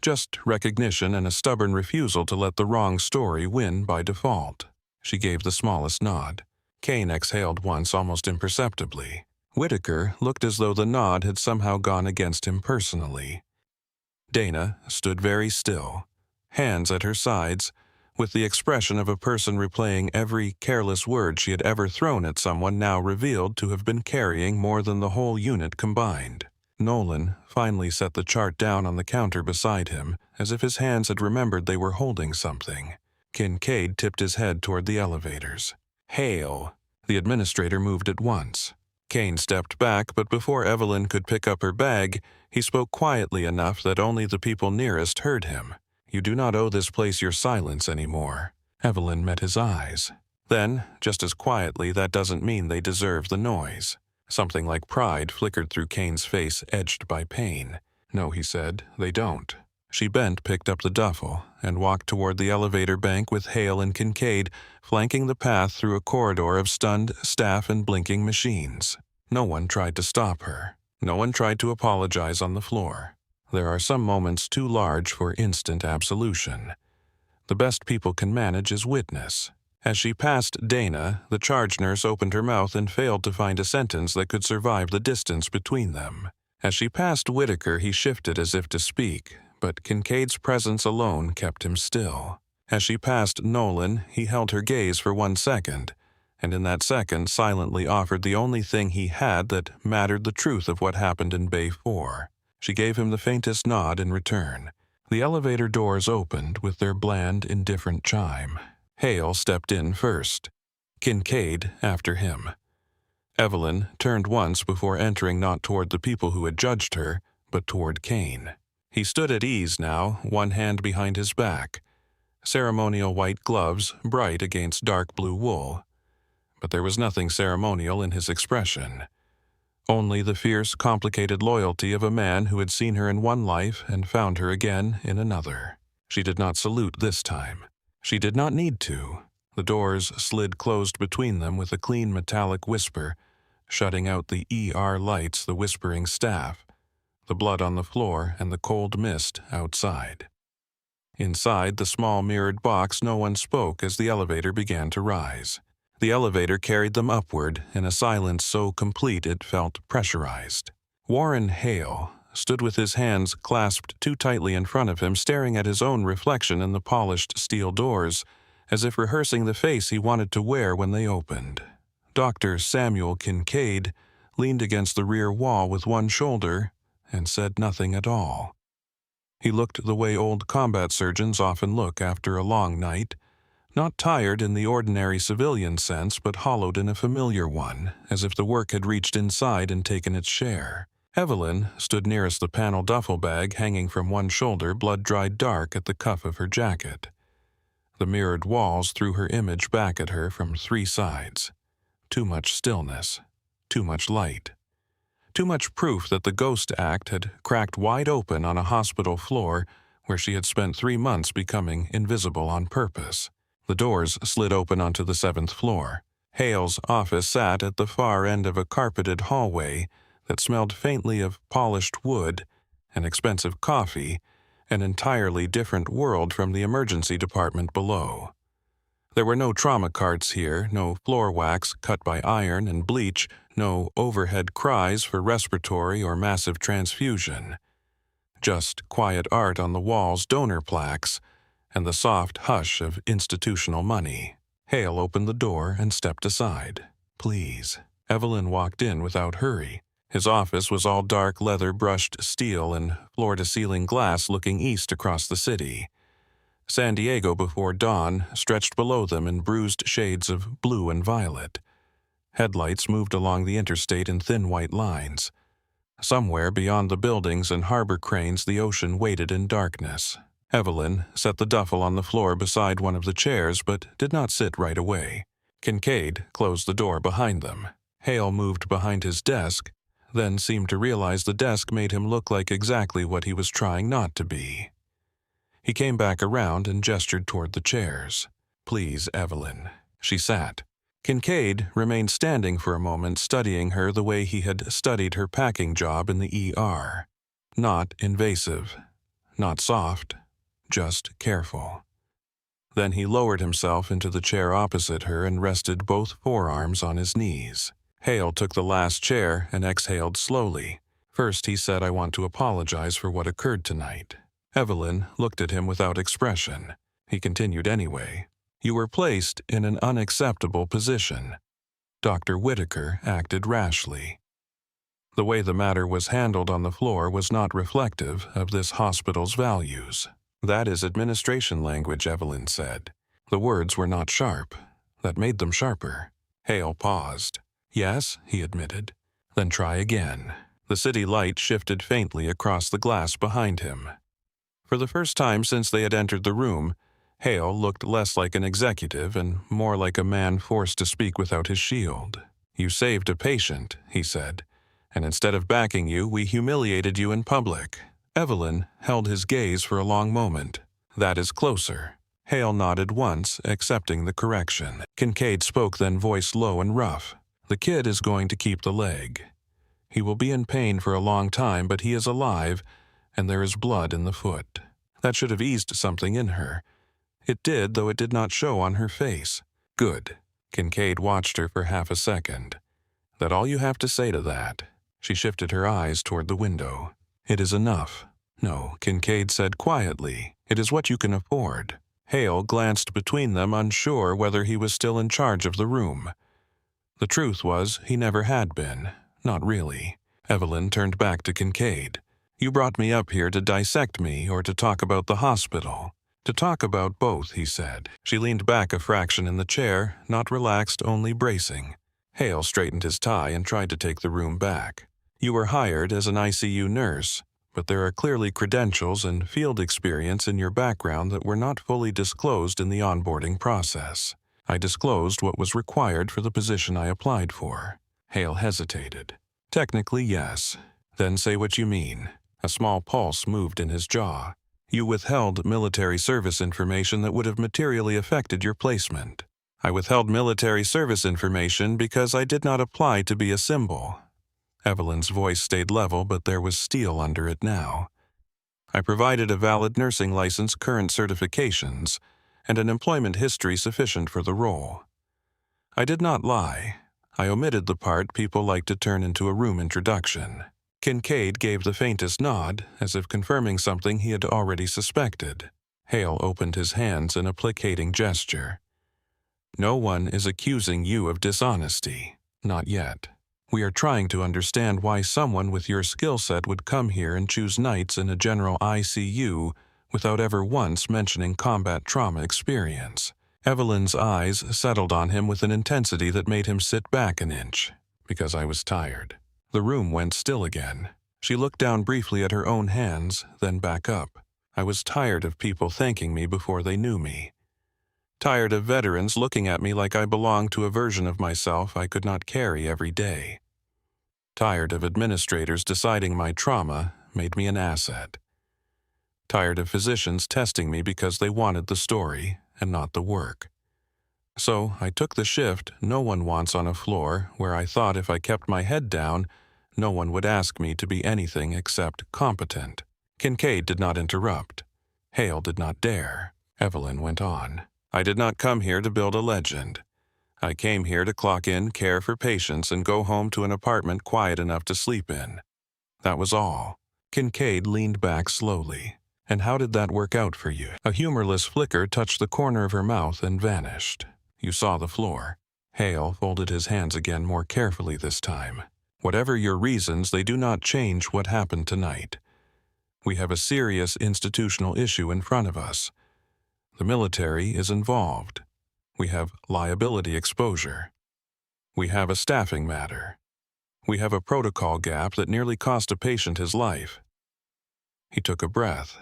just recognition and a stubborn refusal to let the wrong story win by default. She gave the smallest nod. Kane exhaled once almost imperceptibly. Whitaker looked as though the nod had somehow gone against him personally. Dana stood very still, hands at her sides, with the expression of a person replaying every careless word she had ever thrown at someone now revealed to have been carrying more than the whole unit combined. Nolan finally set the chart down on the counter beside him, as if his hands had remembered they were holding something. Kincaid tipped his head toward the elevators. "Hale." The administrator moved at once. Kane stepped back, but before Evelyn could pick up her bag, he spoke quietly enough that only the people nearest heard him. "You do not owe this place your silence anymore." Evelyn met his eyes. Then, just as quietly, "That doesn't mean they deserve the noise." Something like pride flickered through Kane's face, edged by pain. "No," he said, "they don't." She bent, picked up the duffel, and walked toward the elevator bank with Hale and Kincaid flanking the path through a corridor of stunned staff and blinking machines. No one tried to stop her. No one tried to apologize on the floor. There are some moments too large for instant absolution. The best people can manage is witness. As she passed Dana, the charge nurse opened her mouth and failed to find a sentence that could survive the distance between them. As she passed Whitaker, he shifted as if to speak, but Kincaid's presence alone kept him still. As she passed Nolan, he held her gaze for 1 second, and in that second silently offered the only thing he had that mattered: the truth of what happened in Bay 4. She gave him the faintest nod in return. The elevator doors opened with their bland, indifferent chime. Hale stepped in first. Kincaid after him. Evelyn turned once before entering, not toward the people who had judged her, but toward Kane. He stood at ease now, one hand behind his back. Ceremonial white gloves, bright against dark blue wool. But there was nothing ceremonial in his expression. Only the fierce, complicated loyalty of a man who had seen her in one life and found her again in another. She did not salute this time. She did not need to. The doors slid closed between them with a clean metallic whisper, shutting out the ER lights, the whispering staff, the blood on the floor, and the cold mist outside. Inside the small mirrored box, no one spoke as the elevator began to rise. The elevator carried them upward in a silence so complete it felt pressurized. Warren Hale stood with his hands clasped too tightly in front of him, staring at his own reflection in the polished steel doors, as if rehearsing the face he wanted to wear when they opened. Dr. Samuel Kincaid leaned against the rear wall with one shoulder and said nothing at all. He looked the way old combat surgeons often look after a long night, not tired in the ordinary civilian sense, but hollowed in a familiar one, as if the work had reached inside and taken its share. Evelyn stood nearest the panel duffel bag hanging from one shoulder, blood-dried dark at the cuff of her jacket. The mirrored walls threw her image back at her from 3 sides. Too much stillness, too much light. Too much proof that the ghost act had cracked wide open on a hospital floor where she had spent 3 months becoming invisible on purpose. The doors slid open onto the 7th floor. Hale's office sat at the far end of a carpeted hallway that smelled faintly of polished wood and expensive coffee, an entirely different world from the emergency department below. There were no trauma carts here, no floor wax cut by iron and bleach, no overhead cries for respiratory or massive transfusion. Just quiet art on the walls, donor plaques, and the soft hush of institutional money. Hale opened the door and stepped aside. "Please." Evelyn walked in without hurry. His office was all dark leather-brushed steel and floor-to-ceiling glass looking east across the city. San Diego before dawn stretched below them in bruised shades of blue and violet. Headlights moved along the interstate in thin white lines. Somewhere beyond the buildings and harbor cranes, the ocean waited in darkness. Evelyn set the duffel on the floor beside one of the chairs, but did not sit right away. Kincaid closed the door behind them. Hale moved behind his desk, then seemed to realize the desk made him look like exactly what he was trying not to be. He came back around and gestured toward the chairs. "Please, Evelyn." She sat. Kincaid remained standing for a moment, studying her the way he had studied her packing job in the ER. Not invasive, not soft, just careful. Then he lowered himself into the chair opposite her and rested both forearms on his knees. Hale took the last chair and exhaled slowly. First he said, "I want to apologize for what occurred tonight." Evelyn looked at him without expression. He continued anyway. "You were placed in an unacceptable position. Dr. Whitaker acted rashly." The way the matter was handled on the floor was not reflective of this hospital's values. "That is administration language," Evelyn said. The words were not sharp. That made them sharper. Hale paused. "Yes," he admitted. "Then try again." The city light shifted faintly across the glass behind him. For the first time since they had entered the room, Hale looked less like an executive and more like a man forced to speak without his shield. "You saved a patient," he said, "and instead of backing you, we humiliated you in public." Evelyn held his gaze for a long moment. "That is closer." Hale nodded once, accepting the correction. Kincaid spoke then, voice low and rough. "The kid is going to keep the leg. He will be in pain for a long time, but he is alive, and there is blood in the foot." That should have eased something in her. It did, though it did not show on her face. "Good." Kincaid watched her for half a second. "That all you have to say to that?" She shifted her eyes toward the window. "It is enough." "No," Kincaid said quietly. "It is what you can afford." Hale glanced between them, unsure whether he was still in charge of the room. The truth was, he never had been. Not really. Evelyn turned back to Kincaid. "You brought me up here to dissect me or to talk about the hospital?" "To talk about both," he said. She leaned back a fraction in the chair, not relaxed, only bracing. Hale straightened his tie and tried to take the room back. "You were hired as an ICU nurse, but there are clearly credentials and field experience in your background that were not fully disclosed in the onboarding process. I disclosed what was required for the position I applied for." Hale hesitated. "Technically, yes." "Then say what you mean." A small pulse moved in his jaw. "You withheld military service information that would have materially affected your placement." "I withheld military service information because I did not apply to be a symbol." Evelyn's voice stayed level, but there was steel under it now. "I provided a valid nursing license, current certifications, and an employment history sufficient for the role. I did not lie. I omitted the part people like to turn into a room introduction." Kincaid gave the faintest nod, as if confirming something he had already suspected. Hale opened his hands in a placating gesture. "No one is accusing you of dishonesty. Not yet. We are trying to understand why someone with your skill set would come here and choose nights in a general ICU without ever once mentioning combat trauma experience." Evelyn's eyes settled on him with an intensity that made him sit back an inch. "Because I was tired." The room went still again. She looked down briefly at her own hands, then back up. "I was tired of people thanking me before they knew me. Tired of veterans looking at me like I belonged to a version of myself I could not carry every day. Tired of administrators deciding my trauma made me an asset. Tired of physicians testing me because they wanted the story and not the work. So I took the shift no one wants on a floor where I thought if I kept my head down, no one would ask me to be anything except competent." Kincaid did not interrupt. Hale did not dare. Evelyn went on. "I did not come here to build a legend. I came here to clock in, care for patients, and go home to an apartment quiet enough to sleep in. That was all." Kincaid leaned back slowly. "And how did that work out for you?" A humorless flicker touched the corner of her mouth and vanished. "You saw the floor." Hale folded his hands again more carefully this time. "Whatever your reasons, they do not change what happened tonight. We have a serious institutional issue in front of us. The military is involved. We have liability exposure. We have a staffing matter. We have a protocol gap that nearly cost a patient his life." He took a breath.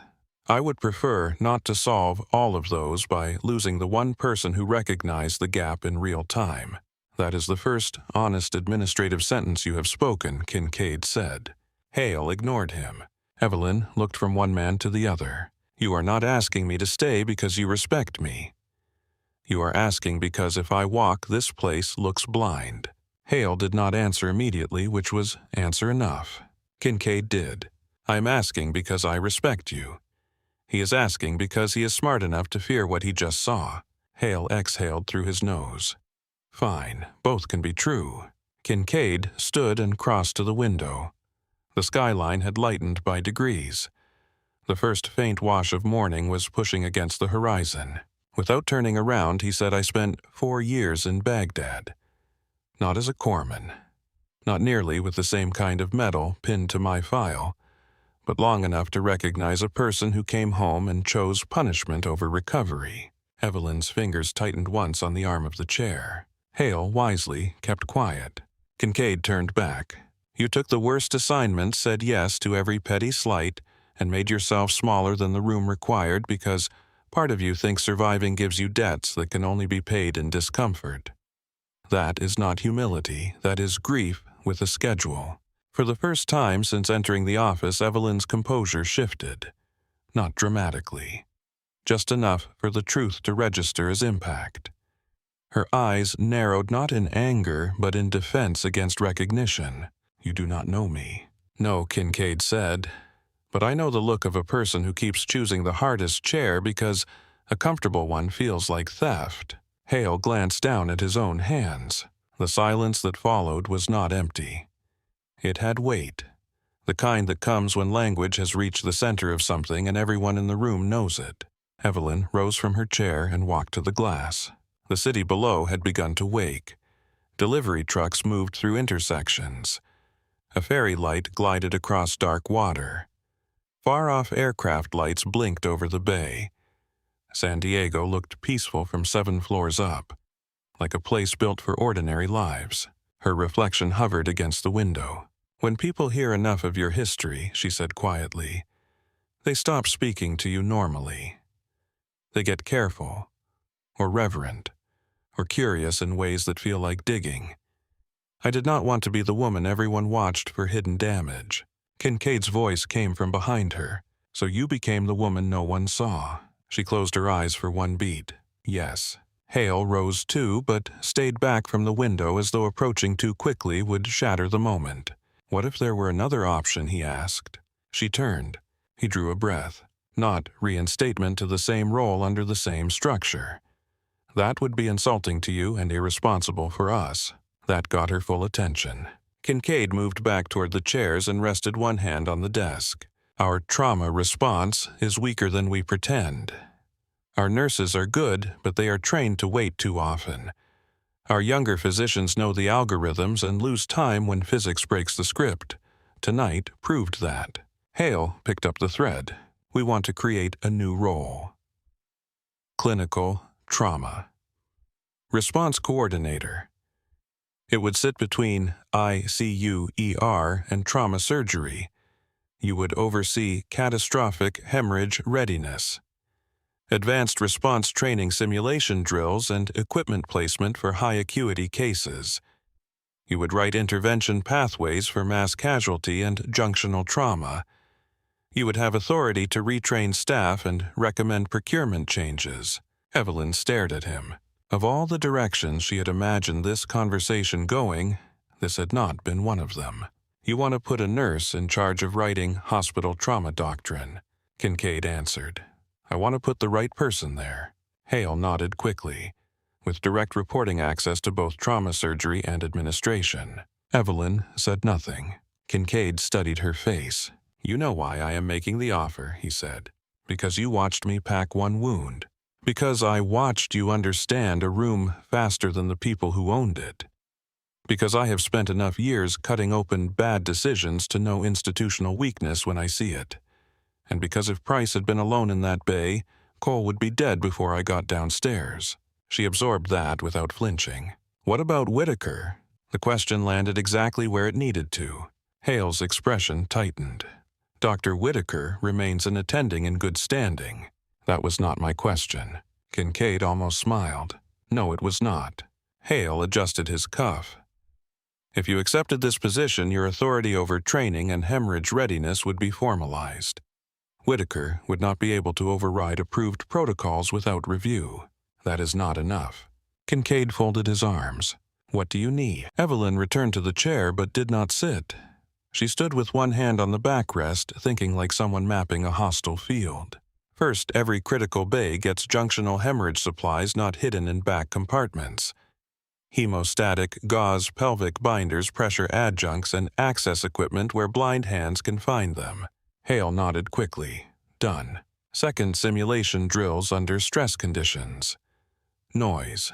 "I would prefer not to solve all of those by losing the one person who recognized the gap in real time." "That is the first honest administrative sentence you have spoken," Kincaid said. Hale ignored him. Evelyn looked from one man to the other. "You are not asking me to stay because you respect me. You are asking because if I walk, this place looks blind." Hale did not answer immediately, which was answer enough. Kincaid did. "I am asking because I respect you." He is asking because he is smart enough to fear what he just saw. Hale exhaled through his nose. "Fine, both can be true." Kincaid stood and crossed to the window. The skyline had lightened by degrees. The first faint wash of morning was pushing against the horizon. Without turning around, he said, "I spent 4 years in Baghdad. Not as a corpsman. Not nearly with the same kind of medal pinned to my file, but long enough to recognize a person who came home and chose punishment over recovery. Evelyn's fingers tightened once on the arm of the chair. Hale, wisely, kept quiet. Kincaid turned back. You took the worst assignment, said yes to every petty slight, and made yourself smaller than the room required because part of you thinks surviving gives you debts that can only be paid in discomfort. That is not humility, that is grief with a schedule. For the first time since entering the office, Evelyn's composure shifted. Not dramatically. Just enough for the truth to register as impact. Her eyes narrowed not in anger, but in defense against recognition. You do not know me. No, Kincaid said. But I know the look of a person who keeps choosing the hardest chair because a comfortable one feels like theft. Hale glanced down at his own hands. The silence that followed was not empty. It had weight. The kind that comes when language has reached the center of something and everyone in the room knows it. Evelyn rose from her chair and walked to the glass. The city below had begun to wake. Delivery trucks moved through intersections. A ferry light glided across dark water. Far-off aircraft lights blinked over the bay. San Diego looked peaceful from 7 floors up, like a place built for ordinary lives. Her reflection hovered against the window. When people hear enough of your history, she said quietly, they stop speaking to you normally. They get careful, or reverent, or curious in ways that feel like digging. I did not want to be the woman everyone watched for hidden damage. Kincaid's voice came from behind her. So you became the woman no one saw. She closed her eyes for one beat. Yes. Hale rose too, but stayed back from the window as though approaching too quickly would shatter the moment. What if there were another option, he asked. She turned. He drew a breath. Not reinstatement to the same role under the same structure. That would be insulting to you and irresponsible for us. That got her full attention. Kincaid moved back toward the chairs and rested one hand on the desk. Our trauma response is weaker than we pretend. Our nurses are good, but they are trained to wait too often. Our younger physicians know the algorithms and lose time when physics breaks the script. Tonight proved that. Hale picked up the thread. We want to create a new role. Clinical trauma. Response coordinator. It would sit between ICU, ER, and trauma surgery. You would oversee catastrophic hemorrhage readiness, advanced response training simulation drills, and equipment placement for high-acuity cases. You would write intervention pathways for mass-casualty and junctional trauma. You would have authority to retrain staff and recommend procurement changes. Evelyn stared at him. Of all the directions she had imagined this conversation going, this had not been one of them. You want to put a nurse in charge of writing hospital trauma doctrine, Kincaid answered. I want to put the right person there. Hale nodded quickly, with direct reporting access to both trauma surgery and administration. Evelyn said nothing. Kincaid studied her face. You know why I am making the offer, he said. Because you watched me pack one wound. Because I watched you understand a room faster than the people who owned it. Because I have spent enough years cutting open bad decisions to know institutional weakness when I see it. And because if Price had been alone in that bay, Cole would be dead before I got downstairs. She absorbed that without flinching. What about Whitaker? The question landed exactly where it needed to. Hale's expression tightened. Dr. Whitaker remains an attending in good standing. That was not my question. Kincaid almost smiled. No, it was not. Hale adjusted his cuff. If you accepted this position, your authority over training and hemorrhage readiness would be formalized. Whitaker would not be able to override approved protocols without review. That is not enough. Kincaid folded his arms. What do you need? Evelyn returned to the chair but did not sit. She stood with one hand on the backrest, thinking like someone mapping a hostile field. First, every critical bay gets junctional hemorrhage supplies not hidden in back compartments. Hemostatic, gauze, pelvic binders, pressure adjuncts, and access equipment where blind hands can find them. Hale nodded quickly. Done. Second, simulation drills under stress conditions. Noise.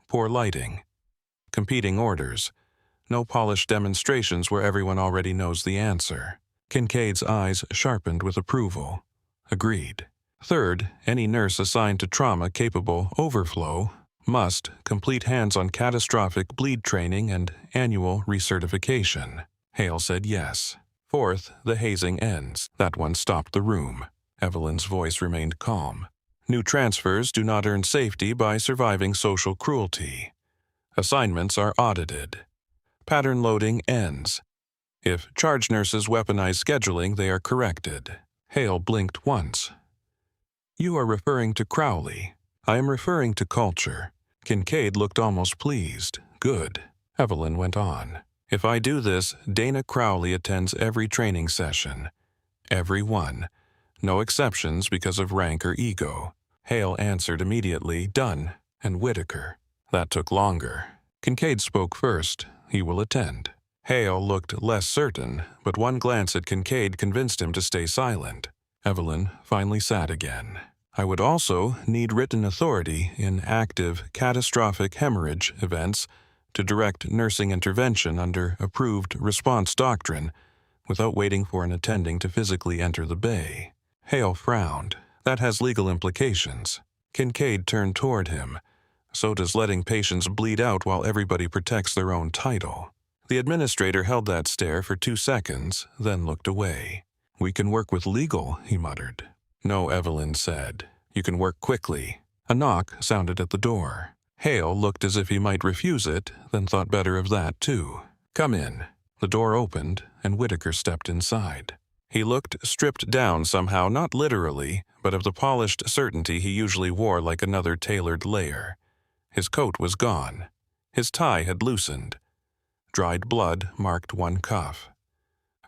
Poor lighting. Competing orders. No polished demonstrations where everyone already knows the answer. Kincaid's eyes sharpened with approval. Agreed. Third, any nurse assigned to trauma-capable overflow must complete hands-on catastrophic bleed training and annual recertification. Hale said yes. Fourth, the hazing ends. That one stopped the room. Evelyn's voice remained calm. New transfers do not earn safety by surviving social cruelty. Assignments are audited. Pattern loading ends. If charge nurses weaponize scheduling, they are corrected. Hale blinked once. You are referring to Crowley. I am referring to culture. Kincaid looked almost pleased. Good. Evelyn went on. If I do this, Dana Crowley attends every training session. Every one. No exceptions because of rank or ego. Hale answered immediately, done. And Whitaker. That took longer. Kincaid spoke first. He will attend. Hale looked less certain, but one glance at Kincaid convinced him to stay silent. Evelyn finally sat again. I would also need written authority in active, catastrophic hemorrhage events to direct nursing intervention under approved response doctrine without waiting for an attending to physically enter the bay. Hale frowned. That has legal implications. Kincaid turned toward him. So does letting patients bleed out while everybody protects their own title. The administrator held that stare for 2 seconds, then looked away. We can work with legal, he muttered. No, Evelyn said. You can work quickly. A knock sounded at the door. Hale looked as if he might refuse it, then thought better of that too. Come in. The door opened, and Whitaker stepped inside. He looked stripped down somehow, not literally, but of the polished certainty he usually wore like another tailored layer. His coat was gone. His tie had loosened. Dried blood marked one cuff.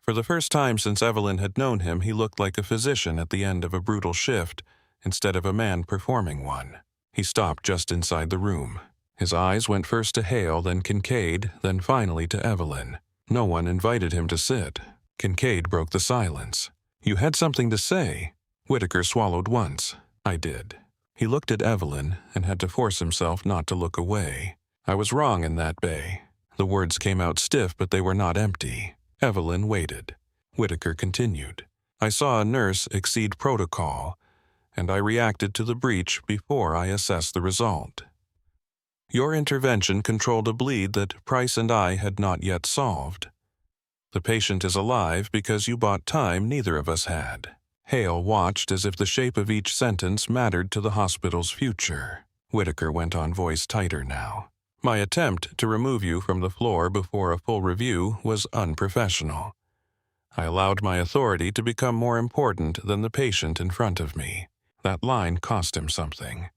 For the first time since Evelyn had known him, he looked like a physician at the end of a brutal shift instead of a man performing one. He stopped just inside the room. His eyes went first to Hale, then Kincaid, then finally to Evelyn. No one invited him to sit. Kincaid broke the silence. You had something to say. Whitaker swallowed once. I did. He looked at Evelyn and had to force himself not to look away. I was wrong in that bay. The words came out stiff, but they were not empty. Evelyn waited. Whitaker continued. I saw a nurse exceed protocol, and I reacted to the breach before I assessed the result. Your intervention controlled a bleed that Price and I had not yet solved. The patient is alive because you bought time neither of us had. Hale watched as if the shape of each sentence mattered to the hospital's future. Whitaker went on, voice tighter now. My attempt to remove you from the floor before a full review was unprofessional. I allowed my authority to become more important than the patient in front of me. That line cost him something,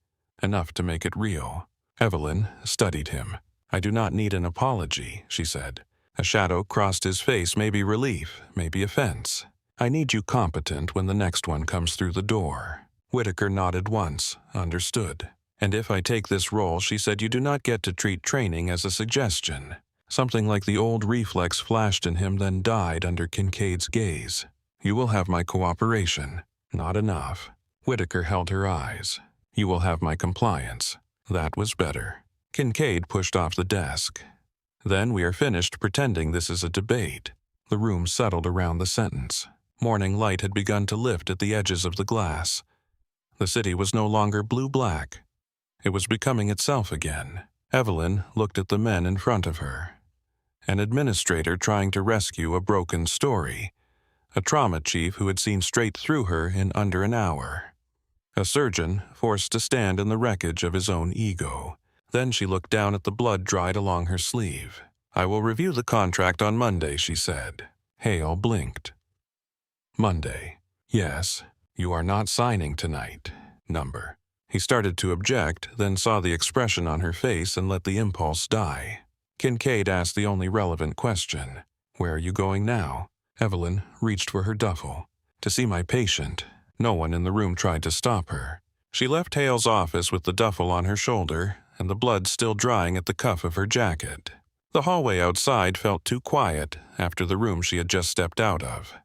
enough to make it real. Evelyn studied him. I do not need an apology, she said. A shadow crossed his face, maybe relief, maybe offense. I need you competent when the next one comes through the door. Whitaker nodded once, understood. And if I take this role, she said, you do not get to treat training as a suggestion. Something like the old reflex flashed in him, then died under Kincaid's gaze. You will have my cooperation. Not enough. Whitaker held her eyes. You will have my compliance. That was better. Kincaid pushed off the desk. Then we are finished pretending this is a debate. The room settled around the sentence. Morning light had begun to lift at the edges of the glass. The city was no longer blue-black. It was becoming itself again. Evelyn looked at the men in front of her. An administrator trying to rescue a broken story. A trauma chief who had seen straight through her in under an hour. A surgeon forced to stand in the wreckage of his own ego. Then she looked down at the blood dried along her sleeve. I will review the contract on Monday, she said. Hale blinked. Monday. Yes, you are not signing tonight. Number. He started to object, then saw the expression on her face and let the impulse die. Kincaid asked the only relevant question. Where are you going now? Evelyn reached for her duffel. To see my patient. No one in the room tried to stop her. She left Hale's office with the duffel on her shoulder and the blood still drying at the cuff of her jacket. The hallway outside felt too quiet after the room she had just stepped out of.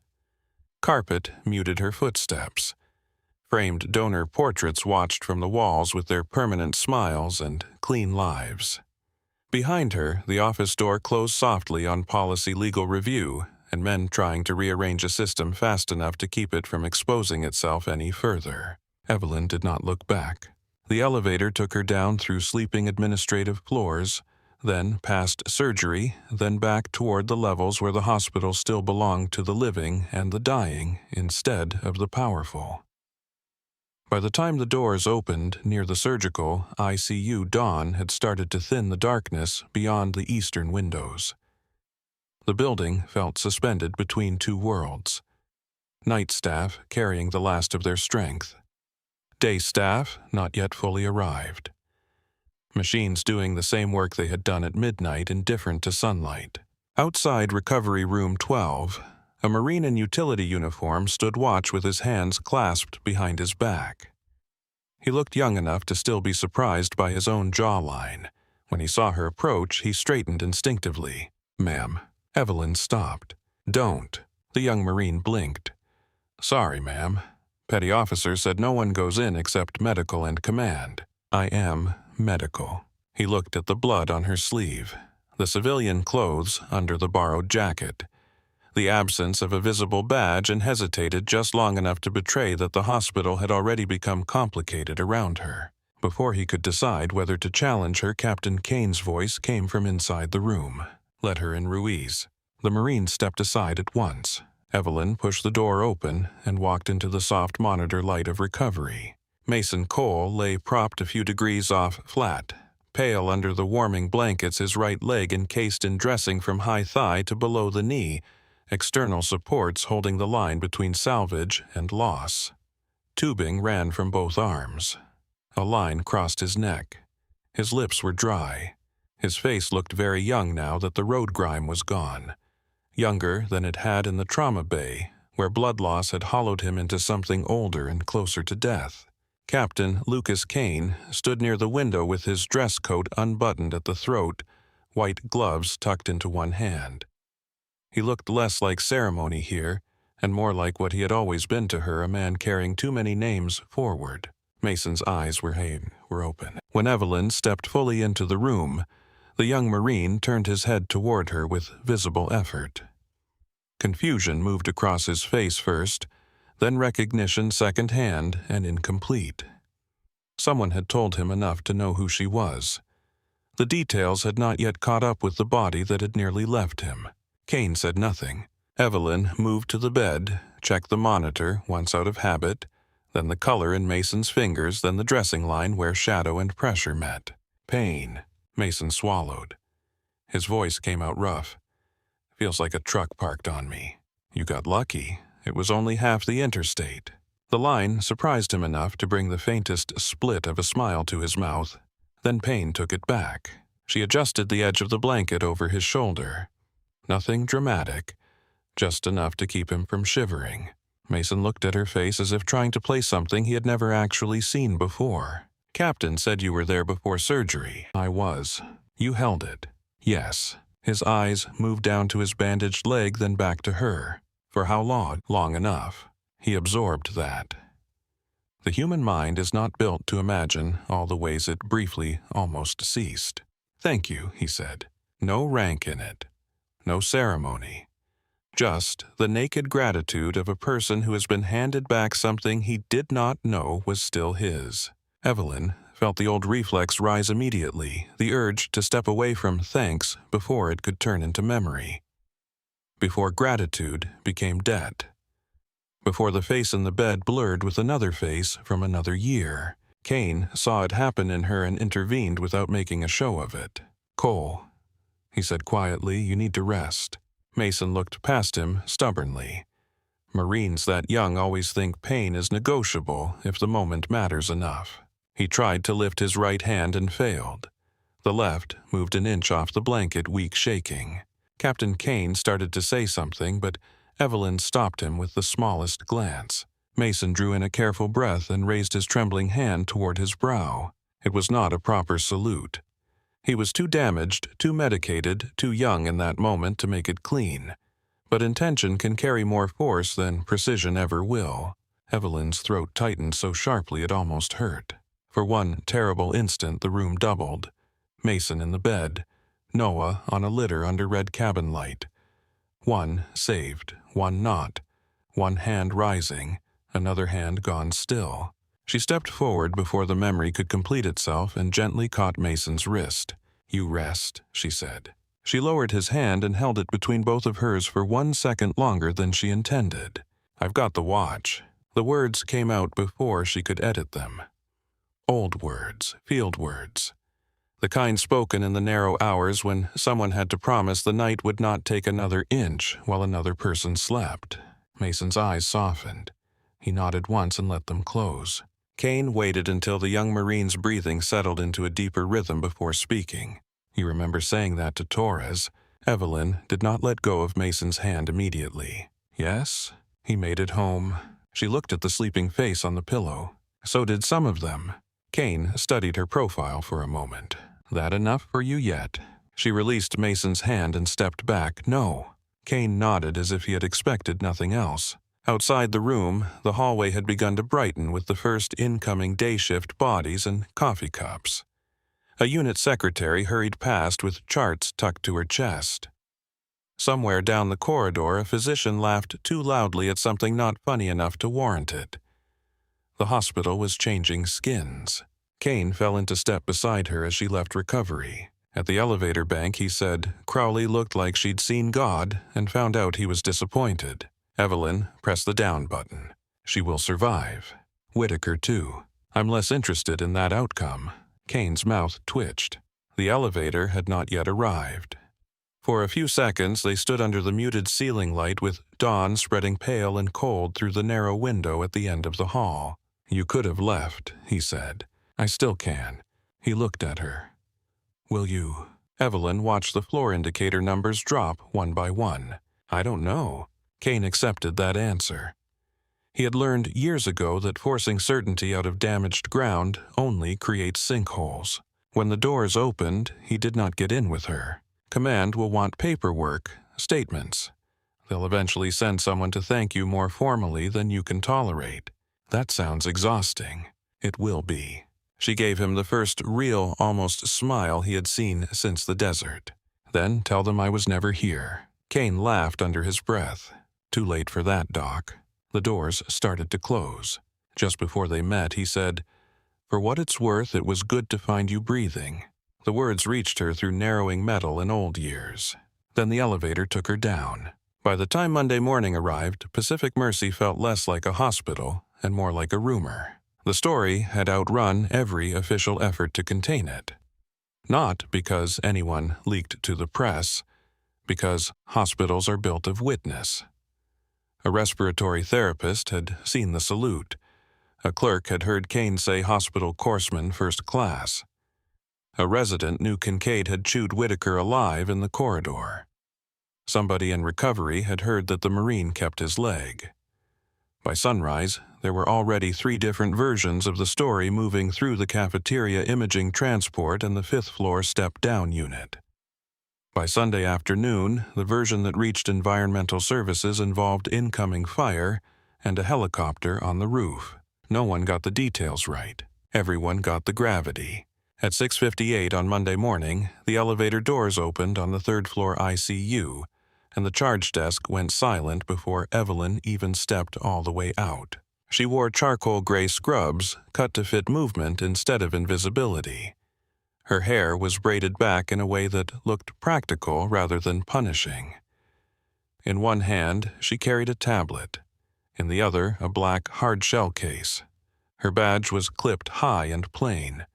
Carpet muted her footsteps. Framed donor portraits watched from the walls with their permanent smiles and clean lives. Behind her, the office door closed softly on policy legal review and men trying to rearrange a system fast enough to keep it from exposing itself any further. Evelyn did not look back. The elevator took her down through sleeping administrative floors, then past surgery, then back toward the levels where the hospital still belonged to the living and the dying instead of the powerful. By the time the doors opened near the surgical ICU, dawn had started to thin the darkness beyond the eastern windows. The building felt suspended between two worlds. Night staff carrying the last of their strength. Day staff not yet fully arrived. Machines doing the same work they had done at midnight, indifferent to sunlight. Outside Recovery Room 12, a Marine in utility uniform stood watch with his hands clasped behind his back. He looked young enough to still be surprised by his own jawline. When he saw her approach, he straightened instinctively. "Ma'am." Evelyn stopped. "Don't." The young Marine blinked. "Sorry, ma'am. Petty officer said no one goes in except medical and command." "I am medical." He looked at the blood on her sleeve, the civilian clothes under the borrowed jacket, the absence of a visible badge, and hesitated just long enough to betray that the hospital had already become complicated around her. Before he could decide whether to challenge her, Captain Kane's voice came from inside the room. "Let her in, Ruiz." The Marine stepped aside at once. Evelyn pushed the door open and walked into the soft monitor light of recovery. Mason Cole lay propped a few degrees off flat, pale under the warming blankets, his right leg encased in dressing from high thigh to below the knee, external supports holding the line between salvage and loss. Tubing ran from both arms. A line crossed his neck. His lips were dry. His face looked very young now that the road grime was gone. Younger than it had in the trauma bay, where blood loss had hollowed him into something older and closer to death. Captain Lucas Kane stood near the window with his dress coat unbuttoned at the throat, white gloves tucked into one hand. He looked less like ceremony here, and more like what he had always been to her, a man carrying too many names forward. Mason's eyes were open. When Evelyn stepped fully into the room, the young Marine turned his head toward her with visible effort. Confusion moved across his face first, then recognition second-hand and incomplete. Someone had told him enough to know who she was. The details had not yet caught up with the body that had nearly left him. Kane said nothing. Evelyn moved to the bed, checked the monitor, once out of habit, then the color in Mason's fingers, then the dressing line where shadow and pressure met. "Pain." Mason swallowed. His voice came out rough. "Feels like a truck parked on me. You got lucky. It was only half the interstate." The line surprised him enough to bring the faintest split of a smile to his mouth. Then pain took it back. She adjusted the edge of the blanket over his shoulder. Nothing dramatic, just enough to keep him from shivering. Mason looked at her face as if trying to place something he had never actually seen before. "Captain said you were there before surgery." "I was." "You held it." "Yes." His eyes moved down to his bandaged leg, then back to her. "For how long?" "Long enough." He absorbed that. The human mind is not built to imagine all the ways it briefly almost ceased. "Thank you," he said. No rank in it. No ceremony. Just the naked gratitude of a person who has been handed back something he did not know was still his. Evelyn felt the old reflex rise immediately, the urge to step away from thanks before it could turn into memory. Before gratitude became debt. Before the face in the bed blurred with another face from another year. Kane saw it happen in her and intervened without making a show of it. "Cole," he said quietly, "you need to rest." Mason looked past him stubbornly. Marines that young always think pain is negotiable if the moment matters enough. He tried to lift his right hand and failed. The left moved an inch off the blanket, weak shaking. Captain Kane started to say something, but Evelyn stopped him with the smallest glance. Mason drew in a careful breath and raised his trembling hand toward his brow. It was not a proper salute. He was too damaged, too medicated, too young in that moment to make it clean. But intention can carry more force than precision ever will. Evelyn's throat tightened so sharply it almost hurt. For one terrible instant the room doubled. Mason in the bed. Noah on a litter under red cabin light. One saved, one not. One hand rising, another hand gone still. She stepped forward before the memory could complete itself and gently caught Mason's wrist. "You rest," she said. She lowered his hand and held it between both of hers for 1 second longer than she intended. "I've got the watch." The words came out before she could edit them. Old words, field words. The kind spoken in the narrow hours when someone had to promise the night would not take another inch while another person slept. Mason's eyes softened. He nodded once and let them close. Kane waited until the young Marine's breathing settled into a deeper rhythm before speaking. You remember saying that to Torres. Evelyn did not let go of Mason's hand immediately. "Yes?" He made it home. She looked at the sleeping face on the pillow. "So did some of them." Kane studied her profile for a moment. "That enough for you yet?" She released Mason's hand and stepped back. "No." Kane nodded as if he had expected nothing else. Outside the room, the hallway had begun to brighten with the first incoming day shift bodies and coffee cups. A unit secretary hurried past with charts tucked to her chest. Somewhere down the corridor, a physician laughed too loudly at something not funny enough to warrant it. The hospital was changing skins. Kane fell into step beside her as she left recovery. At the elevator bank, he said Crowley looked like she'd seen God and found out he was disappointed. Evelyn pressed the down button. "She will survive. Whitaker, too. I'm less interested in that outcome." Kane's mouth twitched. The elevator had not yet arrived. For a few seconds, they stood under the muted ceiling light with dawn spreading pale and cold through the narrow window at the end of the hall. "You could have left," he said. "I still can." He looked at her. "Will you?" Evelyn watched the floor indicator numbers drop one by one. "I don't know." Kane accepted that answer. He had learned years ago that forcing certainty out of damaged ground only creates sinkholes. When the doors opened, he did not get in with her. Command will want paperwork, statements. They'll eventually send someone to thank you more formally than you can tolerate. That sounds exhausting. It will be. She gave him the first real, almost smile he had seen since the desert. "Then tell them I was never here." Kane laughed under his breath. "Too late for that, Doc." The doors started to close. Just before they met, he said, "For what it's worth, it was good to find you breathing." The words reached her through narrowing metal in old years. Then the elevator took her down. By the time Monday morning arrived, Pacific Mercy felt less like a hospital and more like a rumor. The story had outrun every official effort to contain it. Not because anyone leaked to the press, because hospitals are built of witness. A respiratory therapist had seen the salute. A clerk had heard Kane say hospital courseman first class. A resident knew Kincaid had chewed Whitaker alive in the corridor. Somebody in recovery had heard that the Marine kept his leg. By sunrise, there were already 3 different versions of the story moving through the cafeteria imaging transport and the 5th-floor step-down unit. By Sunday afternoon, the version that reached environmental services involved incoming fire and a helicopter on the roof. No one got the details right. Everyone got the gravity. At 6:58 on Monday morning, the elevator doors opened on the 3rd-floor ICU, and the charge desk went silent before Evelyn even stepped all the way out. She wore charcoal gray scrubs, cut to fit movement instead of invisibility. Her hair was braided back in a way that looked practical rather than punishing. In one hand, she carried a tablet. In the other, a black hard-shell case. Her badge was clipped high and plain.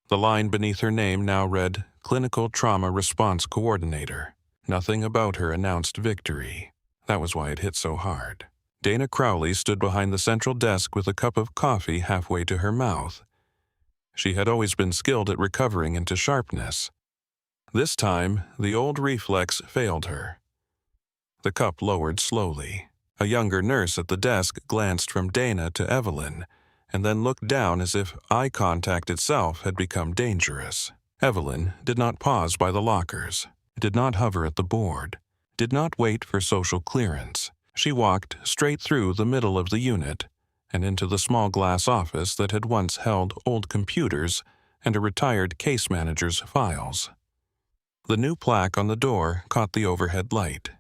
The line beneath her name now read, Clinical Trauma Response Coordinator. Nothing about her announced victory. That was why it hit so hard. Dana Crowley stood behind the central desk with a cup of coffee halfway to her mouth. She had always been skilled at recovering into sharpness. This time, the old reflex failed her. The cup lowered slowly. A younger nurse at the desk glanced from Dana to Evelyn, and then looked down as if eye contact itself had become dangerous. Evelyn did not pause by the lockers, did not hover at the board, did not wait for social clearance. She walked straight through the middle of the unit and into the small glass office that had once held old computers and a retired case manager's files. The new plaque on the door caught the overhead light.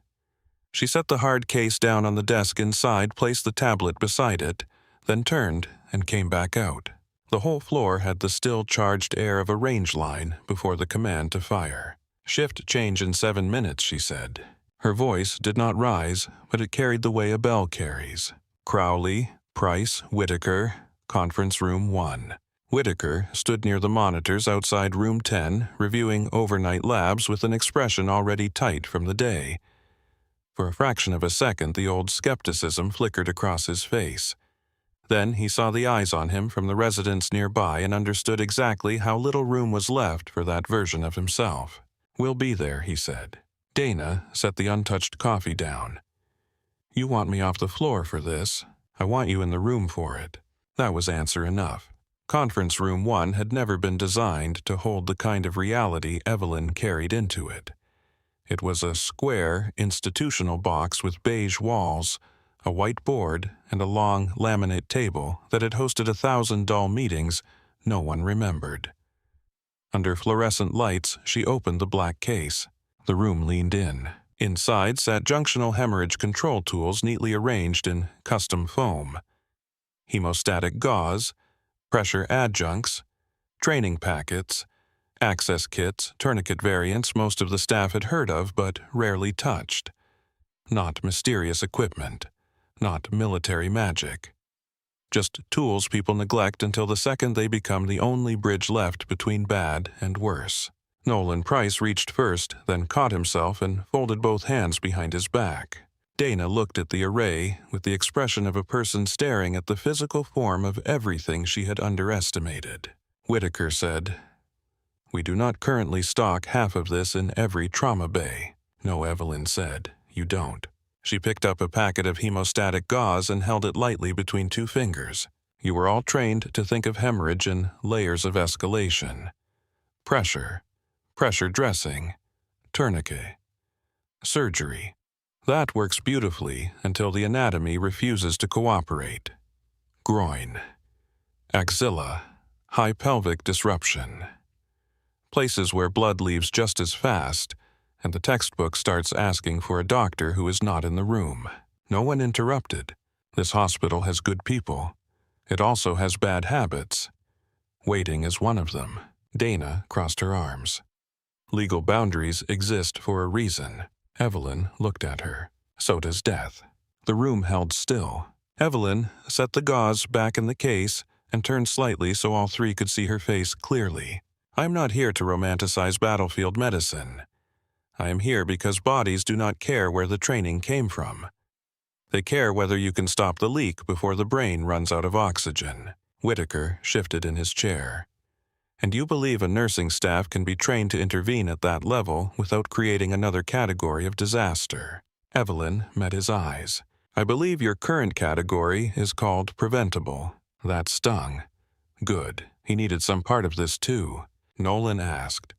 She set the hard case down on the desk inside, placed the tablet beside it, then turned and came back out. The whole floor had the still charged air of a range line before the command to fire. "Shift change in 7 minutes," she said. Her voice did not rise, but it carried the way a bell carries. Crowley, Price, Whitaker, Conference Room 1. Whitaker stood near the monitors outside Room 10, reviewing overnight labs with an expression already tight from the day. For a fraction of a second, the old skepticism flickered across his face. Then he saw the eyes on him from the residents nearby and understood exactly how little room was left for that version of himself. "We'll be there," he said. Dana set the untouched coffee down. "You want me off the floor for this. I want you in the room for it." That was answer enough. Conference Room 1 had never been designed to hold the kind of reality Evelyn carried into it. It was a square, institutional box with beige walls, a white board, and a long laminate table that had hosted 1,000 dull meetings no one remembered. Under fluorescent lights, she opened the black case. The room leaned in. Inside sat junctional hemorrhage control tools neatly arranged in custom foam, hemostatic gauze, pressure adjuncts, training packets, access kits, tourniquet variants most of the staff had heard of but rarely touched. Not mysterious equipment, not military magic. Just tools people neglect until the second they become the only bridge left between bad and worse. Nolan Price reached first, then caught himself and folded both hands behind his back. Dana looked at the array with the expression of a person staring at the physical form of everything she had underestimated. Whitaker said, "We do not currently stock half of this in every trauma bay." "No," Evelyn said, "you don't." She picked up a packet of hemostatic gauze and held it lightly between 2 fingers. "You were all trained to think of hemorrhage in layers of escalation. Pressure dressing, tourniquet, surgery. That works beautifully until the anatomy refuses to cooperate. Groin, axilla, high pelvic disruption. Places where blood leaves just as fast, and the textbook starts asking for a doctor who is not in the room." No one interrupted. This hospital has good people. It also has bad habits. Waiting is one of them. Dana crossed her arms. "Legal boundaries exist for a reason." Evelyn looked at her. "So does death." The room held still. Evelyn set the gauze back in the case and turned slightly so all 3 could see her face clearly. "I'm not here to romanticize battlefield medicine. I am here because bodies do not care where the training came from. They care whether you can stop the leak before the brain runs out of oxygen." Whitaker shifted in his chair. "And you believe a nursing staff can be trained to intervene at that level without creating another category of disaster?" Evelyn met his eyes. "I believe your current category is called preventable." That stung. Good. He needed some part of this too. Nolan asked,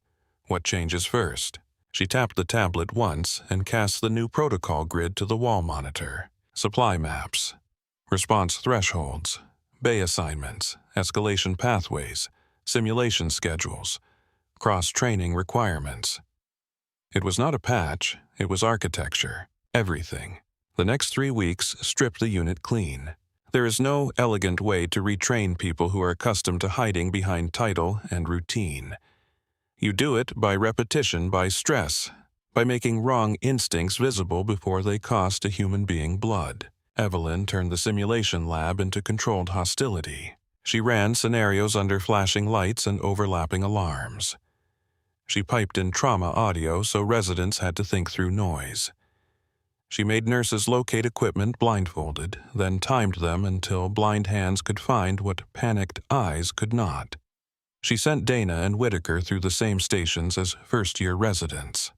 "What changes first?" She tapped the tablet once and cast the new protocol grid to the wall monitor. Supply maps, response thresholds, bay assignments, escalation pathways, simulation schedules, cross-training requirements. It was not a patch, it was architecture, everything. The next 3 weeks stripped the unit clean. There is no elegant way to retrain people who are accustomed to hiding behind title and routine. You do it by repetition, by stress, by making wrong instincts visible before they cost a human being blood. Evelyn turned the simulation lab into controlled hostility. She ran scenarios under flashing lights and overlapping alarms. She piped in trauma audio so residents had to think through noise. She made nurses locate equipment blindfolded, then timed them until blind hands could find what panicked eyes could not. She sent Dana and Whitaker through the same stations as first-year residents.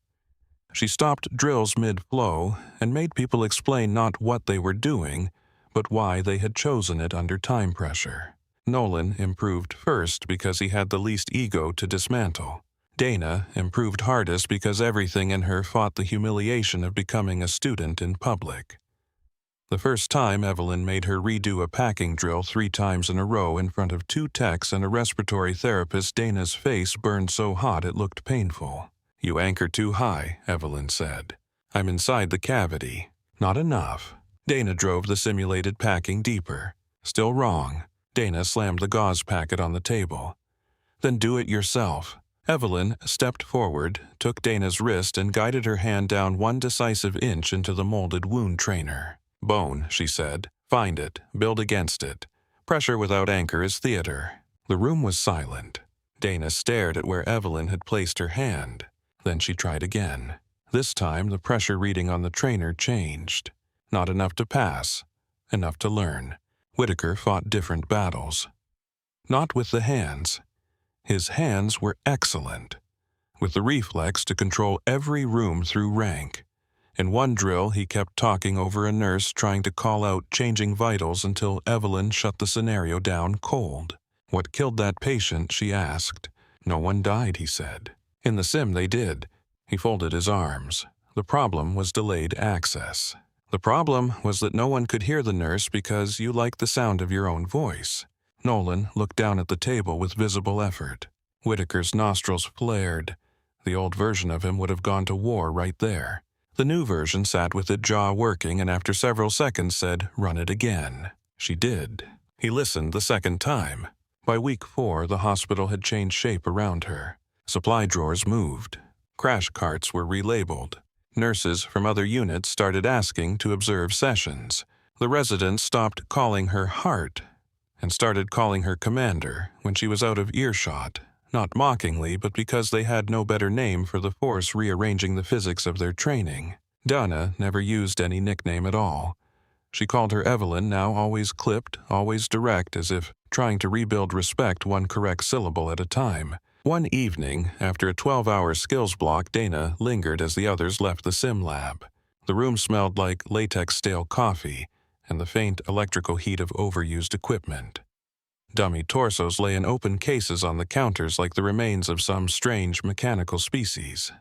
She stopped drills mid-flow and made people explain not what they were doing, but why they had chosen it under time pressure. Nolan improved first because he had the least ego to dismantle. Dana improved hardest because everything in her fought the humiliation of becoming a student in public. The first time Evelyn made her redo a packing drill 3 times in a row in front of 2 techs and a respiratory therapist, Dana's face burned so hot it looked painful. "You anchor too high," Evelyn said. "I'm inside the cavity." "Not enough." Dana drove the simulated packing deeper. "Still wrong. Dana slammed the gauze packet on the table. Then do it yourself. Evelyn stepped forward, took Dana's wrist, and guided her hand down 1 decisive inch into the molded wound trainer. Bone, she said. Find it. Build against it. Pressure without anchor is theater. The room was silent. Dana stared at where Evelyn had placed her hand. Then she tried again. This time, the pressure reading on the trainer changed. Not enough to pass. Enough to learn. Whitaker fought different battles. Not with the hands. His hands were excellent, with the reflex to control every room through rank. In one drill, he kept talking over a nurse trying to call out changing vitals until Evelyn shut the scenario down cold. What killed that patient, she asked. No one died, he said. In the sim, they did. He folded his arms. The problem was delayed access. The problem was that no one could hear the nurse because you liked the sound of your own voice. Nolan looked down at the table with visible effort. Whitaker's nostrils flared. The old version of him would have gone to war right there. The new version sat with its jaw working and after several seconds said, "Run it again." She did. He listened the second time. By week 4, the hospital had changed shape around her. Supply drawers moved. Crash carts were relabeled. Nurses from other units started asking to observe sessions. The residents stopped calling her Heart and started calling her Commander when she was out of earshot, not mockingly, but because they had no better name for the force rearranging the physics of their training. Donna never used any nickname at all. She called her Evelyn, now always clipped, always direct, as if trying to rebuild respect 1 correct syllable at a time. One evening, after a 12-hour skills block, Dana lingered as the others left the sim lab. The room smelled like latex stale coffee and the faint electrical heat of overused equipment. Dummy torsos lay in open cases on the counters like the remains of some strange mechanical species.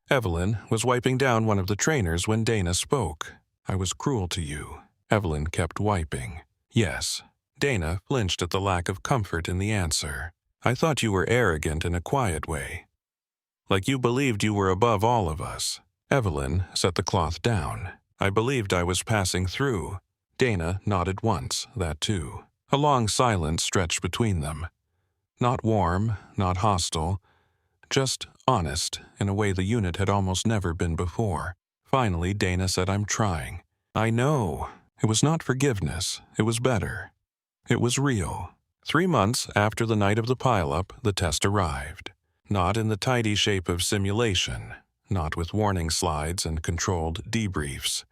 Evelyn was wiping down one of the trainers when Dana spoke. "I was cruel to you." Evelyn kept wiping. "Yes." Dana flinched at the lack of comfort in the answer. "I thought you were arrogant in a quiet way. Like you believed you were above all of us." Evelyn set the cloth down. "I believed I was passing through." Dana nodded once, that too. A long silence stretched between them. Not warm, not hostile, just honest in a way the unit had almost never been before. Finally, Dana said, "I'm trying." "I know." It was not forgiveness. It was better. It was real. 3 months after the night of the pileup, the test arrived. Not in the tidy shape of simulation, not with warning slides and controlled debriefs.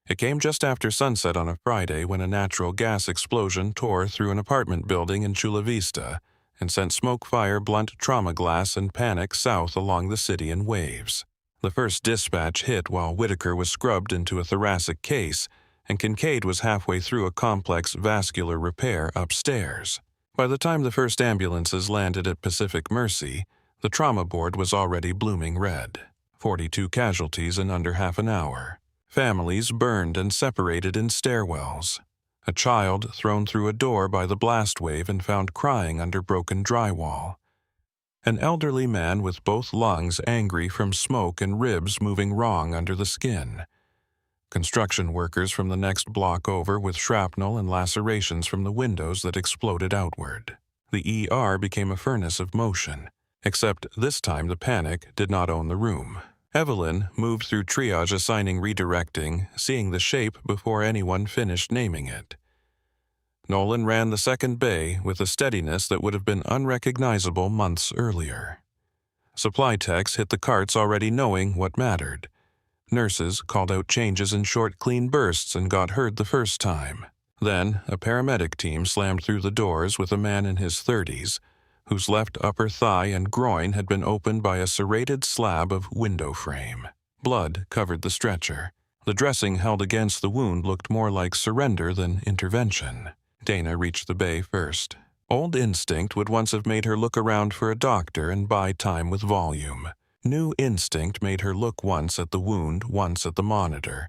It came just after sunset on a Friday when a natural gas explosion tore through an apartment building in Chula Vista and sent smoke, fire, blunt trauma glass, and panic south along the city in waves. The first dispatch hit while Whitaker was scrubbed into a thoracic case and Kincaid was halfway through a complex vascular repair upstairs. By the time the first ambulances landed at Pacific Mercy, the trauma board was already blooming red. 42 casualties in under half an hour. Families burned and separated in stairwells. A child thrown through a door by the blast wave and found crying under broken drywall. An elderly man with both lungs angry from smoke and ribs moving wrong under the skin. Construction workers from the next block over with shrapnel and lacerations from the windows that exploded outward. The ER became a furnace of motion, except this time the panic did not own the room. Evelyn moved through triage assigning redirecting, seeing the shape before anyone finished naming it. Nolan ran the second bay with a steadiness that would have been unrecognizable months earlier. Supply techs hit the carts already knowing what mattered. Nurses called out changes in short, clean bursts and got heard the first time. Then, a paramedic team slammed through the doors with a man in his 30s, whose left upper thigh and groin had been opened by a serrated slab of window frame. Blood covered the stretcher. The dressing held against the wound looked more like surrender than intervention. Dana reached the bay first. Old instinct would once have made her look around for a doctor and buy time with volume. New instinct made her look once at the wound, once at the monitor,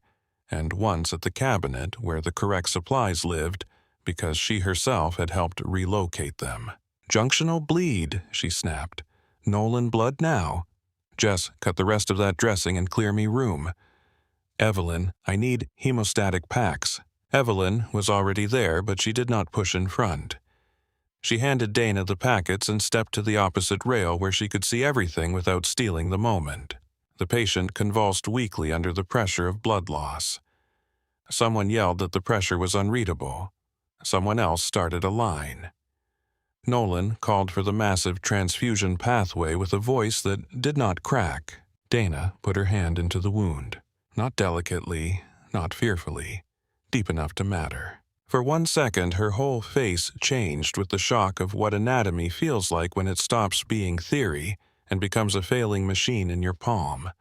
and once at the cabinet where the correct supplies lived because she herself had helped relocate them. "Junctional bleed," she snapped. "Nolan blood now. Jess, cut the rest of that dressing and clear me room. Evelyn, I need hemostatic packs." Evelyn was already there, but she did not push in front. She handed Dana the packets and stepped to the opposite rail where she could see everything without stealing the moment. The patient convulsed weakly under the pressure of blood loss. Someone yelled that the pressure was unreadable. Someone else started a line. Nolan called for the massive transfusion pathway with a voice that did not crack. Dana put her hand into the wound. Not delicately, not fearfully, deep enough to matter. For 1 second, her whole face changed with the shock of what anatomy feels like when it stops being theory and becomes a failing machine in your palm.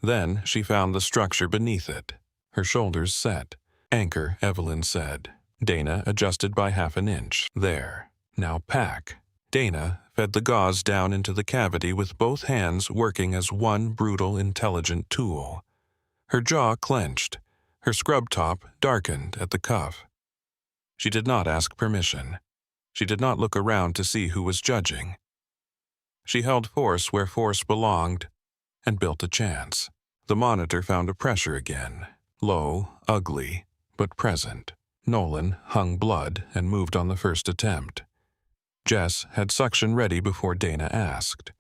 Then she found the structure beneath it. Her shoulders set. Anchor, Evelyn said. Dana adjusted by 1/2 inch. There. Now pack. Dana fed the gauze down into the cavity with both hands working as one brutal, intelligent tool. Her jaw clenched. Her scrub top darkened at the cuff. She did not ask permission. She did not look around to see who was judging. She held force where force belonged and built a chance. The monitor found a pressure again. Low, ugly, but present. Nolan hung blood and moved on the first attempt. Jess had suction ready before Dana asked.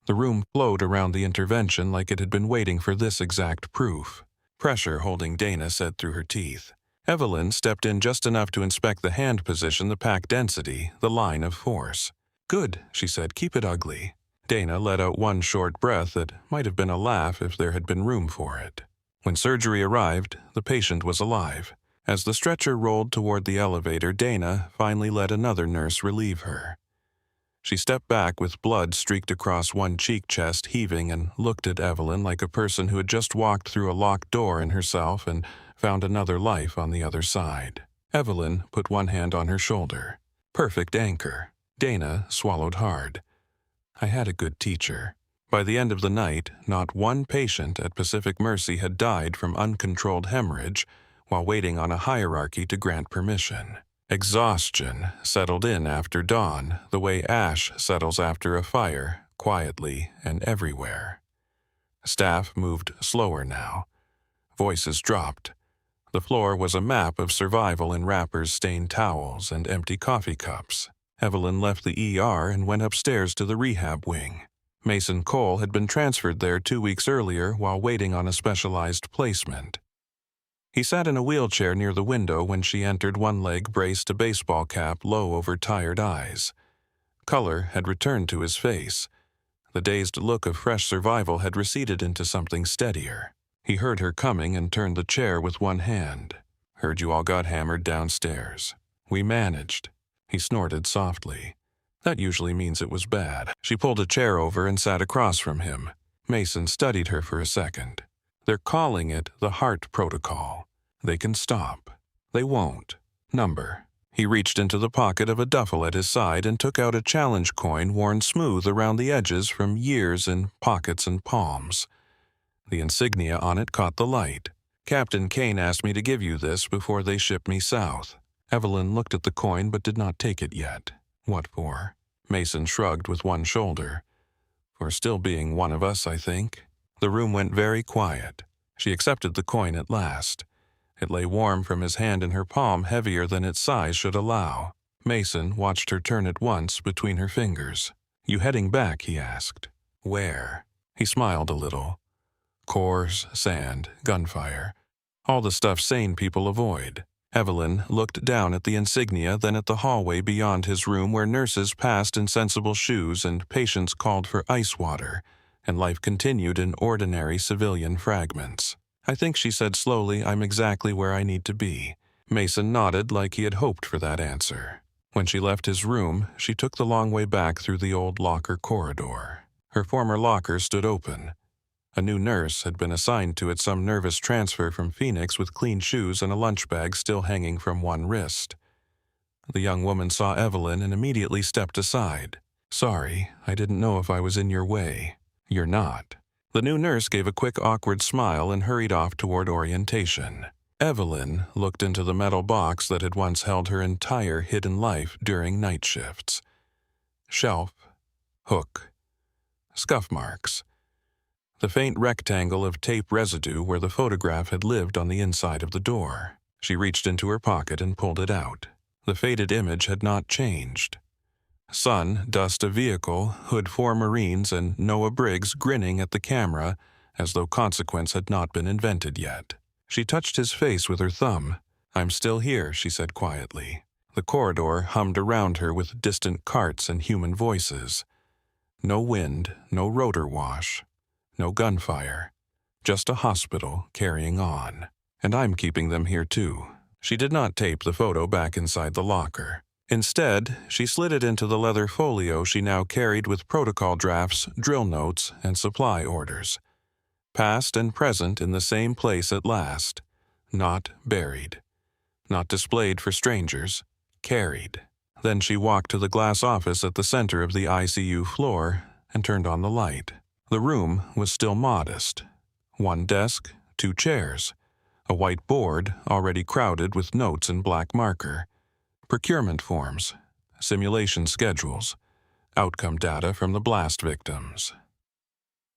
The room flowed around the intervention like it had been waiting for this exact proof. Pressure holding Dana said through her teeth. Evelyn stepped in just enough to inspect the hand position, the pack density, the line of force. Good, she said, keep it ugly. Dana let out one short breath that might have been a laugh if there had been room for it. When surgery arrived, the patient was alive. As the stretcher rolled toward the elevator, Dana finally let another nurse relieve her. She stepped back with blood streaked across one cheek, chest heaving, and looked at Evelyn like a person who had just walked through a locked door in herself and found another life on the other side. Evelyn put one hand on her shoulder. Perfect anchor. Dana swallowed hard. I had a good teacher. By the end of the night, not one patient at Pacific Mercy had died from uncontrolled hemorrhage while waiting on a hierarchy to grant permission. Exhaustion settled in after dawn, the way ash settles after a fire, quietly and everywhere. Staff moved slower now. Voices dropped. The floor was a map of survival in wrappers, stained towels, and empty coffee cups. Evelyn left the ER and went upstairs to the rehab wing. Mason Cole had been transferred there 2 weeks earlier while waiting on a specialized placement. He sat in a wheelchair near the window when she entered, one leg braced, a baseball cap low over tired eyes. Color had returned to his face. The dazed look of fresh survival had receded into something steadier. He heard her coming and turned the chair with one hand. Heard you all got hammered downstairs. We managed. He snorted softly. That usually means it was bad. She pulled a chair over and sat across from him. Mason studied her for a second. They're calling it the heart protocol. They can stop. They won't. Number. He reached into the pocket of a duffel at his side and took out a challenge coin worn smooth around the edges from years in pockets and palms. The insignia on it caught the light. Captain Kane asked me to give you this before they ship me south. Evelyn looked at the coin but did not take it yet. What for? Mason shrugged with one shoulder. For still being one of us, I think. The room went very quiet. She accepted the coin at last. It lay warm from his hand in her palm, heavier than its size should allow. Mason watched her turn it once between her fingers. You heading back? He asked. Where? He smiled a little. Cores, sand, gunfire. All the stuff sane people avoid. Evelyn looked down at the insignia, then at the hallway beyond his room where nurses passed in sensible shoes and patients called for ice water, and life continued in ordinary civilian fragments. I think, she said slowly, I'm exactly where I need to be. Mason nodded like he had hoped for that answer. When she left his room, she took the long way back through the old locker corridor. Her former locker stood open. A new nurse had been assigned to it, some nervous transfer from Phoenix with clean shoes and a lunch bag still hanging from one wrist. The young woman saw Evelyn and immediately stepped aside. Sorry, I didn't know if I was in your way. You're not. The new nurse gave a quick, awkward smile and hurried off toward orientation. Evelyn looked into the metal box that had once held her entire hidden life during night shifts. Shelf, hook, scuff marks. The faint rectangle of tape residue where the photograph had lived on the inside of the door. She reached into her pocket and pulled it out. The faded image had not changed. Sun, dust a vehicle, hood 4 Marines, and Noah Briggs grinning at the camera as though consequence had not been invented yet. She touched his face with her thumb. "I'm still here," she said quietly. The corridor hummed around her with distant carts and human voices. No wind, no rotor wash, no gunfire. Just a hospital carrying on. And I'm keeping them here too. She did not tape the photo back inside the locker. Instead, she slid it into the leather folio she now carried with protocol drafts, drill notes, and supply orders. Past and present in the same place at last. Not buried. Not displayed for strangers. Carried. Then she walked to the glass office at the center of the ICU floor and turned on the light. The room was still modest. 1 desk, 2 chairs. A white board already crowded with notes in black marker. Procurement forms. Simulation schedules. Outcome data from the blast victims.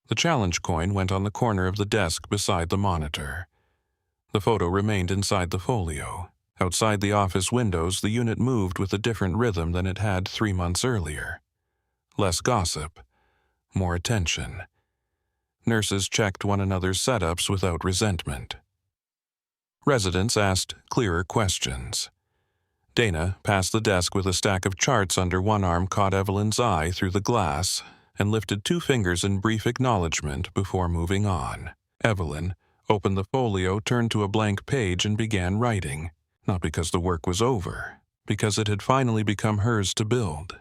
The challenge coin went on the corner of the desk beside the monitor. The photo remained inside the folio. Outside the office windows, the unit moved with a different rhythm than it had 3 months earlier. Less gossip. More attention. Nurses checked one another's setups without resentment. Residents asked clearer questions. Dana, past the desk with a stack of charts under one arm, caught Evelyn's eye through the glass and lifted 2 fingers in brief acknowledgement before moving on. Evelyn opened the folio, turned to a blank page, and began writing, not because the work was over, because it had finally become hers to build.